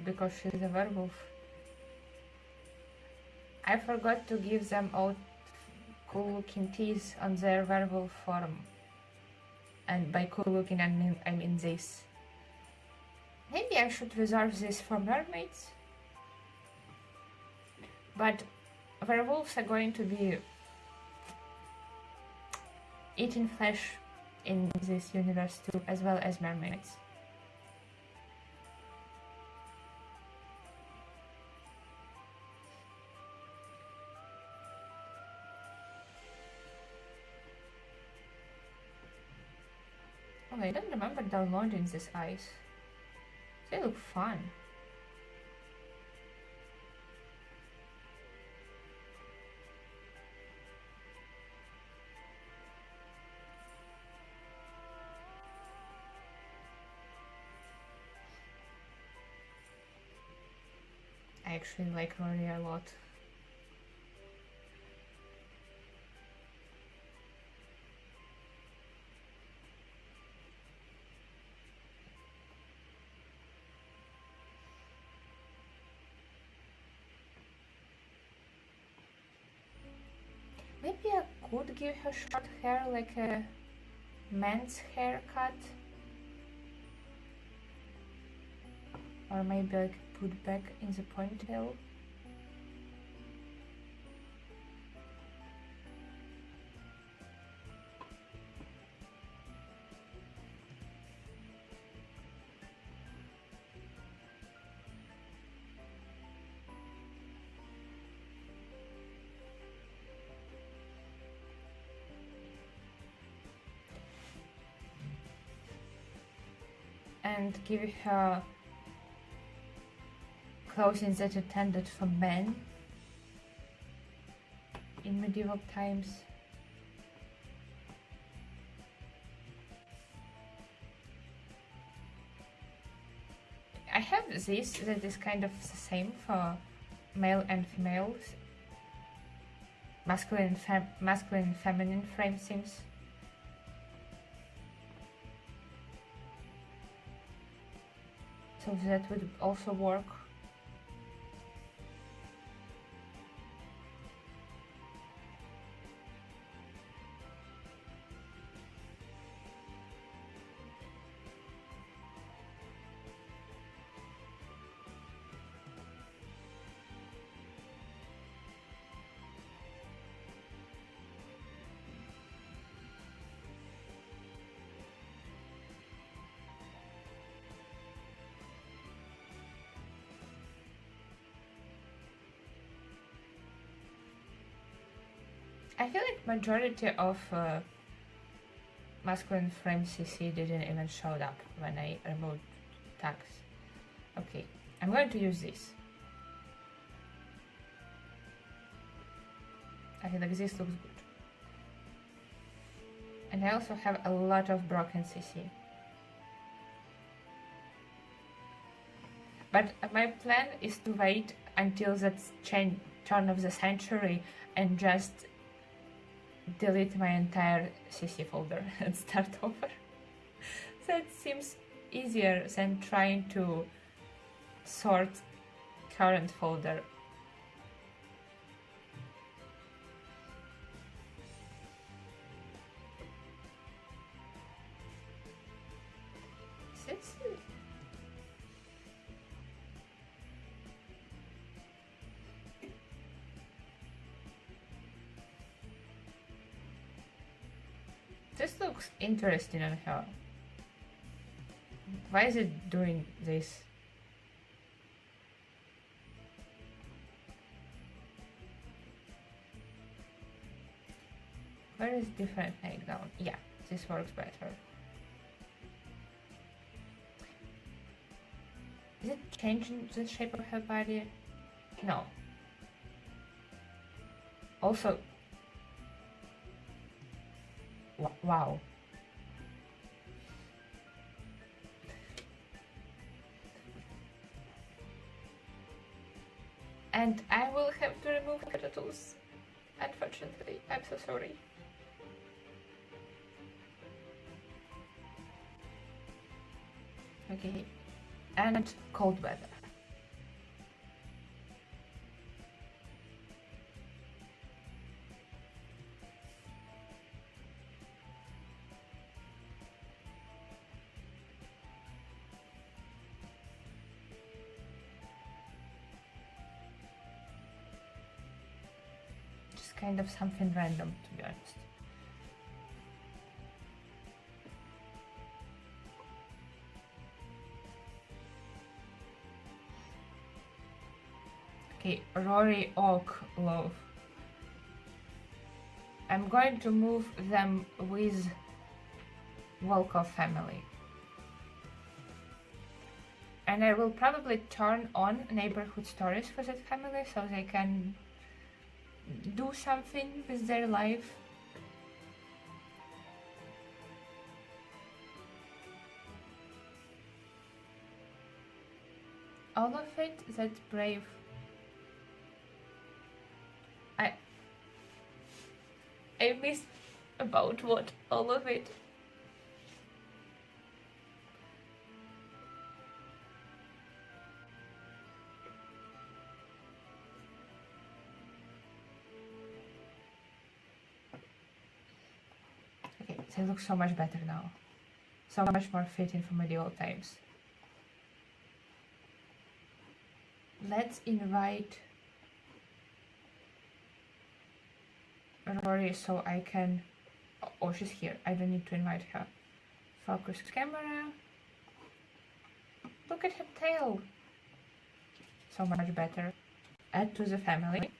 Because she's a werewolf. I forgot to give them all cool looking teeth on their werewolf form. And by cool looking I mean this. Maybe I should reserve this for mermaids. But werewolves are going to be eating flesh in this universe too, as well as mermaids. Oh, I don't remember downloading these eyes. They look fun. I actually like Rory a lot. Maybe I could give her short hair like a man's haircut. Or maybe I could put back in the ponytail. And give her clothing that intended for men in medieval times. I have this that is kind of the same for male and females, masculine and feminine frame sims. So that would also work. I feel like majority of masculine frame CC didn't even show up when I removed tags. Okay, I'm going to use this. I feel like this looks good. And I also have a lot of broken CC. But my plan is to wait until that turn of the century and just delete my entire CC folder and start over. That seems easier than trying to sort current folder. This looks interesting on her. Why is it doing this? Where is different takedown? Yeah, this works better. Is it changing the shape of her body? No. Also, wow. And I will have to remove her tattoos. Unfortunately, I'm so sorry. Okay, and cold weather. Just kind of something random, to be honest. Okay, Rory Oak Love. I'm going to move them with Volkov family. And I will probably turn on neighborhood stories for that family so they can do something with their life. All of it, that's brave. I missed about what? All of it. Okay, they look so much better now. So much more fitting for medieval times. Let's invite Rory so I can... Oh, she's here. I don't need to invite her. Focus camera. Look at her tail. So much better. Add to the family.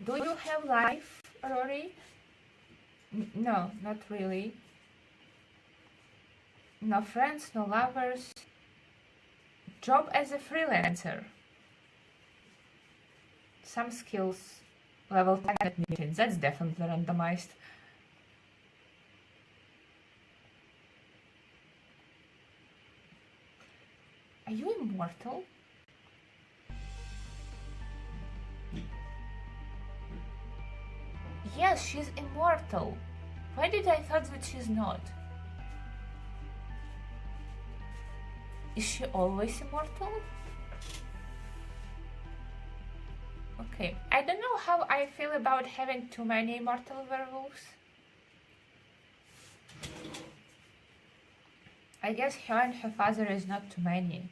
Do you have life, Rory? No, not really. No friends, no lovers. Job as a freelancer. Some skills. Level 10 at meetings. That's definitely randomized. Are you immortal? Yes, she's immortal. Why did I thought that she's not? Is she always immortal? Okay, I don't know how I feel about having too many immortal werewolves. I guess her and her father is not too many.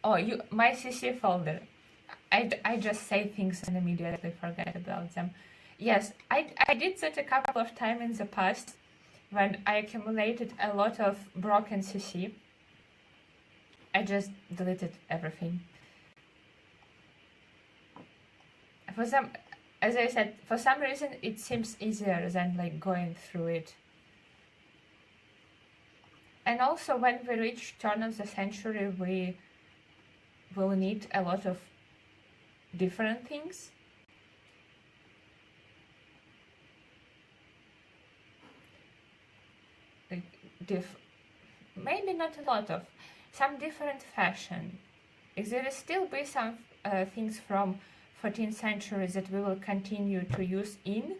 Oh, my CC folder. I just say things and immediately forget about them. Yes, I did that a couple of times in the past when I accumulated a lot of broken CC. I just deleted everything. As I said, for some reason it seems easier than like going through it. And also when we reach turn of the century, we will need a lot of different things. Like maybe not a lot of. Some different fashion. There will still be some things from 14th century that we will continue to use in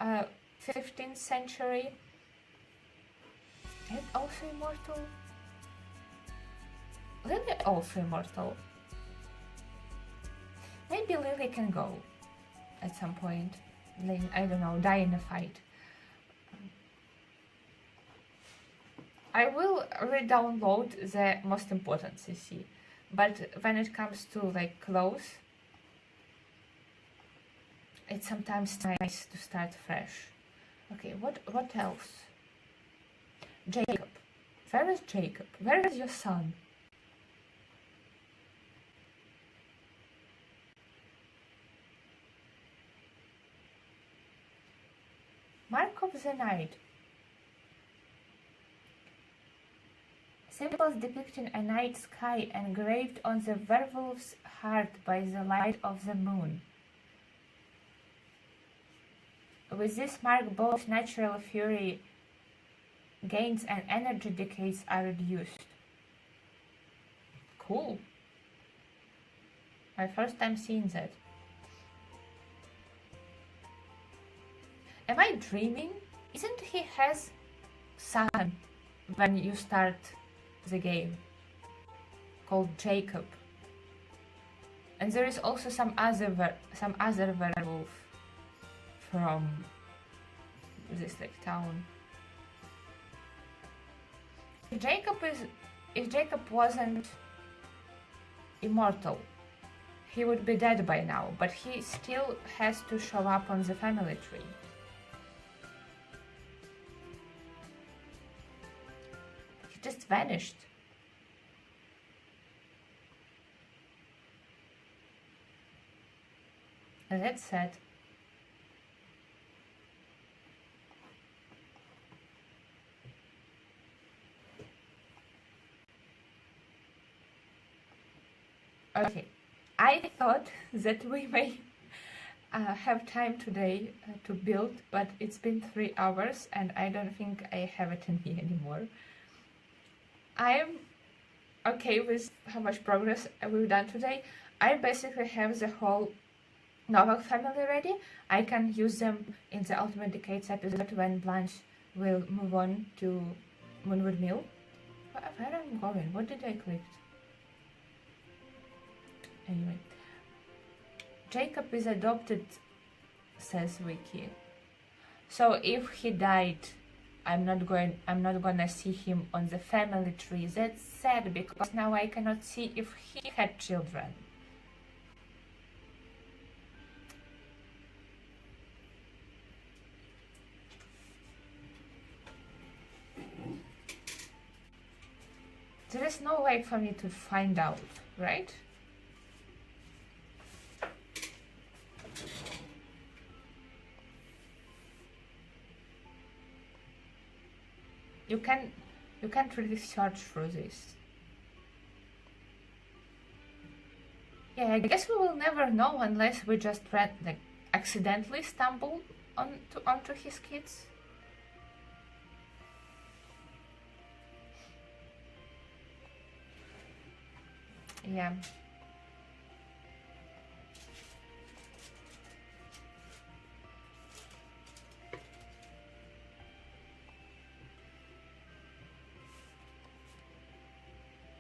15th century. And also immortal. Lily also immortal. Maybe Lily can go at some point. Like, I don't know, die in a fight. I will re-download the most important CC, but when it comes to like clothes, it's sometimes nice to start fresh. Okay, what else? Jacob. Where is Jacob? Where is your son? Mark of the Night. Symbols depicting a night sky engraved on the werewolf's heart by the light of the moon. With this mark, both natural fury gains and energy decays are reduced. Cool. My first time seeing that. Am I dreaming? Isn't he has son when you start the game called Jacob? And there is also some other werewolf from this like town. If Jacob wasn't immortal, he would be dead by now, but he still has to show up on the family tree. He just vanished. And that's sad. Okay, I thought that we may have time today to build, but it's been 3 hours and I don't think I have it in me anymore. I am okay with how much progress we've done today. I basically have the whole Novak family ready. I can use them in the Ultimate Decades episode when Blanche will move on to MoonwoodMill. Where am I going? What did I click? Anyway, Jacob is adopted, says Wiki. So if he died, I'm not gonna see him on the family tree. That's sad because now I cannot see if he had children. There is no way for me to find out, right? You can't really search for this. Yeah, I guess we will never know unless we just accidentally stumble onto his kids. Yeah.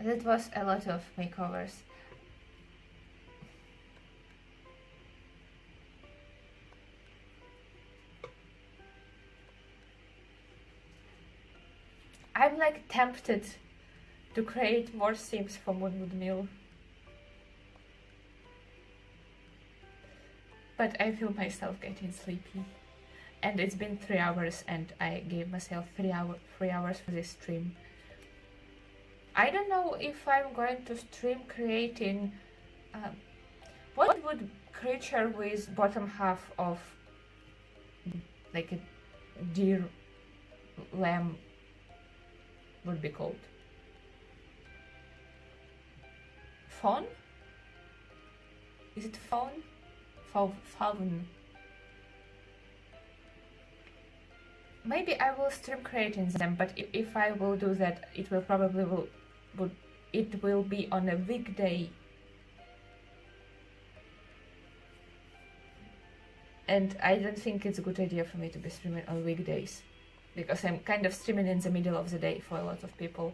That was a lot of makeovers. I'm like tempted to create more Sims for MoonwoodMill. But I feel myself getting sleepy. And it's been 3 hours and I gave myself 3 hours for this stream. I don't know if I'm going to stream creating... what would creature with bottom half of like a deer lamb would be called? Fawn? Is it fawn? Fawn. Maybe I will stream creating them, but if I will do that, it will probably it will be on a weekday. And I don't think it's a good idea for me to be streaming on weekdays, because I'm kind of streaming in the middle of the day for a lot of people.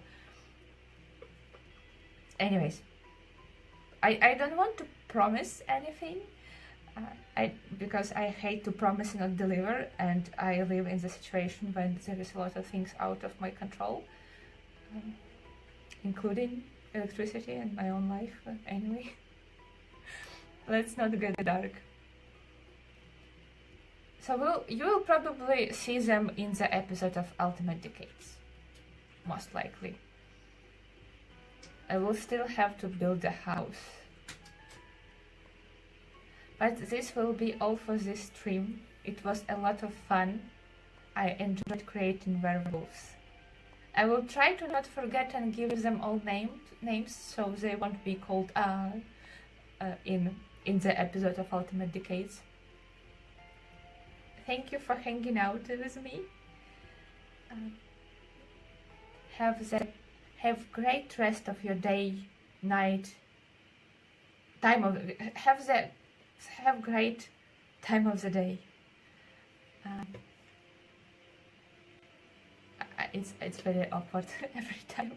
Anyways, I don't want to promise anything, because I hate to promise and not deliver, and I live in the situation when there is a lot of things out of my control, including electricity and my own life. But anyway, let's not get dark. So you will probably see them in the episode of Ultimate Decades, most likely. I will still have to build a house. But this will be all for this stream. It was a lot of fun. I enjoyed creating werewolves. I will try to not forget and give them all names so they won't be called in the episode of Ultimate Decades. Thank you for hanging out with me. Have great rest of your day, night, have great time of the day. It's very awkward every time.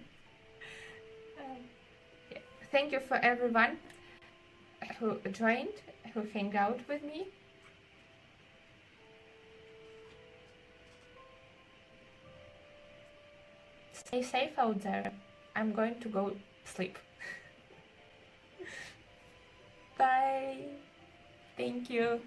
Yeah. Thank you for everyone who joined, who hang out with me. Stay safe out there. I'm going to go sleep. Bye. Thank you.